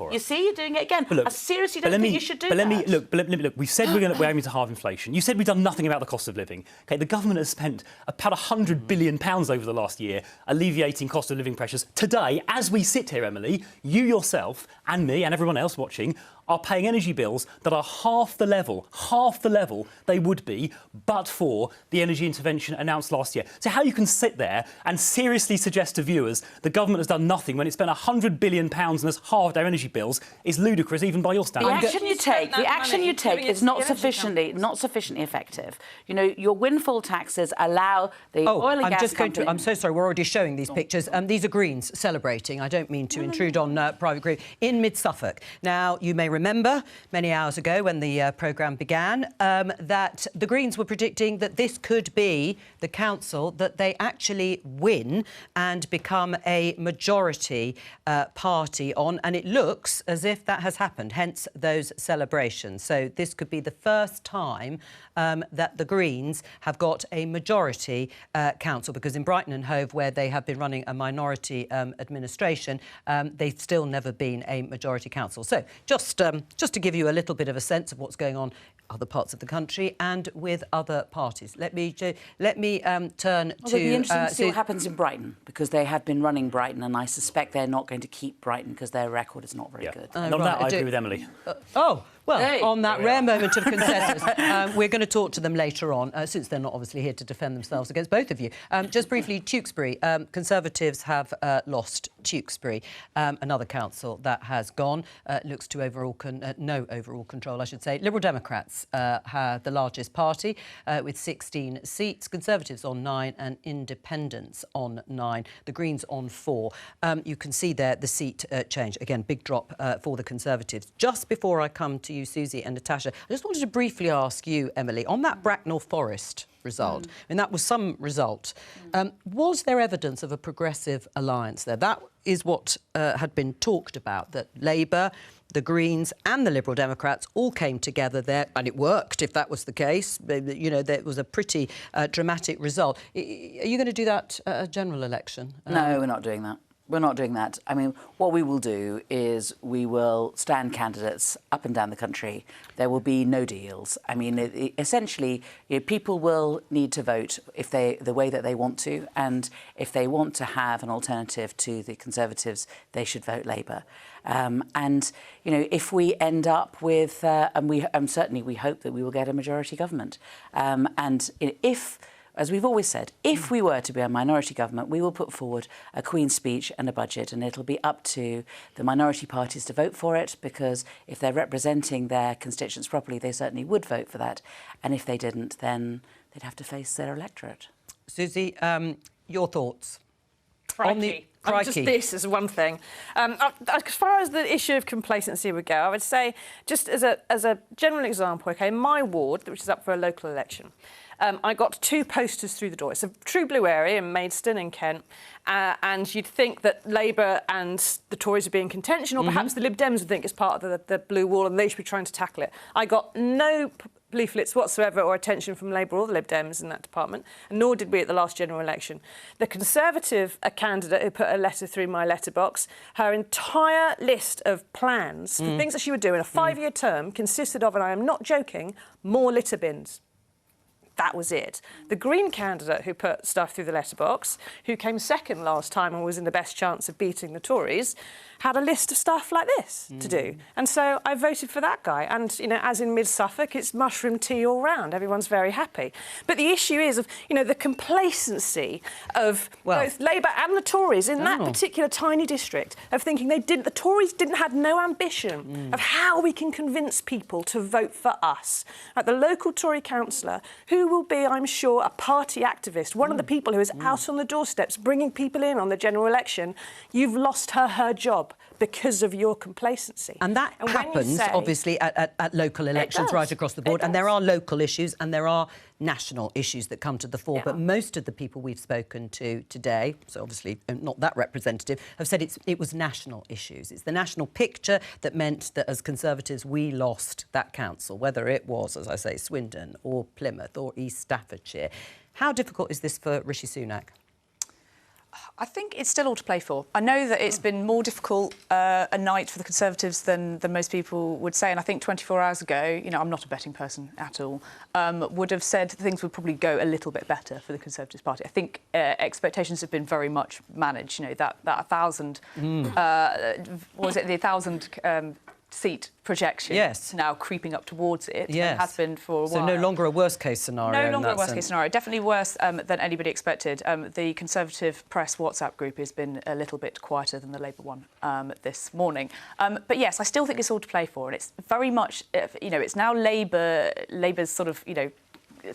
you're doing it again. I seriously don't think you should do that. Let me look. We've said we're aiming to halve inflation. You said we've done nothing about the cost of living. Okay, the government has spent about £100 billion over the last year alleviating cost of living pressures. Today, as we sit here, Emily, you yourself and me and everyone else watching are paying energy bills that are half the level they would be but for the energy intervention announced last year. So how you can sit there and seriously suggest to viewers the government has done nothing when it spent £100 billion and has halved our energy bills is ludicrous even by your standards. The action you take is not sufficiently effective. Your windfall taxes allow the oil and gas companies... I'm so sorry, we're already showing these pictures. These are Greens celebrating. I don't mean to intrude on private Green. In mid-Suffolk. Now, you may remember many hours ago when the programme began that the Greens were predicting that this could be the council that they actually win and become a majority party on, and it looks as if that has happened, hence those celebrations. So this could be the first time that the Greens have got a majority council, because in Brighton and Hove, where they have been running a minority administration, they've still never been a majority council. So just to give you a little bit of a sense of what's going on other parts of the country and with other parties. Let me turn to... It'll be interesting to see what happens in Brighton, because they have been running Brighton, and I suspect they're not going to keep Brighton because their record is not very good. And on that, I agree with Emily. On that rare moment of consensus, we're going to talk to them later on, since they're not obviously here to defend themselves against both of you. Just briefly, Tewkesbury. Conservatives have lost Tewkesbury, another council that has gone. Looks to no overall control, I should say. Liberal Democrats have the largest party with 16 seats. Conservatives on 9 and Independents on 9. The Greens on 4. You can see there the seat change. Again, big drop for the Conservatives. Just before I come to you, Susie and Natasha, I just wanted to briefly ask you, Emily, on that Bracknell Forest result. I mean, that was some result. Was there evidence of a progressive alliance there? That is what had been talked about, that Labour, the Greens and the Liberal Democrats all came together there, and it worked, if that was the case. You know, there was a pretty dramatic result. Are you going to do that at a general election? No, we're not doing that. We're not doing that. I mean, what we will do is we will stand candidates up and down the country. There will be no deals. I mean, essentially, people will need to vote if the way that they want to, and if they want to have an alternative to the Conservatives, they should vote Labour. And you know, if we end up with, and certainly we hope that we will get a majority government, and if, as we've always said, if we were to be a minority government, we will put forward a Queen's speech and a budget, and it'll be up to the minority parties to vote for it, because if they're representing their constituents properly, they certainly would vote for that. And if they didn't, then they'd have to face their electorate. Susie, your thoughts? Crikey. Just this as one thing. As far as the issue of complacency would go, I would say, just as a general example, OK, my ward, which is up for a local election, I got 2 posters through the door. It's a true blue area in Maidstone in Kent, and you'd think that Labour and the Tories would be in contention, or perhaps the Lib Dems would think it's part of the blue wall and they should be trying to tackle it. I got no leaflets whatsoever or attention from Labour or the Lib Dems in that department, and nor did we at the last general election. The Conservative candidate who put a letter through my letterbox, her entire list of plans for things that she would do in a 5-year term consisted of, and I am not joking, more litter bins. That was it. The Green candidate who put stuff through the letterbox, who came second last time and was in the best chance of beating the Tories, had a list of stuff like this to do. And so I voted for that guy. And, you know, as in mid-Suffolk, it's mushroom tea all round. Everyone's very happy. But the issue is, you know, the complacency of both Labour and the Tories in that particular tiny district, of thinking the Tories had no ambition of how we can convince people to vote for us. Like the local Tory councillor, who will be, I'm sure, a party activist, one of the people who is out on the doorsteps bringing people in on the general election, you've lost her job because of your complacency. And that happens, obviously, at local elections right across the board. And there are local issues and there are national issues that come to the fore. But most of the people we've spoken to today, so obviously not that representative, have said it was national issues. It's the national picture that meant that as Conservatives we lost that council, whether it was, as I say, Swindon or Plymouth or East Staffordshire. How difficult is this for Rishi Sunak? I think it's still all to play for. I know that it's been more difficult a night for the Conservatives than most people would say, and I think 24 hours ago, you know, I'm not a betting person at all, would have said things would probably go a little bit better for the Conservative Party. I think expectations have been very much managed. You know, that 1,000, was it the 1,000 seat projection now creeping up towards it. It has been for a while. So no longer a worst-case scenario. No longer a worst-case scenario. Definitely worse than anybody expected. The Conservative press WhatsApp group has been a little bit quieter than the Labour one this morning. But yes, I still think it's all to play for, and it's very much, you know, it's now Labour's sort of, you know,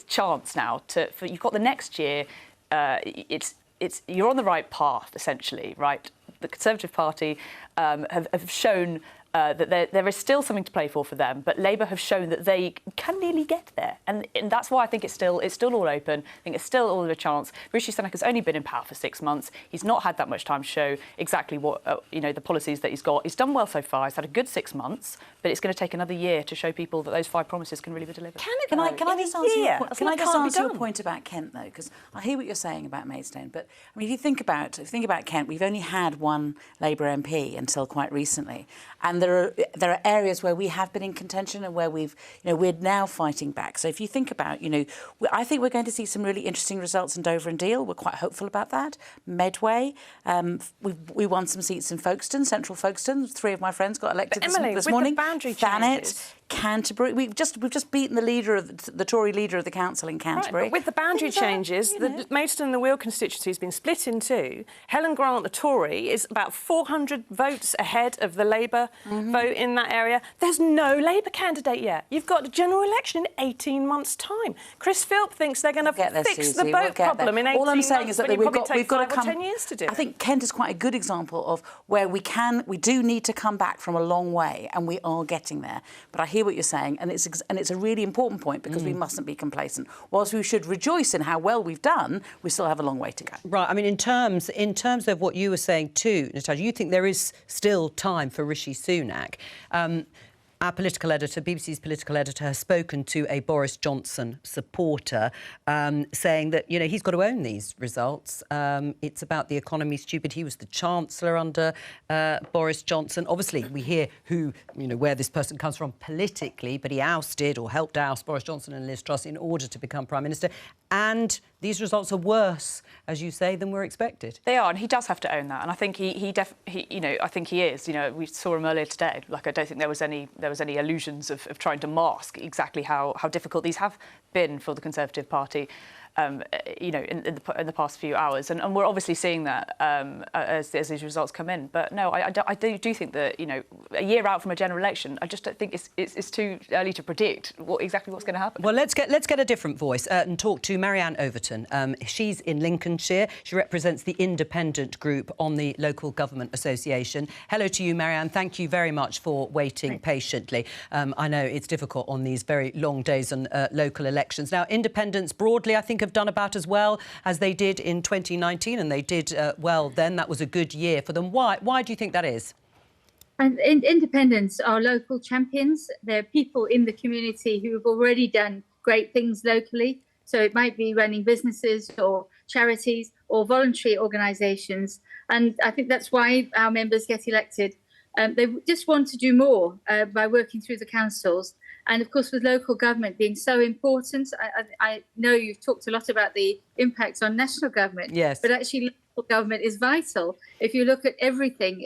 chance now for you've got the next year. You're on the right path essentially, right? The Conservative Party have shown that there is still something to play for them, but Labour have shown that they can nearly get there, and that's why I think it's still all open. I think it's still all a chance. Rishi Sunak has only been in power for 6 months. He's not had that much time to show exactly what you know, the policies that he's got. He's done well so far. He's had a good 6 months, but it's going to take another year to show people that those 5 promises can really be delivered. Can I just answer your point about Kent though? Because I hear what you're saying about Maidstone, but I mean, if you think about Kent, we've only had one Labour MP until quite recently, and there are areas where we have been in contention and where we're now fighting back. So if you think about, you know, I think we're going to see some really interesting results in Dover and Deal. We're quite hopeful about that. Medway, we won some seats in Folkestone, central Folkestone. 3 of my friends got elected this morning. The boundary Thanet, changes. Canterbury. We've just beaten the Tory leader of the council in Canterbury. Right, but with the boundary changes, the Maidstone and the Weald constituency has been split in 2. Helen Grant, the Tory, is about 400 votes ahead of the Labour vote in that area. There's no Labour candidate yet. You've got a general election in 18 months' time. Chris Philp thinks they're going to fix the vote problem in 18 months. All I'm saying is that we've got to come. 10 years to do. I think Kent is quite a good example of where we do need to come back from a long way, and we are getting there. But I hear what you're saying, and it's a really important point, because we mustn't be complacent. Whilst we should rejoice in how well we've done, we still have a long way to go. Right. I mean, in terms of what you were saying too, Natasha, you think there is still time for Rishi Sunak. Our political editor, BBC's political editor, has spoken to a Boris Johnson supporter, saying that, you know, he's got to own these results. It's about the economy, stupid. He was the Chancellor under Boris Johnson. Obviously, we hear where this person comes from politically, but he ousted or helped oust Boris Johnson and Liz Truss in order to become Prime Minister. And these results are worse, as you say, than were expected. They are, and he does have to own that. And I think I think he is. You know, we saw him earlier today. Like, I don't think there was any illusions of trying to mask exactly how difficult these have been for the Conservative Party. In the past few hours, and we're obviously seeing that as these results come in. But no, I do think that, you know, a year out from a general election, I just don't think it's too early to predict exactly what's going to happen. Well, let's get a different voice and talk to Marianne Overton. She's in Lincolnshire. She represents the independent group on the Local Government Association. Hello to you, Marianne. Thank you very much for waiting patiently. I know it's difficult on these very long days on local elections. Now, independents broadly, I think, have done about as well as they did in 2019, and they did well then. That was a good year for them. Why do you think that is? And independents are local champions. They're people in the community who have already done great things locally. So it might be running businesses or charities or voluntary organisations. And I think that's why our members get elected. They just want to do more by working through the councils. And, of course, with local government being so important, I know you've talked a lot about the impacts on national government. Yes. But actually, local government is vital. If you look at everything,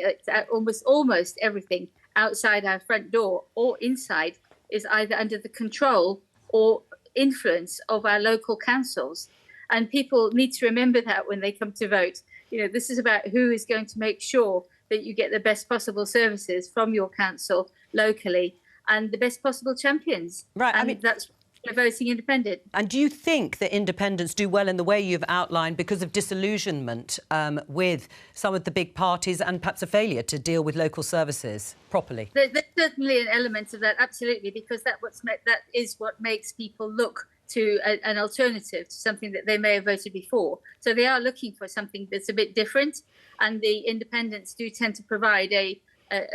almost everything outside our front door or inside is either under the control or influence of our local councils. And people need to remember that when they come to vote. You know, this is about who is going to make sure that you get the best possible services from your council locally, and the best possible champions. Right, and I mean, that's voting independent. And do you think that independents do well in the way you've outlined because of disillusionment with some of the big parties and perhaps a failure to deal with local services properly? There's certainly an element of that, absolutely, because that is what makes people look to an alternative to something that they may have voted before. So they are looking for something that's a bit different, and the independents do tend to provide a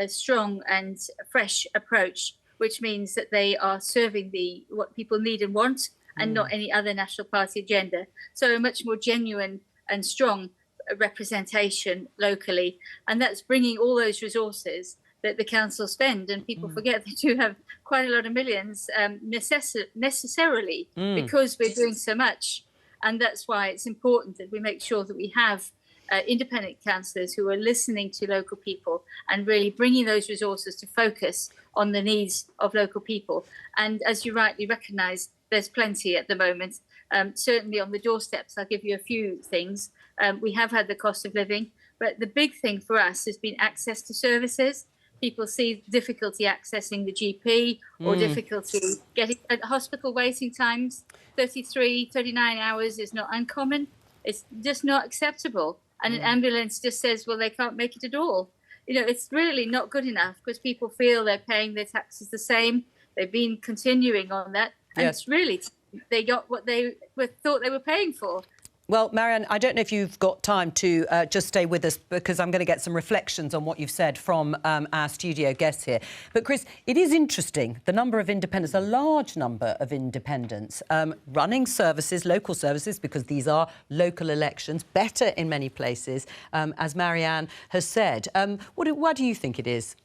strong and fresh approach, which means that they are serving what people need and want, and not any other National Party agenda. So a much more genuine and strong representation locally. And that's bringing all those resources that the council spend. And people forget they do have quite a lot of millions necessarily because we're doing so much. And that's why it's important that we make sure that we have independent councillors who are listening to local people and really bringing those resources to focus on the needs of local people. And as you rightly recognise, there's plenty at the moment. Certainly on the doorsteps, I'll give you a few things. We have had the cost of living, but the big thing for us has been access to services. People see difficulty accessing the GP or difficulty getting hospital waiting times. 33, 39 hours is not uncommon. It's just not acceptable. And an ambulance just says, well, they can't make it at all. You know, it's really not good enough because people feel they're paying their taxes the same. They've been continuing on that. And it's really, they got what they thought they were paying for. Well, Marianne, I don't know if you've got time to just stay with us, because I'm going to get some reflections on what you've said from our studio guests here. But, Chris, it is interesting, the number of independents, a large number of independents running services, local services, because these are local elections, better in many places, as Marianne has said. Why do you think it is?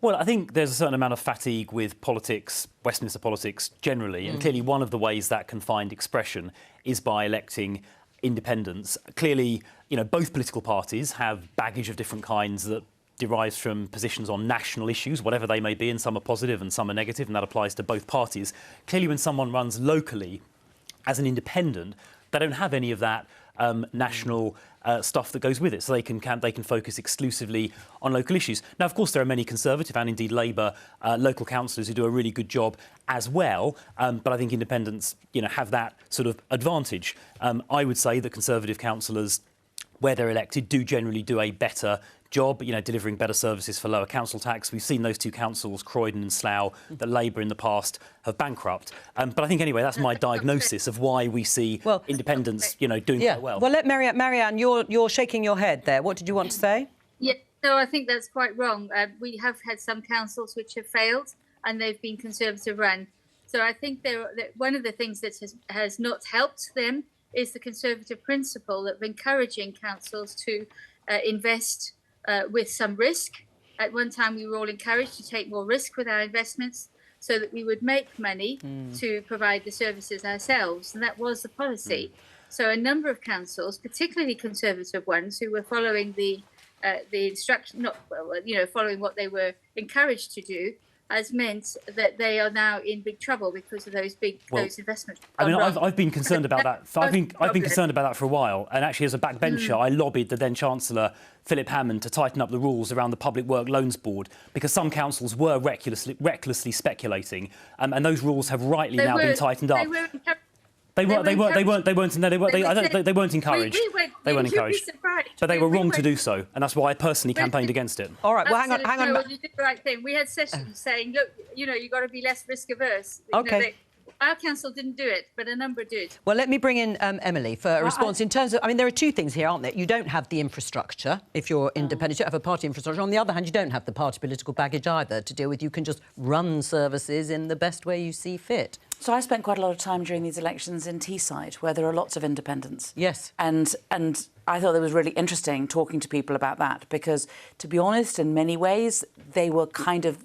Well, I think there's a certain amount of fatigue with politics, Westminster politics generally, and clearly one of the ways that can find expression is by electing independents. Clearly, you know, both political parties have baggage of different kinds that derives from positions on national issues, whatever they may be, and some are positive and some are negative, and that applies to both parties. Clearly, when someone runs locally as an independent, they don't have any of that national stuff that goes with it, so they can focus exclusively on local issues. Now, of course, there are many Conservative and indeed Labour local councillors who do a really good job as well, but I think independents, have that sort of advantage. I would say that Conservative councillors, where they're elected, do generally do a better job, delivering better services for lower council tax. We've seen those two councils, Croydon and Slough, that Labour in the past have bankrupt. But I think, anyway, that's my diagnosis of why we see independents, doing quite well. Well, let Marianne, you're shaking your head there. What did you want to say? Yeah, no, I think that's quite wrong. We have had some councils which have failed and they've been Conservative run. So I think one of the things that has not helped them is the Conservative principle of encouraging councils to invest with some risk. At one time, we were all encouraged to take more risk with our investments so that we would make money to provide the services ourselves. And that was the policy. So a number of councils, particularly Conservative ones, who were following the instruction, following what they were encouraged to do, has meant that they are now in big trouble because of those investments. I mean, I've been concerned about that. I've been concerned about that for a while. And actually, as a backbencher, I lobbied the then Chancellor Philip Hammond to tighten up the rules around the Public Work Loans Board because some councils were recklessly speculating, and those rules have rightly now been tightened up. They weren't encouraged. They weren't encouraged. But they were wrong to do so, and that's why I personally campaigned against it. All right, well, hang on. No, you did the right thing. We had sessions saying, look, you've got to be less risk averse. OK. Our council didn't do it, but a number did. Well, let me bring in Emily for a response. In terms of, there are two things here, aren't there? You don't have the infrastructure if you're independent. You don't have a party infrastructure. On the other hand, you don't have the party political baggage either to deal with. You can just run services in the best way you see fit. So I spent quite a lot of time during these elections in Teesside, where there are lots of independents. Yes. And I thought it was really interesting talking to people about that because, to be honest, in many ways, they were kind of...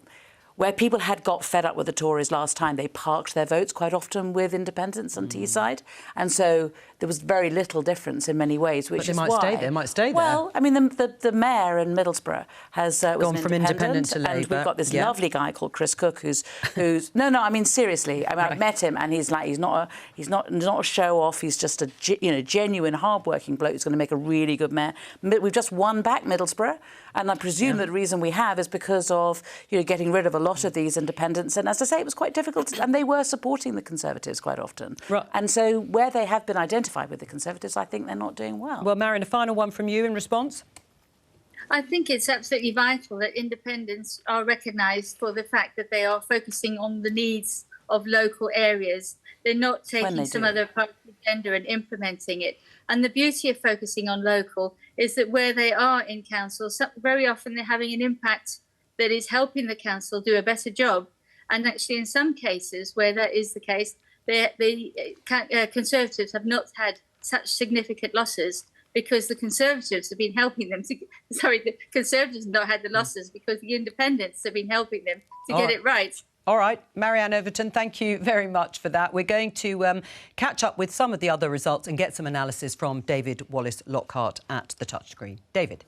Where people had got fed up with the Tories last time, they parked their votes quite often with independents on Teesside. And so there was very little difference in many ways, which is why... They might stay there. Well, the mayor in Middlesbrough has gone from independent to Labour. And we've got this lovely guy called Chris Cook, who's seriously. I've met him, and he's not a show off. He's just a genuine hard-working bloke who's going to make a really good mayor. We've just won back Middlesbrough, and I presume that the reason we have is because of getting rid of a lot of these independents. And as I say, it was quite difficult, and they were supporting the Conservatives quite often. Right. And so where they have been identified with the Conservatives, I think they're not doing well. Well, Marion, a final one from you in response? I think it's absolutely vital that independents are recognised for the fact that they are focusing on the needs of local areas. They're not taking some other part of the agenda and implementing it. And the beauty of focusing on local is that where they are in council, very often they're having an impact that is helping the council do a better job. And actually, in some cases where that is the case, the Conservatives have not had such significant losses because the Conservatives have been helping them the Conservatives have not had the losses because the independents have been helping them to get it right. All right, Marianne Overton, thank you very much for that. We're going to catch up with some of the other results and get some analysis from David Wallace Lockhart at the touchscreen. David.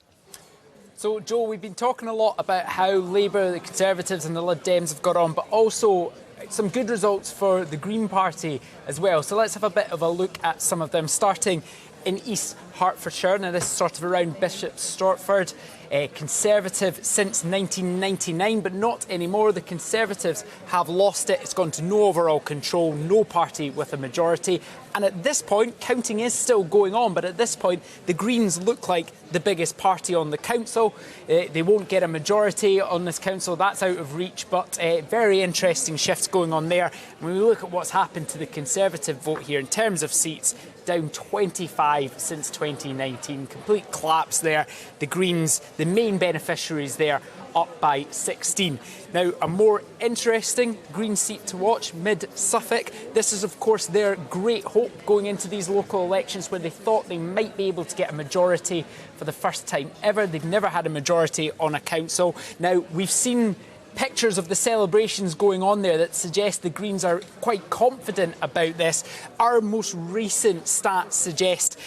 So, Joe, we've been talking a lot about how Labour, the Conservatives and the Lib Dems have got on, but also some good results for the Green Party as well. So let's have a bit of a look at some of them, starting in East Hertfordshire. Now, this is sort of around Bishop Stortford. Conservative since 1999, but not anymore. The Conservatives have lost it. It's gone to no overall control, no party with a majority. And at this point, counting is still going on, but at this point, the Greens look like the biggest party on the council. They won't get a majority on this council. That's out of reach, but very interesting shifts going on there. When we look at what's happened to the Conservative vote here in terms of seats, down 25 since 2019. Complete collapse there. The Greens, the main beneficiaries there, up by 16. Now, a more interesting Green seat to watch, Mid-Suffolk. This is, of course, their great hope going into these local elections where they thought they might be able to get a majority for the first time ever. They've never had a majority on a council. Now, we've seen pictures of the celebrations going on there that suggest the Greens are quite confident about this. Our most recent stats suggest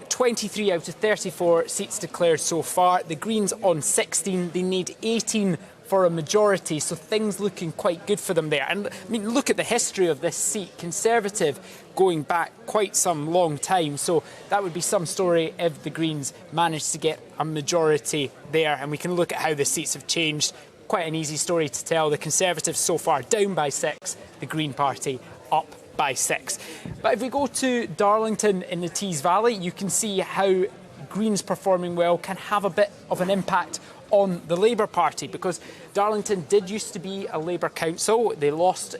23 out of 34 seats declared so far. The Greens on 16. They need 18 for a majority, so things looking quite good for them there. And I mean, look at the history of this seat, Conservative going back quite some long time, so that would be some story if the Greens managed to get a majority there. And we can look at how the seats have changed. Quite an easy story to tell. The Conservatives so far down by 6, the Green Party up by 6. But if we go to Darlington in the Tees Valley, you can see how Greens performing well can have a bit of an impact on the Labour Party, because Darlington did used to be a Labour council. They lost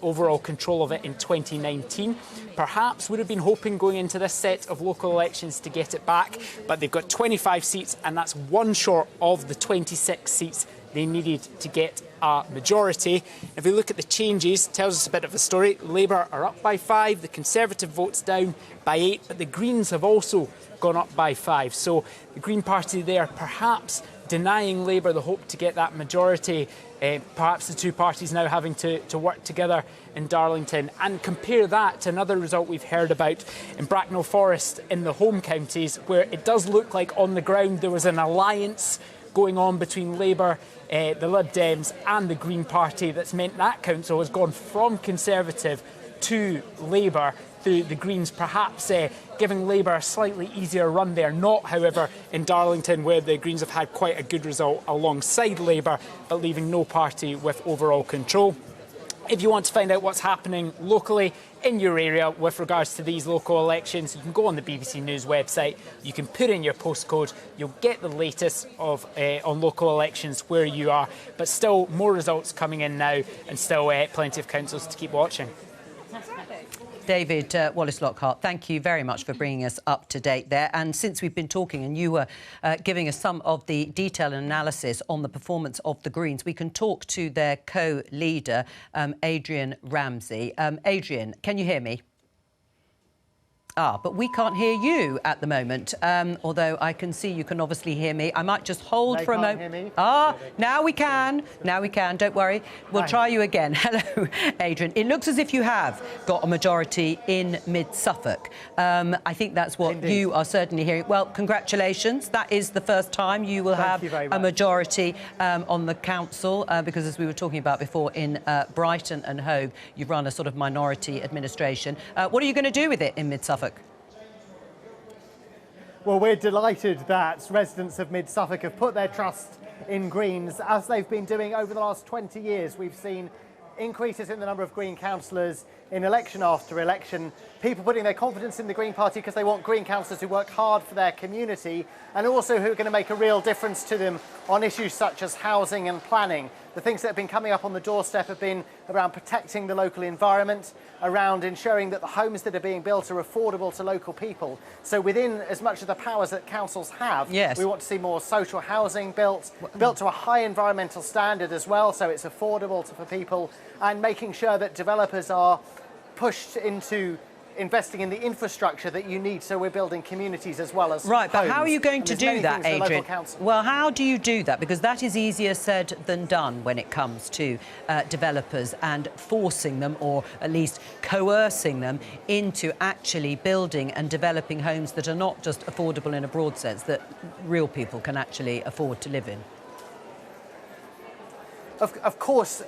overall control of it in 2019. Perhaps would have been hoping going into this set of local elections to get it back, but they've got 25 seats, and that's one short of the 26 seats they needed to get a majority. If we look at the changes, it tells us a bit of a story. Labour are up by 5, the Conservative votes down by 8, but the Greens have also gone up by 5. So the Green Party there perhaps denying Labour the hope to get that majority. Perhaps the two parties now having to work together in Darlington. And compare that to another result we've heard about in Bracknell Forest in the home counties, where it does look like on the ground there was an alliance going on between Labour, the Lib Dems and the Green Party that's meant that council has gone from Conservative to Labour, through the Greens perhaps giving Labour a slightly easier run there. Not, however, in Darlington, where the Greens have had quite a good result alongside Labour, but leaving no party with overall control. If you want to find out what's happening locally in your area with regards to these local elections, you can go on the BBC News website, you can put in your postcode, you'll get the latest of on local elections where you are, but still more results coming in now, and still plenty of councils to keep watching. David Wallace Lockhart, thank you very much for bringing us up to date there. And since we've been talking and you were giving us some of the detail and analysis on the performance of the Greens, we can talk to their co-leader, Adrian Ramsey. Adrian, can you hear me? But we can't hear you at the moment, although I can see you can obviously hear me. I might just hold for a moment. Now we can. Now we can. Don't worry. We'll try you again. Hello, Adrian. It looks as if you have got a majority in Mid-Suffolk. I think that's what you are certainly hearing. Well, congratulations. That is the first time you will have a majority on the council, because as we were talking about before, in Brighton and Hove, you've run a sort of minority administration. What are you going to do with it in Mid-Suffolk? Well, we're delighted that residents of Mid-Suffolk have put their trust in Greens, as they've been doing over the last 20 years. We've seen increases in the number of Green councillors in election after election, people putting their confidence in the Green Party because they want Green councillors who work hard for their community and also who are going to make a real difference to them on issues such as housing and planning. The things that have been coming up on the doorstep have been around protecting the local environment, around ensuring that the homes that are being built are affordable to local people. So within as much of the powers that councils have, we want to see more social housing built to a high environmental standard as well, so it's affordable for people, and making sure that developers are pushed into investing in the infrastructure that you need, so we're building communities as well as Right, but homes. how are you going to do that, Adrian? Well, how do you do that? Because that is easier said than done when it comes to developers and forcing them, or at least coercing them, into actually building and developing homes that are not just affordable in a broad sense, that real people can actually afford to live in. Of course,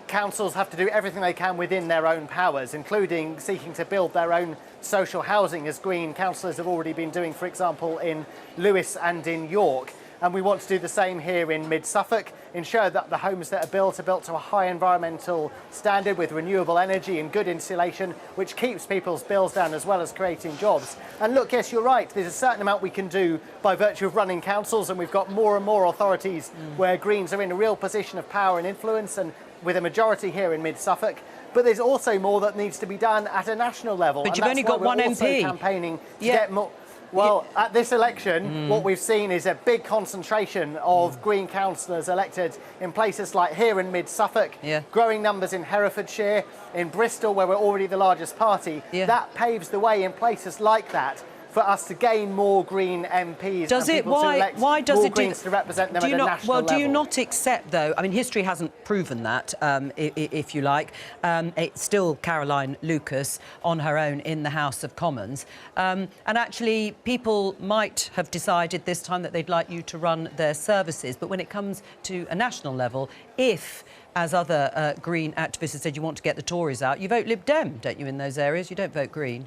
councils have to do everything they can within their own powers, including seeking to build their own social housing, as Green councillors have already been doing, for example, in Lewes and in York. And we want to do the same here in Mid-Suffolk, ensure that the homes that are built to a high environmental standard with renewable energy and good insulation, which keeps people's bills down as well as creating jobs. And look, yes, you're right, there's a certain amount we can do by virtue of running councils, and we've got more and more authorities where Greens are in a real position of power and influence, and with a majority here in Mid-Suffolk. But there's also more that needs to be done at a national level. But you've only got one MP. Campaigning to get more. Well, at this election, what we've seen is a big concentration of Green councillors elected in places like here in Mid-Suffolk, growing numbers in Herefordshire, in Bristol, where we're already the largest party. That paves the way in places like that for us to gain more Green MPs does and it? people to elect Why does more it Greens to represent them do you at a not, national well, level? do you not accept, though, I mean, history hasn't proven that, if you like. It's still Caroline Lucas on her own in the House of Commons. And actually, people might have decided this time that they'd like you to run their services. But when it comes to a national level, if, as other Green activists have said, you want to get the Tories out, you vote Lib Dem, don't you, in those areas? You don't vote Green.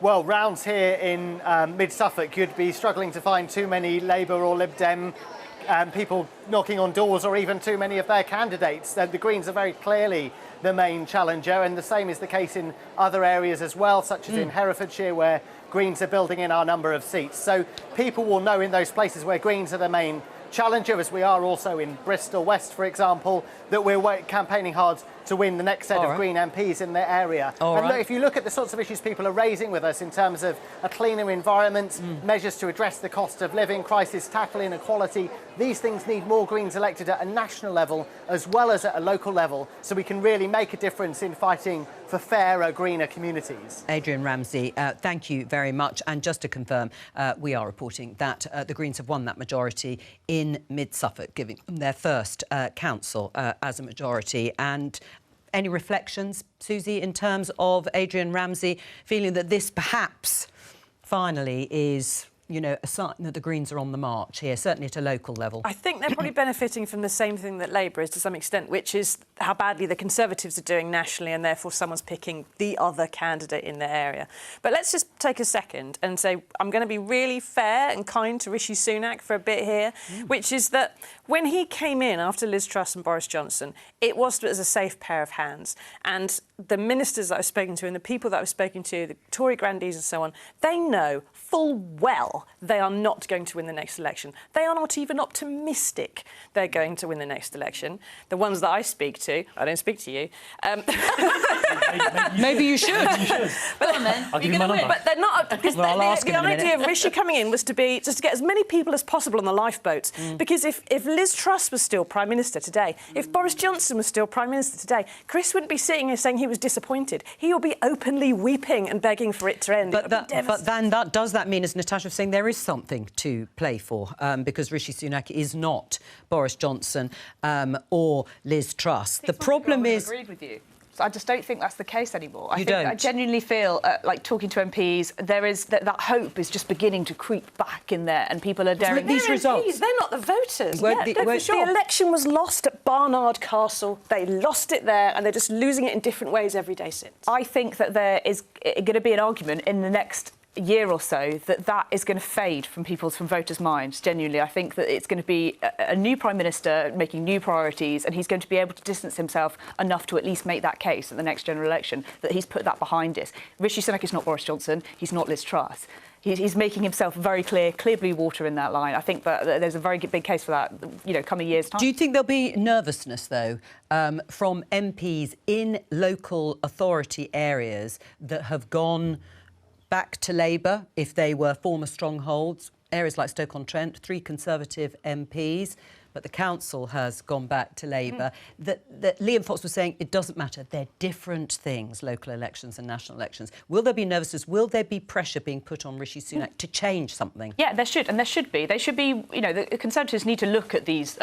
Well, rounds here in mid-Suffolk, you'd be struggling to find too many Labour or Lib Dem people knocking on doors, or even too many of their candidates. The Greens are very clearly the main challenger, and the same is the case in other areas as well, such as in Herefordshire, where Greens are building in our number of seats. So people will know in those places where Greens are the main challenger, as we are also in Bristol West, for example, that we're campaigning hard to win the next set of Green MPs in their area. And look, if you look at the sorts of issues people are raising with us in terms of a cleaner environment, measures to address the cost of living crisis, tackle inequality, these things need more Greens elected at a national level as well as at a local level, so we can really make a difference in fighting for fairer, greener communities. Adrian Ramsey, thank you very much. And just to confirm, we are reporting that the Greens have won that majority in mid-Suffolk, giving them their first council as a majority. And any reflections, Susie, in terms of Adrian Ramsey feeling that this perhaps finally is, you know, a sign that the Greens are on the march here, certainly at a local level? I think they're probably benefiting from the same thing that Labour is to some extent, which is how badly the Conservatives are doing nationally, and therefore someone's picking the other candidate in their area. But let's just take a second and say I'm going to be really fair and kind to Rishi Sunak for a bit here, which is that when he came in after Liz Truss and Boris Johnson, it was as a safe pair of hands. And the ministers that I've spoken to and the people that I've spoken to, the Tory grandees and so on, they know full well they are not going to win the next election. They are not even optimistic they're going to win the next election. The ones that I speak to, I don't speak to you. Maybe you should. But, I'll give you my number. But they're not, because Well, I'll ask the him in a idea of minute. Rishi coming in was to get as many people as possible on the lifeboats. Because if Liz Truss was still Prime Minister today, if Boris Johnson was still Prime Minister today, Chris wouldn't be sitting here saying he was disappointed. He will be openly weeping and begging for it to end. But then does that mean, as Natasha was saying, there is something to play for? Because Rishi Sunak is not Boris Johnson or Liz Truss. The problem is... agreed with you. So I just don't think that's the case anymore. You don't? I genuinely feel, like talking to MPs, there is that hope is just beginning to creep back in there, and people are daring. These results. They're not the voters. The election was lost at Barnard Castle. They lost it there, and they're just losing it in different ways every day since. I think that there is going to be an argument in the next year or so that is going to fade from voters' minds. Genuinely, I think that it's going to be a new Prime Minister making new priorities, and he's going to be able to distance himself enough to at least make that case at the next general election that he's put that behind us. Rishi Sunak is not Boris Johnson. He's not Liz Truss. He's making himself very clear blue water in that line. I think that there's a very big case for that, you know, coming years' time. Do you think there'll be nervousness, though, from MPs in local authority areas that have gone back to Labour if they were former strongholds? Areas like Stoke-on-Trent, 3 Conservative MPs, but the council has gone back to Labour. That Liam Fox was saying it doesn't matter. They're different things, local elections and national elections. Will there be nervousness? Will there be pressure being put on Rishi Sunak to change something? Yeah, there should, and there should be. They should be, you know, the Conservatives need to look at these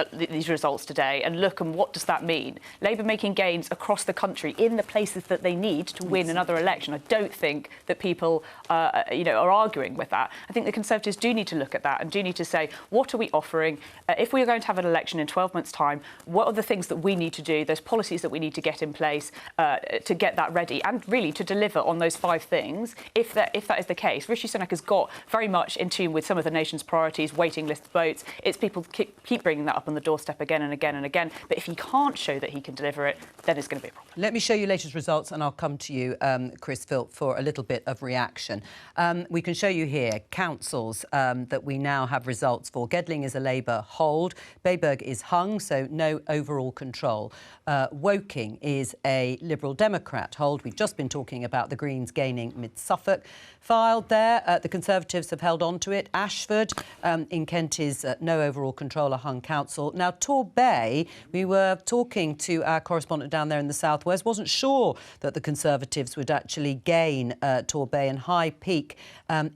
results today and look and what does that mean? Labour making gains across the country in the places that they need to win another election. I don't think that people, you know, are arguing with that. I think the Conservatives do need to look at that and do need to say, what are we offering? If we are going to have an election in 12 months' time, what are the things that we need to do, those policies that we need to get in place to get that ready and really to deliver on those 5 things? If that is the case, Rishi Sunak has got very much in tune with some of the nation's priorities, waiting list votes. It's people keep bringing that up on the doorstep again and again and again. But if he can't show that he can deliver it, then it's going to be a problem. Let me show you latest results, and I'll come to you, Chris Philp, for a little bit of reaction. We can show you here councils that we now have results for. Gedling is a Labour hold. Weiberg is hung, so no overall control. Woking is a Liberal Democrat hold. We've just been talking about the Greens gaining Mid-Suffolk. Filed there, the Conservatives have held on to it. Ashford in Kent is no overall control, a hung council. Now, Torbay, we were talking to our correspondent down there in the southwest, wasn't sure that the Conservatives would actually gain Torbay, and High Peak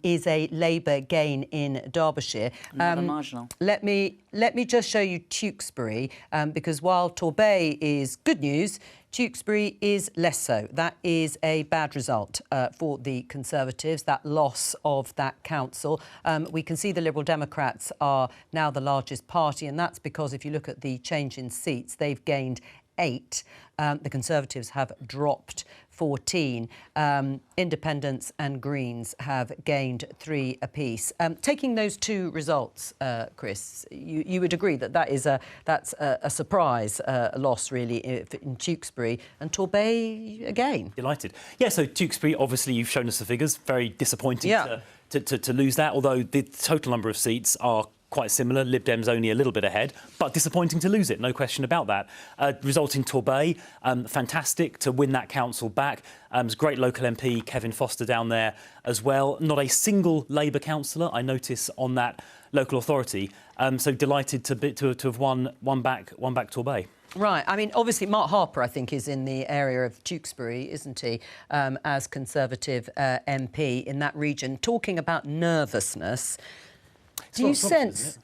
is a Labour gain in Derbyshire. Not a marginal. Let me just show you Tewkesbury, because while Torbay is good news, Tewkesbury is less so. That is a bad result for the Conservatives, that loss of that council. We can see the Liberal Democrats are now the largest party, and that's because if you look at the change in seats, they've gained 8. The Conservatives have dropped 14. Independents and Greens have gained 3 apiece. Taking those 2 results, Chris, you would agree that that's a surprise loss, really, in Tewkesbury, and Torbay again. Delighted. Yeah, so Tewkesbury, obviously, you've shown us the figures. Very disappointing to lose that, although the total number of seats are quite similar. Lib Dems only a little bit ahead, but disappointing to lose it, no question about that. Result in Torbay, fantastic to win that council back. There's great local MP Kevin Foster down there as well. Not a single Labour councillor, I notice, on that local authority. So delighted to have won back Torbay. Right. I mean, obviously, Mark Harper, I think, is in the area of Tewkesbury, isn't he, as Conservative MP in that region, talking about nervousness. Do you sense?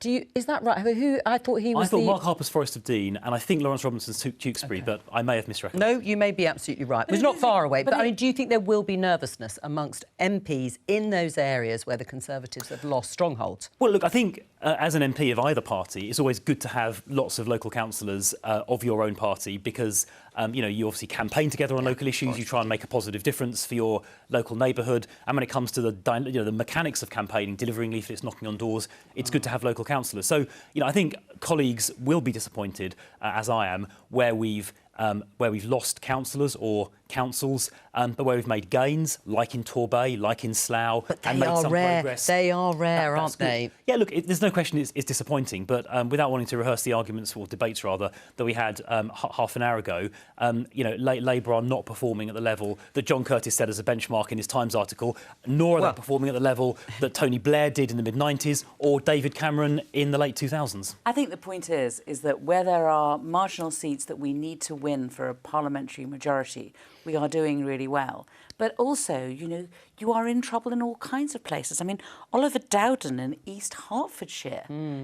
Is that right? Who I thought he was? I thought Mark Harper's Forest of Dean, and I think Lawrence Robinson's Tewkesbury, but I may have misrecognized. No, you may be absolutely right. It was not far away. But I mean, do you think there will be nervousness amongst MPs in those areas where the Conservatives have lost strongholds? Well, look, I think as an MP of either party, it's always good to have lots of local councillors of your own party because you obviously campaign together on local issues. You try and make a positive difference for your local neighbourhood. And when it comes to the mechanics of campaigning, delivering leaflets, knocking on doors, it's good to have local councillors. So, I think colleagues will be disappointed, as I am, where we've lost councillors or councils, but where we've made gains, like in Torbay, like in Slough, and made some progress. They are rare, aren't they? Yeah, look, there's no question it's disappointing, but without wanting to rehearse the arguments or debates rather that we had half an hour ago, Labour are not performing at the level that John Curtice said as a benchmark in his Times article, nor are they performing at the level that Tony Blair did in the mid-90s or David Cameron in the late 2000s. I think the point is that where there are marginal seats that we need to win for a parliamentary majority, we are doing really well. But also, you are in trouble in all kinds of places. I mean, Oliver Dowden in East Hertfordshire,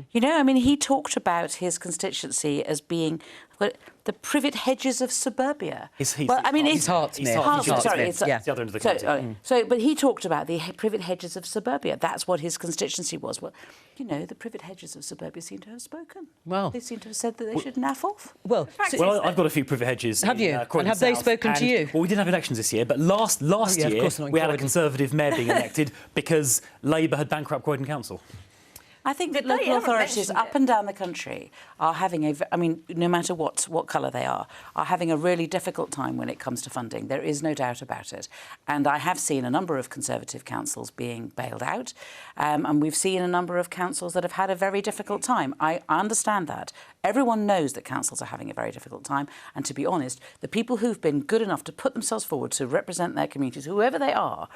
he talked about his constituency as being the privet hedges of suburbia. It's Hertsmere. Sorry, it's the other end of the county. But he talked about the privet hedges of suburbia. That's what his constituency was. Well, the privet hedges of suburbia seem to have spoken. Well, they seem to have said that they should naff off. Well, I've got a few privet hedges. Have you? And have they spoken to you? Well, we didn't have elections this year, but last year we had a Conservative mayor being elected because Labour had bankrupt Croydon Council. I think that local authorities up and down the country are having no matter what colour they are having a really difficult time when it comes to funding. There is no doubt about it. And I have seen a number of Conservative councils being bailed out, and we've seen a number of councils that have had a very difficult time. I understand that. Everyone knows that councils are having a very difficult time, and to be honest, the people who've been good enough to put themselves forward to represent their communities, whoever they are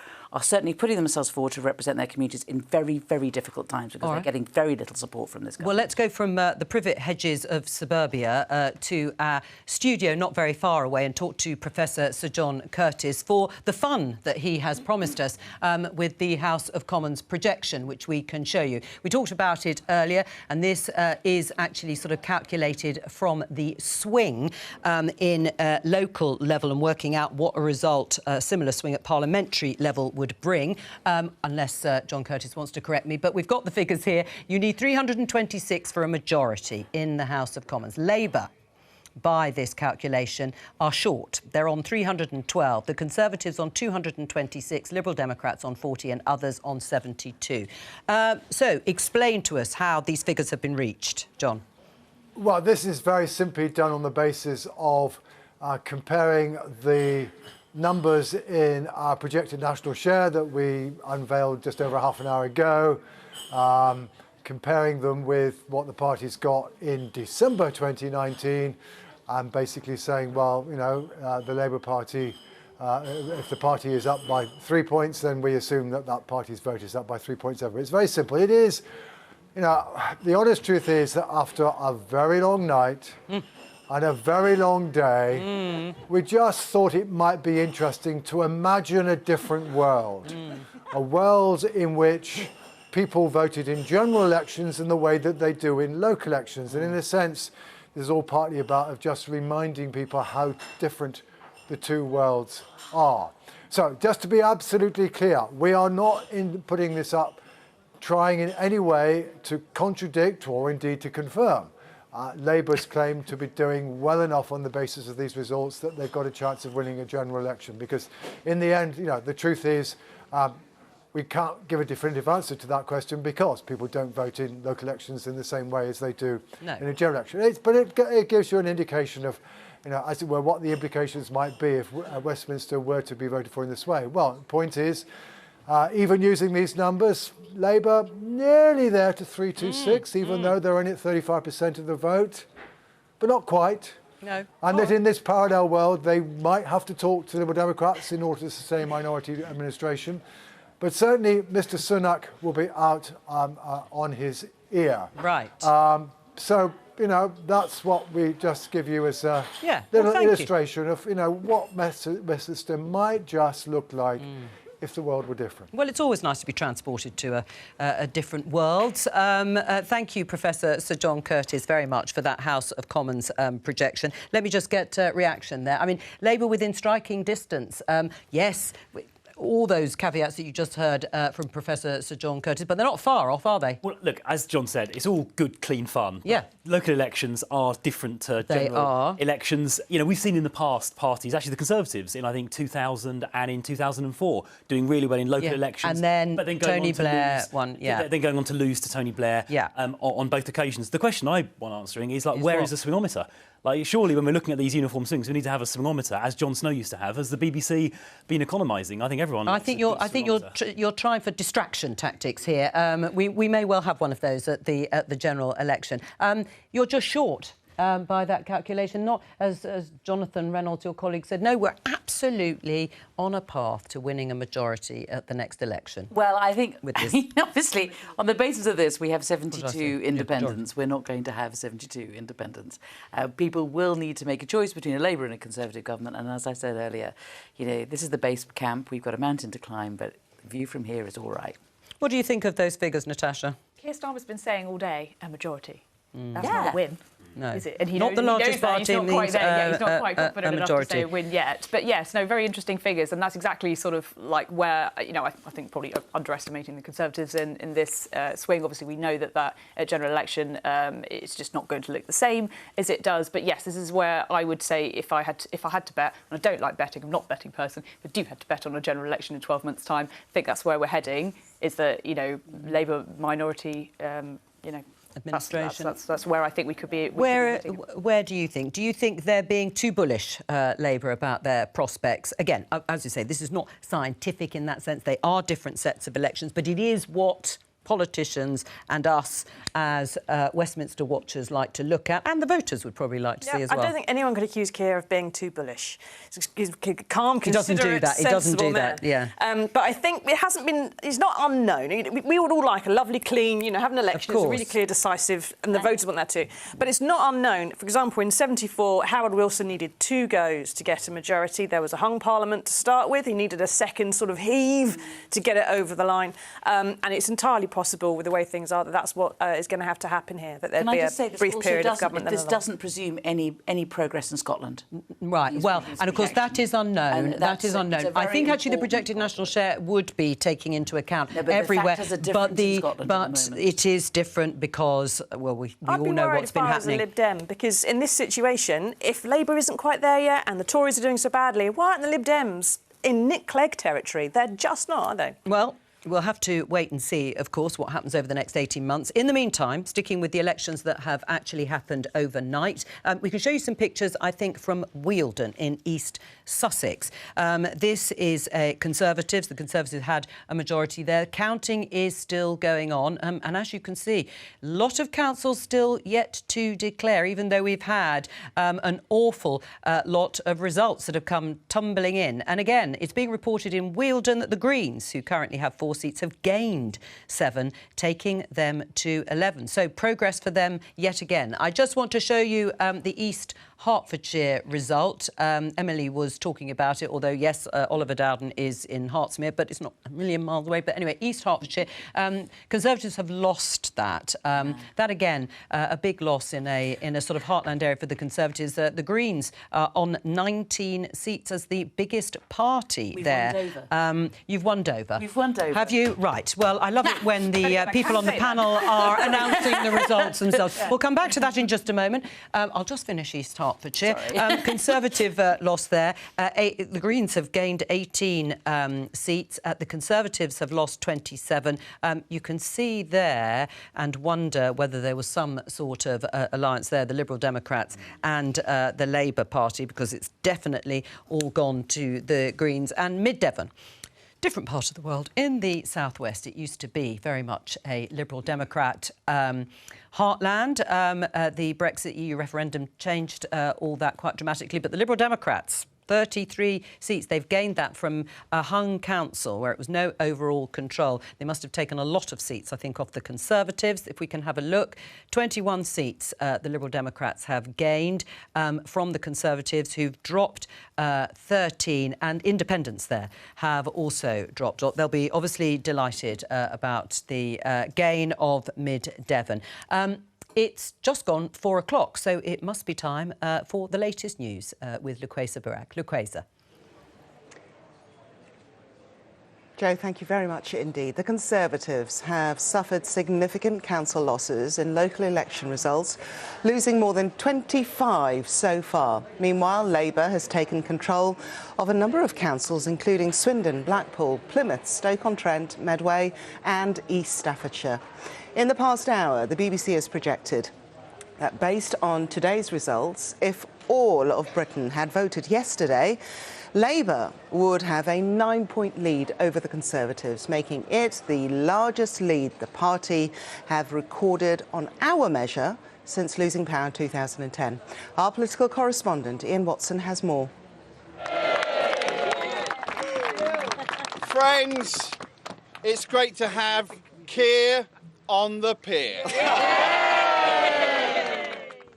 certainly putting themselves forward to represent their communities in very, very difficult times because they're getting very little support from this government. Well, let's go from the privet hedges of suburbia to our studio not very far away and talk to Professor Sir John Curtice for the fun that he has promised us with the House of Commons projection, which we can show you. We talked about it earlier, and this is actually sort of calculated from the swing in local level and working out what a result a similar swing at parliamentary level would bring, unless John Curtice wants to correct me. But we've got the figures here. You need 326 for a majority in the House of Commons. Labour, by this calculation, are short. They're on 312. The Conservatives on 226, Liberal Democrats on 40 and others on 72. So explain to us how these figures have been reached, John. Well, this is very simply done on the basis of comparing the numbers in our projected national share that we unveiled just over half an hour ago comparing them with what the party's got in December 2019, and basically saying, well, you know, the Labour Party, if the party is up by 3 points, then we assume that that party's vote is up by 3 points over. It's very simple. It is, you know, the honest truth is that after a very long night and a very long day, we just thought it might be interesting to imagine a different world, a world in which people voted in general elections in the way that they do in local elections. And in a sense, this is all partly about just reminding people how different the two worlds are. So just to be absolutely clear, we are not putting this up trying in any way to contradict or indeed to confirm Labour's claim to be doing well enough on the basis of these results that they've got a chance of winning a general election. Because in the end, you know, the truth is we can't give a definitive answer to that question because people don't vote in local elections in the same way as they do in a general election. But it gives you an indication of, you know, as it were, what the implications might be if Westminster were to be voted for in this way. Well, the point is, even using these numbers, Labour nearly there to 326, even though they're only at 35% of the vote, but not quite. No. And that in this parallel world, they might have to talk to the Liberal Democrats in order to sustain a minority administration. But certainly, Mr. Sunak will be out on his ear. Right. So, you know, that's what we just give you as a little illustration of, you know, what Westminster might just look like if the world were different. Well, it's always nice to be transported to a different world. Thank you, Professor Sir John Curtice, very much for that House of Commons projection. Let me just get a reaction there. I mean, Labour within striking distance. Yes, all those caveats that you just heard from Professor Sir John Curtice, but they're not far off, are they? Well, look, as John said, it's all good, clean fun. Yeah. Local elections are different to general elections. You know, we've seen in the past parties, actually the Conservatives, in I think 2000 and in 2004, doing really well in local elections. And then, but then Tony Blair won. Then going on to lose to Tony Blair. On both occasions. The question I want answering is like, where is the swingometer? Like, surely when we're looking at these uniform swings, we need to have a swingometer, as Jon Snow used to have. Has the BBC been economising? I think everyone. I think you're trying for distraction tactics here. We may well have one of those at the general election. You're just short. By that calculation, not as Jonathan Reynolds, your colleague, said. No, we're absolutely on a path to winning a majority at the next election. Well, I think, obviously, on the basis of this, we have 72 independents. We're not going to have 72 independents. People will need to make a choice between a Labour and a Conservative government. And as I said earlier, you know, this is the base camp. We've got a mountain to climb, but the view from here is all right. What do you think of those figures, Natasha? Keir Starmer's been saying all day a majority. That's not a win. No, is it? And he not knows, the largest party. He's not quite there. He's not quite confident enough to say a win yet. But yes, no, very interesting figures, and that's exactly sort of like where, you know, I think probably underestimating the Conservatives in this swing. Obviously, we know that general election it's just not going to look the same as it does. But yes, this is where I would say if I had to bet, and I don't like betting, I'm not a betting person, but do have to bet on a general election in 12 months' time. I think that's where we're heading. Is that, you know, Labour minority, you know. Administration. That's where I think we could be. Where do you think? Do you think they're being too bullish, Labour, about their prospects? Again, as you say, this is not scientific in that sense. They are different sets of elections, but it is what politicians and us as Westminster watchers like to look at, and the voters would probably like to see as well. I don't think anyone could accuse Keir of being too bullish. He's calm, he doesn't do that. He doesn't do that. Yeah. But I think it hasn't been. It's not unknown. We would all like a lovely, clean, you know, have an election. It's really clear, decisive, and the voters want that too. But it's not unknown. For example, in '74, Harold Wilson needed 2 goes to get a majority. There was a hung parliament to start with. He needed a second sort of heave to get it over the line. And it's entirely possible with the way things are that's what is going to have to happen here, that there'd be a brief period of government. This doesn't presume any progress in Scotland. Right, well, and of course that is unknown. That is unknown. I think actually the projected national share would be taking into account everywhere, but it is different because, well, we all know what's been happening. I'd be worried if I was a Lib Dem, because in this situation, if Labour isn't quite there yet and the Tories are doing so badly, why aren't the Lib Dems in Nick Clegg territory? They're just not, are they? Well, We'll have to wait and see, of course, what happens over the next 18 months. In the meantime, sticking with the elections that have actually happened overnight, we can show you some pictures, I think, from Wealdon in East Sussex. This is Conservatives. The Conservatives had a majority there. Counting is still going on. And as you can see, a lot of councils still yet to declare, even though we've had an awful lot of results that have come tumbling in. And again, it's being reported in Wealdon that the Greens, who currently have 4 seats, have gained 7, taking them to 11. So progress for them yet again. I just want to show you the East Hertfordshire result. Emily was talking about it, although, yes, Oliver Dowden is in Hertsmere, but it's not a million miles away. But anyway, East Hertfordshire, Conservatives have lost that. That, again, a big loss in a sort of heartland area for the Conservatives. The Greens are on 19 seats as the biggest party there. You've won Dover. We've won Dover. Have you? Right. Well, I love it when the people on the panel are announcing the results themselves. We'll come back to that in just a moment. I'll just finish East Hertfordshire. Conservative loss there. The Greens have gained 18 seats. The Conservatives have lost 27. You can see there and wonder whether there was some sort of alliance there, the Liberal Democrats and the Labour Party, because it's definitely all gone to the Greens. And Mid-Devon, different part of the world. In the southwest, it used to be very much a Liberal Democrat heartland. The Brexit EU referendum changed all that quite dramatically, but the Liberal Democrats, 33 seats. They've gained that from a hung council where it was no overall control. They must have taken a lot of seats, I think, off the Conservatives. If we can have a look, 21 seats the Liberal Democrats have gained from the Conservatives, who've dropped 13, and independents there have also dropped. They'll be obviously delighted about the gain of Mid-Devon. It's just gone 4 o'clock, so it must be time for the latest news with Luqueza Barak. Luqueza. Joe, thank you very much indeed. The Conservatives have suffered significant council losses in local election results, losing more than 25 so far. Meanwhile, Labour has taken control of a number of councils, including Swindon, Blackpool, Plymouth, Stoke-on-Trent, Medway and East Staffordshire. In the past hour, the BBC has projected that based on today's results, if all of Britain had voted yesterday, Labour would have a 9-point lead over the Conservatives, making it the largest lead the party have recorded on our measure since losing power in 2010. Our political correspondent, Ian Watson, has more. Friends, it's great to have Keir on the pier.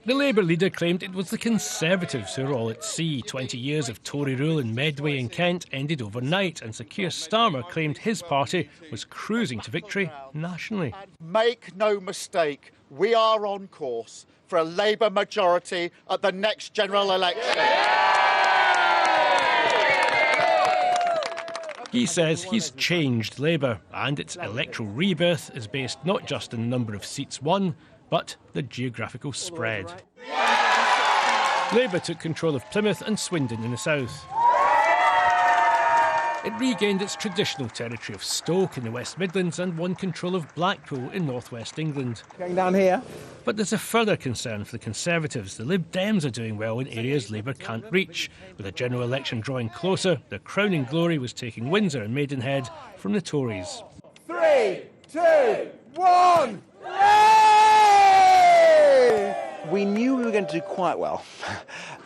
The Labour leader claimed it was the Conservatives who were all at sea. 20 years of Tory rule in Medway and Kent ended overnight, and Sir Keir Starmer claimed his party was cruising to victory nationally. Make no mistake, we are on course for a Labour majority at the next general election. He says he's changed Labour, and its electoral rebirth is based not just on the number of seats won, but the geographical spread. Labour took control of Plymouth and Swindon in the south. It regained its traditional territory of Stoke in the West Midlands and won control of Blackpool in northwest England. Going down here. But there's a further concern for the Conservatives. The Lib Dems are doing well in areas Labour can't reach. With a general election drawing closer, their crowning glory was taking Windsor and Maidenhead from the Tories. 3, 2, 1. We knew we were going to do quite well,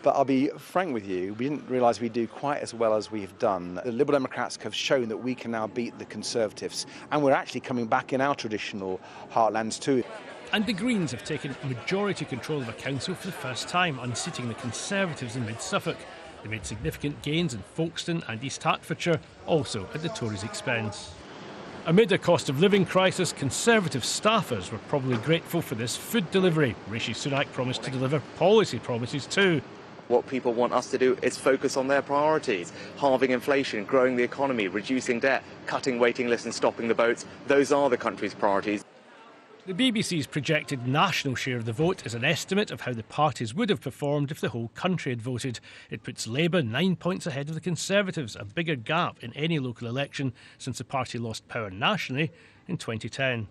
but I'll be frank with you, we didn't realise we'd do quite as well as we've done. The Liberal Democrats have shown that we can now beat the Conservatives, and we're actually coming back in our traditional heartlands too. And the Greens have taken majority control of a council for the first time, unseating the Conservatives in mid-Suffolk. They made significant gains in Folkestone and East Hertfordshire, also at the Tories' expense. Amid a cost of living crisis, Conservative staffers were probably grateful for this food delivery. Rishi Sunak promised to deliver policy promises too. What people want us to do is focus on their priorities. Halving inflation, growing the economy, reducing debt, cutting waiting lists and stopping the boats. Those are the country's priorities. The BBC's projected national share of the vote is an estimate of how the parties would have performed if the whole country had voted. It puts Labour 9 points ahead of the Conservatives, a bigger gap in any local election since the party lost power nationally in 2010.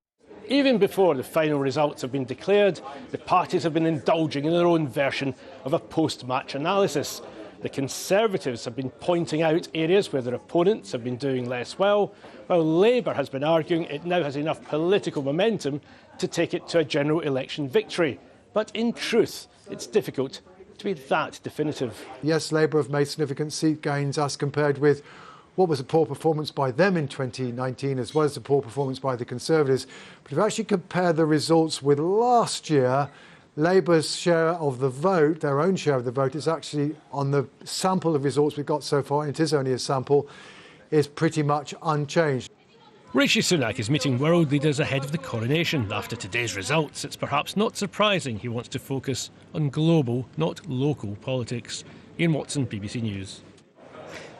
Even before the final results have been declared, the parties have been indulging in their own version of a post-match analysis. The Conservatives have been pointing out areas where their opponents have been doing less well, while Labour has been arguing it now has enough political momentum to take it to a general election victory. But in truth, it's difficult to be that definitive. Yes, Labour have made significant seat gains as compared with what was a poor performance by them in 2019, as well as the poor performance by the Conservatives. But if you actually compare the results with last year, Labour's share of the vote, their own share of the vote, is actually, on the sample of results we've got so far, and it is only a sample, is pretty much unchanged. Rishi Sunak is meeting world leaders ahead of the coronation. After today's results, it's perhaps not surprising he wants to focus on global, not local politics. Ian Watson, BBC News.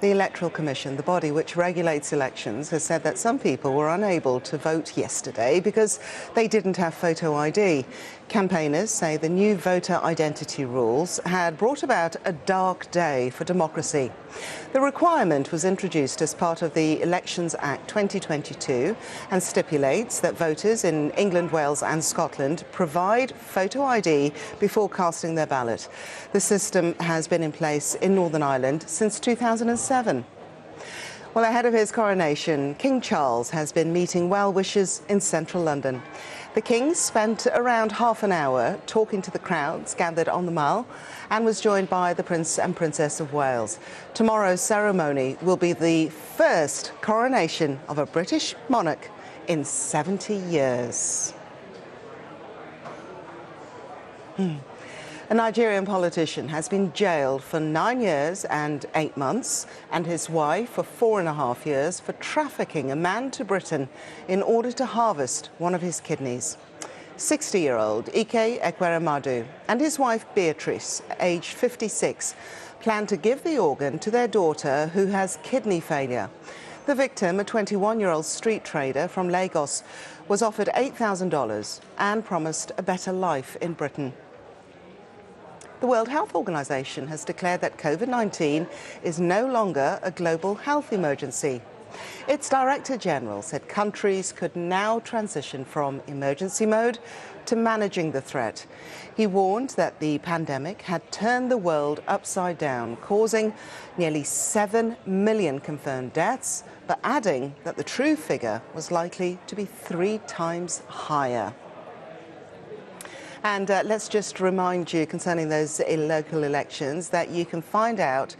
The Electoral Commission, the body which regulates elections, has said that some people were unable to vote yesterday because they didn't have photo ID. Campaigners say the new voter identity rules had brought about a dark day for democracy. The requirement was introduced as part of the Elections Act 2022 and stipulates that voters in England, Wales and Scotland provide photo ID before casting their ballot. The system has been in place in Northern Ireland since 2007. Well, ahead of his coronation, King Charles has been meeting well-wishers in central London. The King spent around half an hour talking to the crowds gathered on the Mall and was joined by the Prince and Princess of Wales. Tomorrow's ceremony will be the first coronation of a British monarch in 70 years. A Nigerian politician has been jailed for 9 years and 8 months, and his wife for 4.5 years for trafficking a man to Britain in order to harvest one of his kidneys. 60-year-old Ike Ekweremadu and his wife Beatrice, aged 56, plan to give the organ to their daughter who has kidney failure. The victim, a 21-year-old street trader from Lagos, was offered $8,000 and promised a better life in Britain. The World Health Organization has declared that COVID-19 is no longer a global health emergency. Its Director General said countries could now transition from emergency mode to managing the threat. He warned that the pandemic had turned the world upside down, causing nearly 7 million confirmed deaths, but adding that the true figure was likely to be 3 times higher. And let's just remind you concerning those local elections that you can find out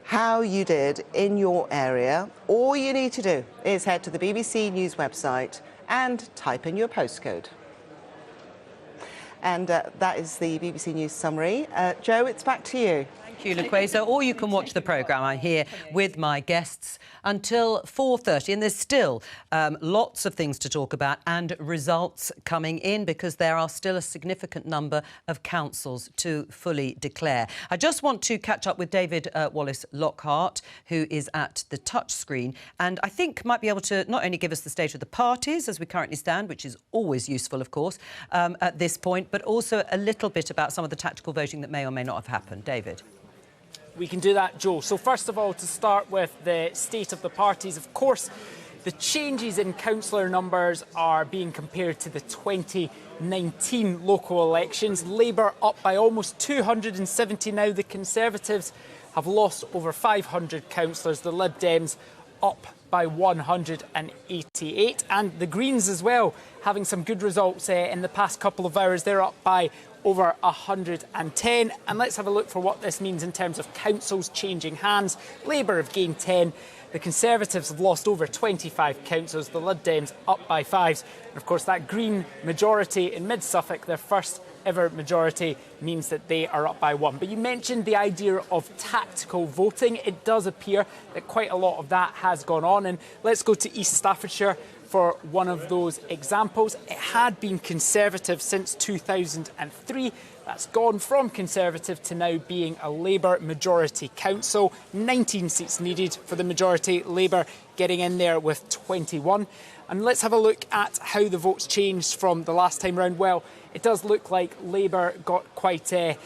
how you did in your area. All you need to do is head to the BBC News website and type in your postcode. And that is the BBC News summary. Joe, it's back to you. Thank you, Luqueza. Or you can watch the programme. I'm here with my guests until 4:30, and there's still lots of things to talk about and results coming in because there are still a significant number of councils to fully declare. I just want to catch up with David Wallace Lockhart, who is at the touchscreen, and I think might be able to not only give us the state of the parties as we currently stand, which is always useful, of course, at this point, but also a little bit about some of the tactical voting that may or may not have happened. David. We can do that, Joe. So first of all, to start with the state of the parties, of course, the changes in councillor numbers are being compared to the 2019 local elections. Labour up by almost 270 now. The Conservatives have lost over 500 councillors. The Lib Dems up by 188. And the Greens as well, having some good results in the past couple of hours. They're up by over 110. And let's have a look for what this means in terms of councils changing hands. Labour have gained 10. The Conservatives have lost over 25 councils. The Lib Dems up by 5. And of course, that Green majority in Mid-Suffolk, their first ever majority, means that they are up by 1. But you mentioned the idea of tactical voting. It does appear that quite a lot of that has gone on. And let's go to East Staffordshire for one of those examples. It had been Conservative since 2003. That's gone from Conservative to now being a Labour majority council. 19 seats needed for the majority, Labour getting in there with 21. And let's have a look at how the votes changed from the last time round. Well, it does look like Labour got quite a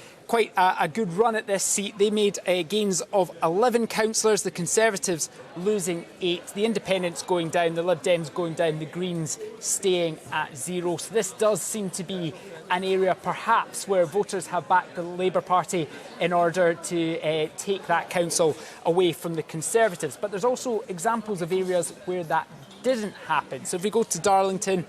good run at this seat. They made gains of 11 councillors, the Conservatives losing 8, the Independents going down, the Lib Dems going down, the Greens staying at 0. So this does seem to be an area perhaps where voters have backed the Labour Party in order to take that council away from the Conservatives. But there's also examples of areas where that didn't happen. So if we go to Darlington,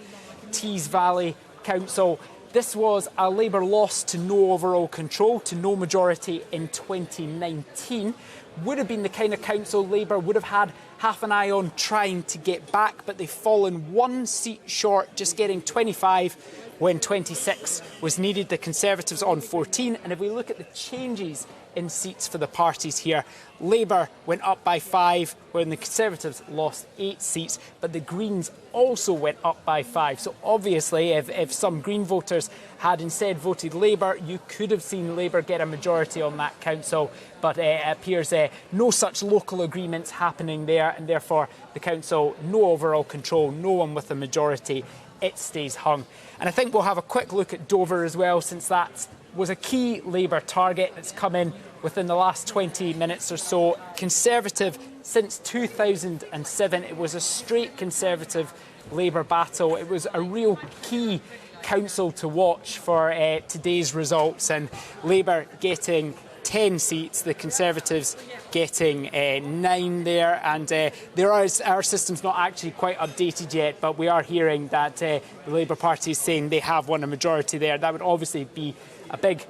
Tees Valley Council, this was a Labour loss to no overall control, to no majority in 2019. Would have been the kind of council Labour would have had half an eye on trying to get back, but they've fallen 1 seat short, just getting 25 when 26 was needed. The Conservatives on 14. And if we look at the changes in seats for the parties here, Labour went up by 5, when the Conservatives lost 8 seats, but the Greens also went up by 5. So obviously, if some Green voters had instead voted Labour, you could have seen Labour get a majority on that council, but it appears no such local agreements happening there, and therefore the council, no overall control, no one with a majority, it stays hung. And I think we'll have a quick look at Dover as well, since that was a key Labour target that's come in within the last 20 minutes or so. Conservative since 2007. It was a straight Conservative Labour battle. It was a real key council to watch for today's results, and Labour getting 10 seats, the Conservatives getting 9 there, and our system's not actually quite updated yet, but we are hearing that the Labour Party is saying they have won a majority there. That would obviously be a big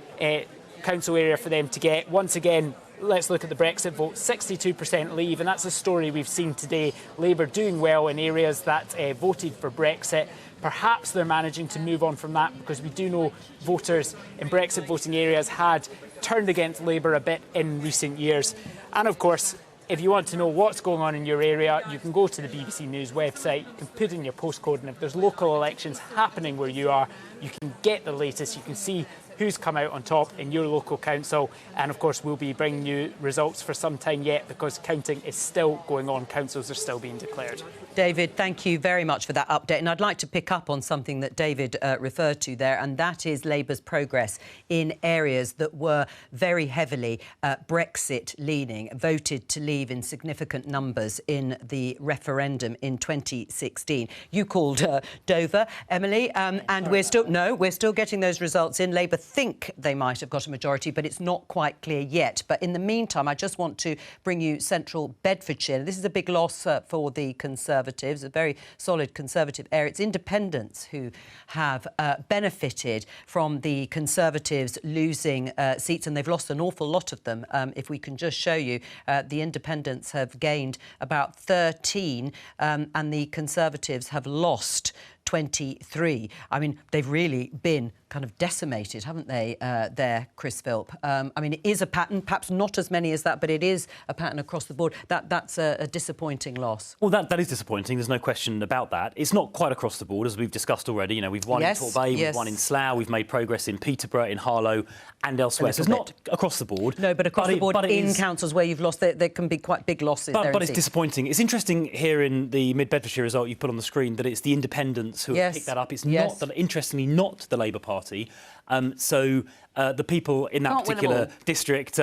council area for them to get. Once again, let's look at the Brexit vote. 62% leave, and that's a story we've seen today. Labour doing well in areas that voted for Brexit. Perhaps they're managing to move on from that, because we do know voters in Brexit voting areas had turned against Labour a bit in recent years. And of course, if you want to know what's going on in your area, you can go to the BBC News website, you can put in your postcode, and if there's local elections happening where you are, you can get the latest, you can see who's come out on top in your local council. And of course, we'll be bringing you results for some time yet, because counting is still going on. Councils are still being declared. David, thank you very much for that update. And I'd like to pick up on something that David referred to there, and that is Labour's progress in areas that were very heavily Brexit-leaning, voted to leave in significant numbers in the referendum in 2016. You called Dover, Emily, and we're still getting those results in. Labour think they might have got a majority, but it's not quite clear yet. But in the meantime, I just want to bring you central Bedfordshire. This is a big loss for the Conservatives, a very solid Conservative area. It's independents who have benefited from the Conservatives losing seats, and they've lost an awful lot of them. If we can just show you, the independents have gained about 13, and the Conservatives have lost 23. I mean, they've really been kind of decimated, haven't they, there, Chris Philp? I mean, it is a pattern, perhaps not as many as that, but it is a pattern across the board. That's a disappointing loss. Well, that is disappointing. There's no question about that. It's not quite across the board, as we've discussed already. You know, we've won in Torbay, we've won in Slough, we've made progress in Peterborough, in Harlow and elsewhere. So it's not across the board. No, but across the board in councils where you've lost, there can be quite big losses there. But it's disappointing. It's interesting here in the Mid-Bedfordshire result you put on the screen that it's the independents who have picked that up. It's not, interestingly, not the Labour Party. So the people in that particular district,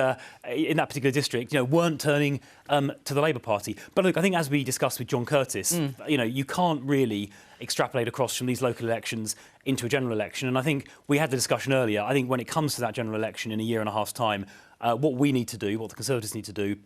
you know, weren't turning to the Labour Party. But look, I think as we discussed with John Curtice, you know, you can't really extrapolate across from these local elections into a general election. And I think we had the discussion earlier. I think when it comes to that general election in a year and a half's time, what we need to do, what the Conservatives need to do,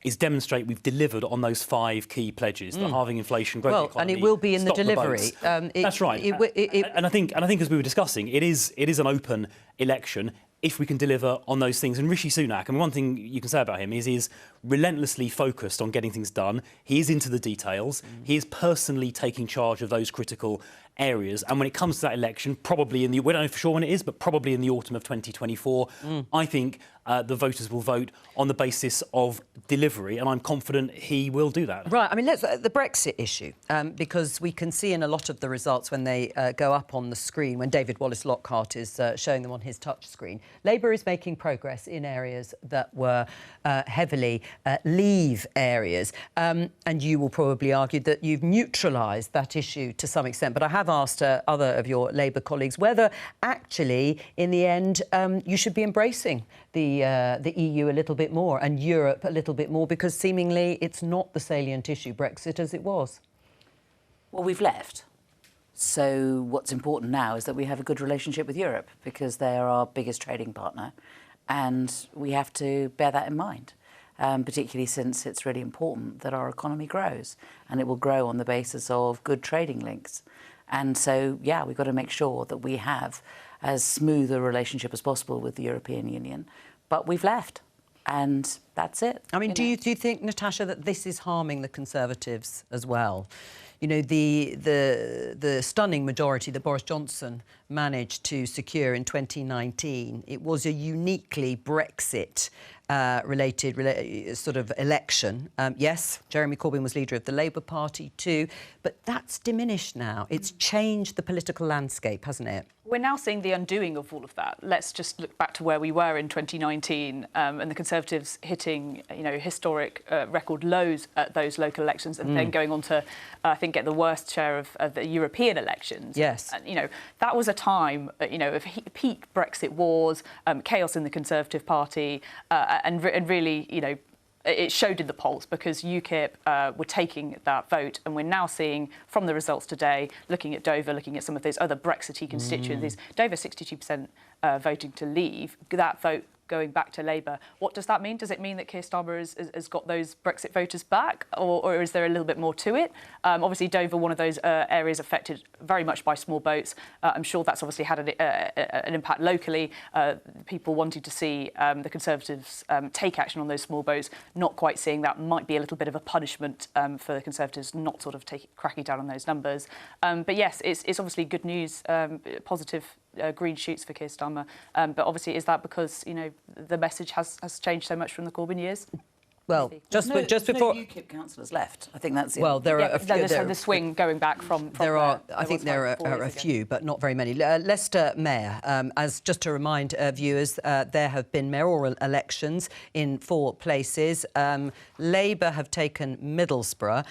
is demonstrate we've delivered on those 5 key pledges: the halving inflation, growing the economy, and it will be in the delivery. That's right. And I think as we were discussing, it is an open election if we can deliver on those things. And Rishi Sunak, I mean, one thing you can say about him is he is relentlessly focused on getting things done. He is into the details. He is personally taking charge of those critical areas. And when it comes to that election, probably we don't know for sure when it is, but probably in the autumn of 2024, I think the voters will vote on the basis of delivery, and I'm confident he will do that. Right, I mean, let's the Brexit issue, because we can see in a lot of the results when they go up on the screen, when David Wallace Lockhart is showing them on his touch screen, Labour is making progress in areas that were heavily leave areas. And you will probably argue that you've neutralised that issue to some extent. But I have asked other of your Labour colleagues whether actually, in the end, you should be embracing the EU a little bit more and Europe a little bit more, because seemingly it's not the salient issue, Brexit, as it was. Well, we've left. So what's important now is that we have a good relationship with Europe, because they're our biggest trading partner, and we have to bear that in mind, particularly since it's really important that our economy grows, and it will grow on the basis of good trading links. And so, yeah, we've got to make sure that we have as smooth a relationship as possible with the European Union. But we've left, and that's it. I mean, do you think, Natasha, that this is harming the Conservatives as well? You know, the stunning majority that Boris Johnson managed to secure in 2019, it was a uniquely Brexit related sort of election. Yes, Jeremy Corbyn was leader of the Labour Party too, but that's diminished now. It's changed the political landscape, hasn't it? We're now seeing the undoing of all of that. Let's just look back to where we were in 2019 and the Conservatives hitting, historic record lows at those local elections, and then going on to, I think, get the worst share of the European elections. Yes. And, that was a time, of peak Brexit wars, chaos in the Conservative Party, and really, it showed in the polls, because UKIP were taking that vote, and we're now seeing from the results today, looking at Dover, looking at some of those other Brexity constituencies, Dover 62% voting to leave, that vote going back to Labour. What does that mean? Does it mean that Keir Starmer has got those Brexit voters back, or is there a little bit more to it? Obviously, Dover, one of those areas affected very much by small boats. I'm sure that's obviously had an impact locally. People wanting to see the Conservatives take action on those small boats, not quite seeing that might be a little bit of a punishment for the Conservatives not sort of cracking down on those numbers. But yes, it's obviously good news, positive green shoots for Keir Starmer. But obviously, is that because, the message has changed so much from the Corbyn years? Well, just before UKIP councillors left. I think that's it. Well, there are a few. The swing going back from there are. I think there are a few, but not very many. Leicester Mayor, as just to remind viewers, there have been mayoral elections in 4 places. Labour have taken Middlesbrough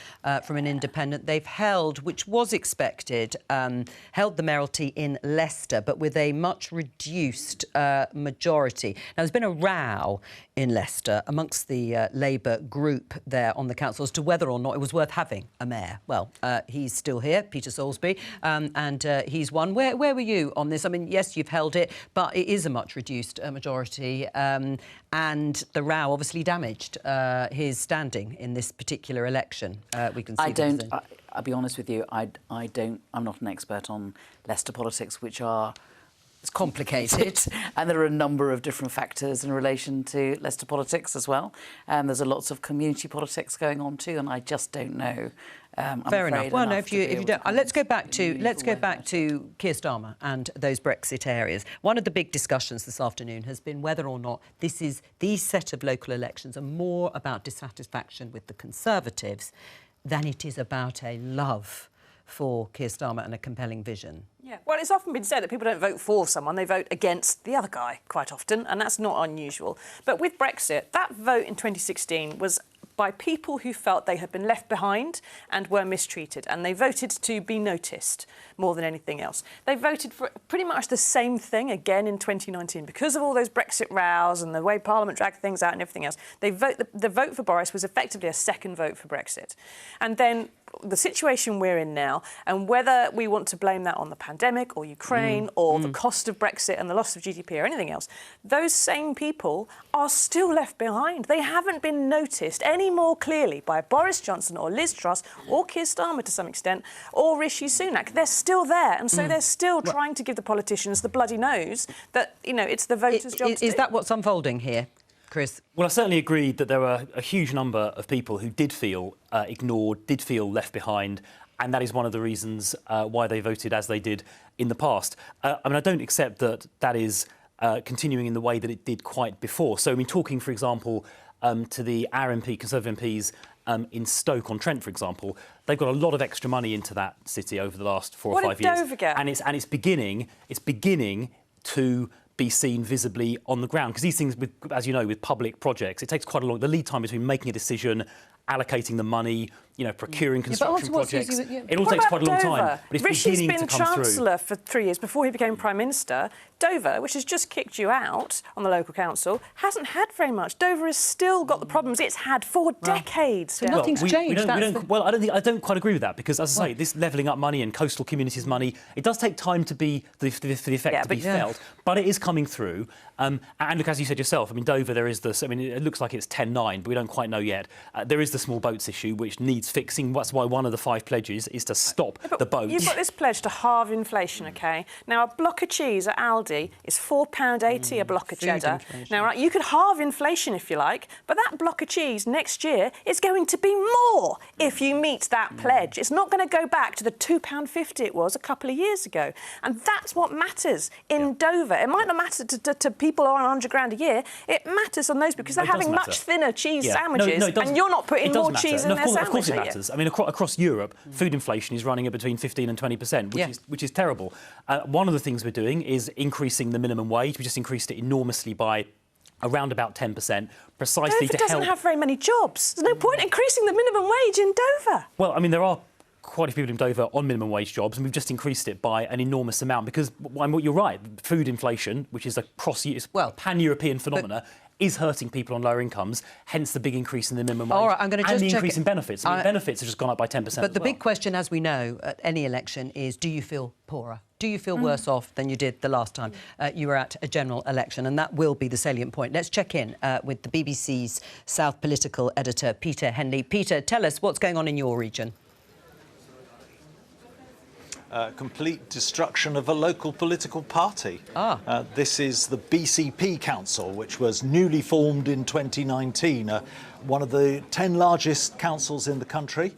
from an independent. They've held, which was expected, held the mayoralty in Leicester, but with a much reduced majority. Now, there's been a row in Leicester amongst the Labour group there on the council as to whether or not it was worth having a mayor. Well, he's still here, Peter Salisbury, and he's won. Where were you on this? I mean, yes, you've held it, but it is a much reduced majority, and the row obviously damaged his standing in this particular election. We can see. I'll be honest with you. I'm not an expert on Leicester politics, which are. It's complicated. And there are a number of different factors in relation to Leicester politics as well. And there's lots of community politics going on too, and I just don't know. Fair enough. Well, no, if you don't, let's go back to Keir Starmer and those Brexit areas. One of the big discussions this afternoon has been whether or not these set of local elections are more about dissatisfaction with the Conservatives than it is about a love for Keir Starmer and a compelling vision. Yeah, well, it's often been said that people don't vote for someone, they vote against the other guy quite often, and that's not unusual. But with Brexit, that vote in 2016 was by people who felt they had been left behind and were mistreated, and they voted to be noticed more than anything else. They voted for pretty much the same thing again in 2019 because of all those Brexit rows and the way Parliament dragged things out and everything else. The vote for Boris was effectively a second vote for Brexit. And then the situation we're in now, and whether we want to blame that on the pandemic or Ukraine or the cost of Brexit and the loss of GDP or anything else, those same people are still left behind. They haven't been noticed any more clearly by Boris Johnson or Liz Truss or Keir Starmer to some extent or Rishi Sunak. They're still there, and so they're still trying to give the politicians the bloody nose that, it's the voters' job to do. Is that what's unfolding here, Chris? Well, I certainly agree that there were a huge number of people who did feel ignored, did feel left behind, and that is one of the reasons why they voted as they did in the past. I mean, I don't accept that that is continuing in the way that it did quite before. So, I mean, talking, for example, to the Conservative MPs in Stoke-on-Trent, for example, they've got a lot of extra money into that city over the last 4 or 5 years. What did Dover get? And it's beginning to be seen visibly on the ground, because these things, as you know, with public projects, it takes quite a long. The lead time between making a decision, allocating the money, procuring construction projects. It all takes quite a long time. But it's beginning to come through. Rishi's been Chancellor for 3 years before he became Prime Minister. Dover, which has just kicked you out on the local council, hasn't had very much. Dover has still got the problems it's had for decades. So nothing's changed. I don't quite agree with that, because, as I say, this levelling up money and coastal communities money, it does take time for the effect to be felt, but it is coming through. And look, as you said yourself, I mean, Dover, there is this. I mean, it looks like it's 10-9, but we don't quite know yet. There is the small boats issue, which needs fixing. That's why one of the 5 pledges is to stop the boats. You've got this pledge to halve inflation, OK? Now, a block of cheese at Aldi is £4.80 a block of cheddar. Now, right, you could halve inflation if you like, but that block of cheese next year is going to be more if you meet that pledge. It's not going to go back to the £2.50 it was a couple of years ago. And that's what matters in Dover. It might not matter to people who are on £100,000 a year. It matters on those because they're having much thinner cheese sandwiches, and you're not putting more cheese in their sandwich. Of course it matters. I mean, across Europe, food inflation is running at between 15 and 20%, which is terrible. One of the things we're doing is increasing the minimum wage. We just increased it enormously by around about 10%, precisely Dover to help. doesn't have very many jobs. There's no point increasing the minimum wage in Dover. Well, I mean, there are quite a few people in Dover on minimum wage jobs, and we've just increased it by an enormous amount because, you're right, food inflation, which is a pan-European phenomena, is hurting people on lower incomes, hence the big increase in the minimum wage. All right, I'm going to just and the check increase in benefits. I mean, benefits have just gone up by 10%. But the big question, as we know, at any election is, do you feel poorer? Do you feel worse off than you did the last time you were at a general election? And that will be the salient point. Let's check in with the BBC's South political editor, Peter Henley. Peter, tell us what's going on in your region. Complete destruction of a local political party. This is the BCP Council, which was newly formed in 2019, one of the 10 largest councils in the country,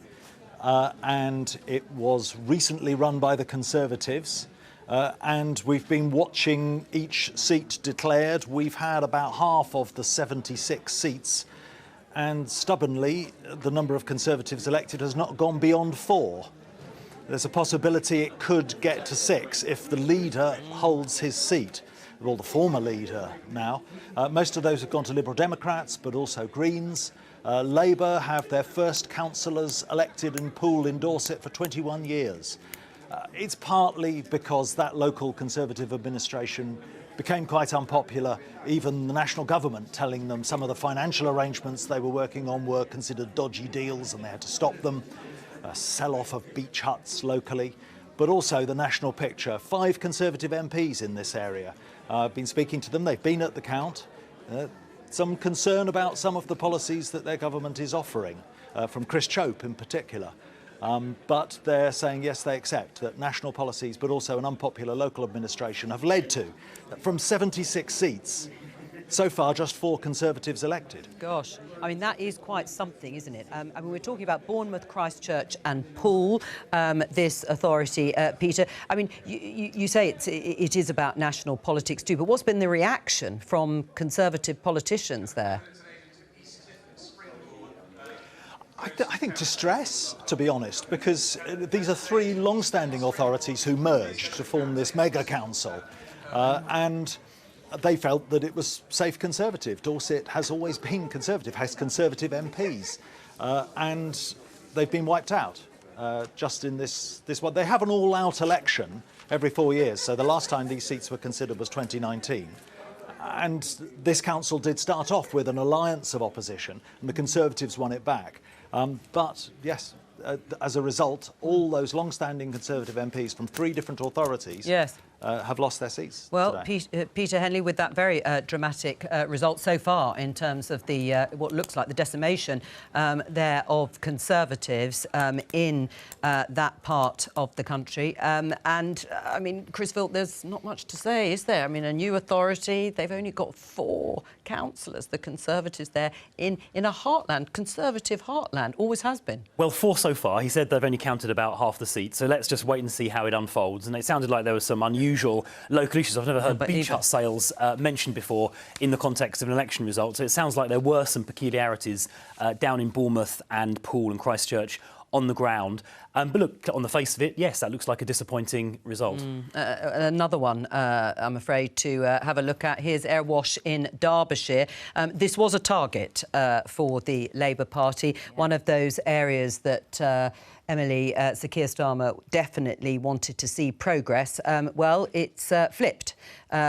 and it was recently run by the Conservatives, and we've been watching each seat declared. We've had about half of the 76 seats, and stubbornly, the number of Conservatives elected has not gone beyond 4. There's a possibility it could get to 6 if the leader holds his seat, well, the former leader now. Most of those have gone to Liberal Democrats, but also Greens. Labour have their first councillors elected in Poole in Dorset for 21 years. It's partly because that local Conservative administration became quite unpopular, even the national government telling them some of the financial arrangements they were working on were considered dodgy deals and they had to stop them. A sell-off of beach huts locally, but also the national picture. 5 Conservative MPs in this area. I've been speaking to them. They've been at the count. Some concern about some of the policies that their government is offering, from Chris Chope in particular. But they're saying, yes, they accept that national policies, but also an unpopular local administration have led to, from 76 seats, so far, just 4 Conservatives elected. Gosh, I mean, that is quite something, isn't it? I mean, we're talking about Bournemouth, Christchurch and Poole, this authority, Peter. I mean, you say it is about national politics too, but what's been the reaction from Conservative politicians there? I think distress, to be honest, because these are 3 long-standing authorities who merged to form this mega council, and they felt that it was safe Conservative. Dorset has always been Conservative, has Conservative MPs, and they've been wiped out just in this one. They have an all-out election every 4 years, so the last time these seats were considered was 2019. And this council did start off with an alliance of opposition, and the Conservatives won it back. But, yes, as a result, all those long-standing Conservative MPs from 3 different authorities have lost their seats. Well, today. Peter Henley, with that very dramatic result so far in terms of the what looks like the decimation there of Conservatives in that part of the country. And, I mean, Chris Philp, there's not much to say, is there? I mean, a new authority, they've only got 4 councillors, the Conservatives there, in a heartland, Conservative heartland, always has been. Well, 4 so far. He said they've only counted about half the seats, so let's just wait and see how it unfolds. And it sounded like there was some unusual local issues. I've never heard beach hut sales mentioned before in the context of an election result, so it sounds like there were some peculiarities down in Bournemouth and Poole and Christchurch on the ground. But look, on the face of it, yes, that looks like a disappointing result. Another one, I'm afraid, to have a look at. Here's Airwash in Derbyshire. This was a target for the Labour Party, one of those areas that Emily Sir Keir Starmer definitely wanted to see progress. Well, it's flipped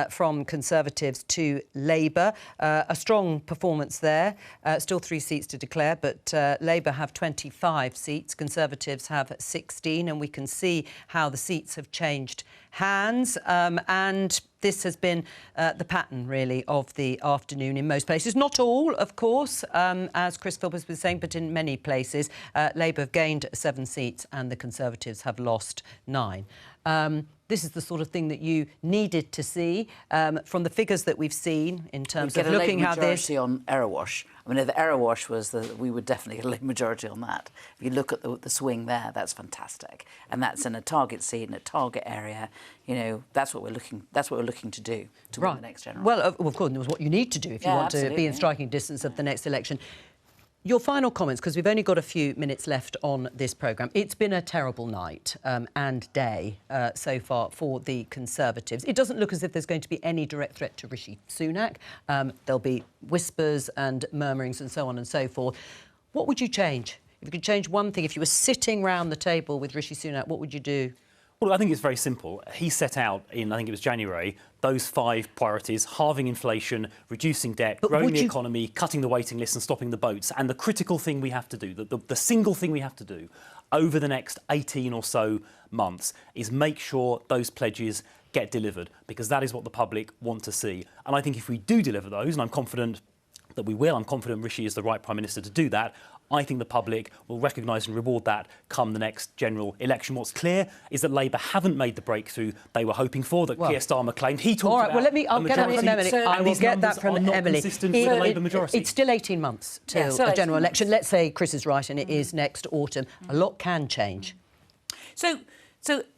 from Conservatives to Labour. A strong performance there. Still 3 seats to declare, but Labour have 25 seats. Conservatives have 16, and we can see how the seats have changed hands. And this has been the pattern, really, of the afternoon in most places. Not all, of course, as Chris Philp has been saying, but in many places. Labour have gained 7 seats and the Conservatives have lost 9. This is the sort of thing that you needed to see from the figures that we've seen in terms of looking how this... on Airwash. I mean, if the Airwash was we would definitely get a Labour majority on that. If you look at the swing there, that's fantastic, and that's in a target seat in a target area. You know, that's what we're looking. That's what we're looking to do to win the next general. Well, of course, it was what you need to do if you want to be in striking distance of the next election. Your final comments, because we've only got a few minutes left on this programme. It's been a terrible night and day so far for the Conservatives. It doesn't look as if there's going to be any direct threat to Rishi Sunak. There'll be whispers and murmurings and so on and so forth. What would you change? If you could change one thing, if you were sitting round the table with Rishi Sunak, what would you do? Well, I think it's very simple. He set out in, I think it was January, those 5 priorities: halving inflation, reducing debt, growing the economy, cutting the waiting list and stopping the boats. And the critical thing we have to do, the single thing we have to do over the next 18 or so months is make sure those pledges get delivered, because that is what the public want to see. And I think if we do deliver those, and I'm confident that we will, I'm confident Rishi is the right Prime Minister to do that, I think the public will recognise and reward that come the next general election. What's clear is that Labour haven't made the breakthrough they were hoping for, that Keir Starmer claimed. He talked about I'll get that from Emily. I will get that from Emily. With a Labour majority. It's still 18 months till a general election. Let's say Chris is right and it is next autumn. A lot can change. So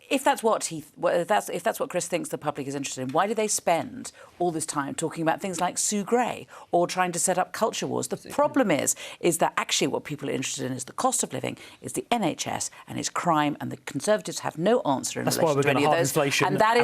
if that's what if that's what Chris thinks the public is interested in, why do they spend all this time talking about things like Sue Gray or trying to set up culture wars? The problem is that actually what people are interested in is the cost of living, is the NHS and it's crime, and the Conservatives have no answer in relation to any of those. And that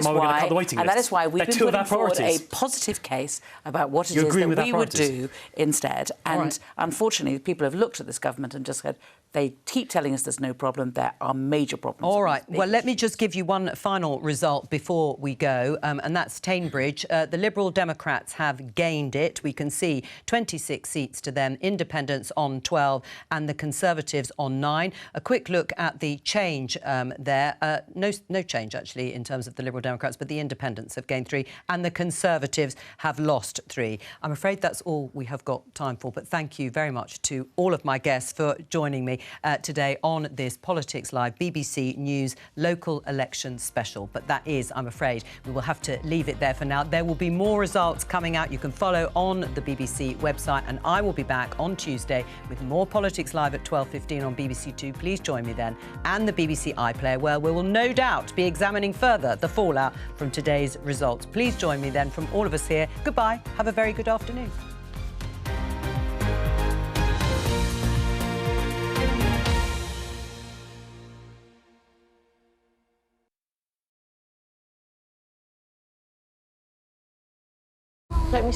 is why we've been putting forward a positive case about what it is that we would do instead. And unfortunately, people have looked at this government and just said, they keep telling us there's no problem. There are major problems. All right. Well, let me just give you one final result before we go, and that's Tainbridge. The Liberal Democrats have gained it. We can see 26 seats to them, Independents on 12 and the Conservatives on 9. A quick look at the change there. No change, actually, in terms of the Liberal Democrats, but the Independents have gained 3 and the Conservatives have lost 3. I'm afraid that's all we have got time for, but thank you very much to all of my guests for joining me today on this Politics Live BBC News local election special. But that is, I'm afraid, we will have to leave it there for now. There will be more results coming out. You can follow on the BBC website, and I will be back on Tuesday with more Politics Live at 12:15 on BBC Two. Please join me then, and the BBC iPlayer, where we will no doubt be examining further the fallout from today's results. Please join me then from all of us here. Goodbye. Have a very good afternoon.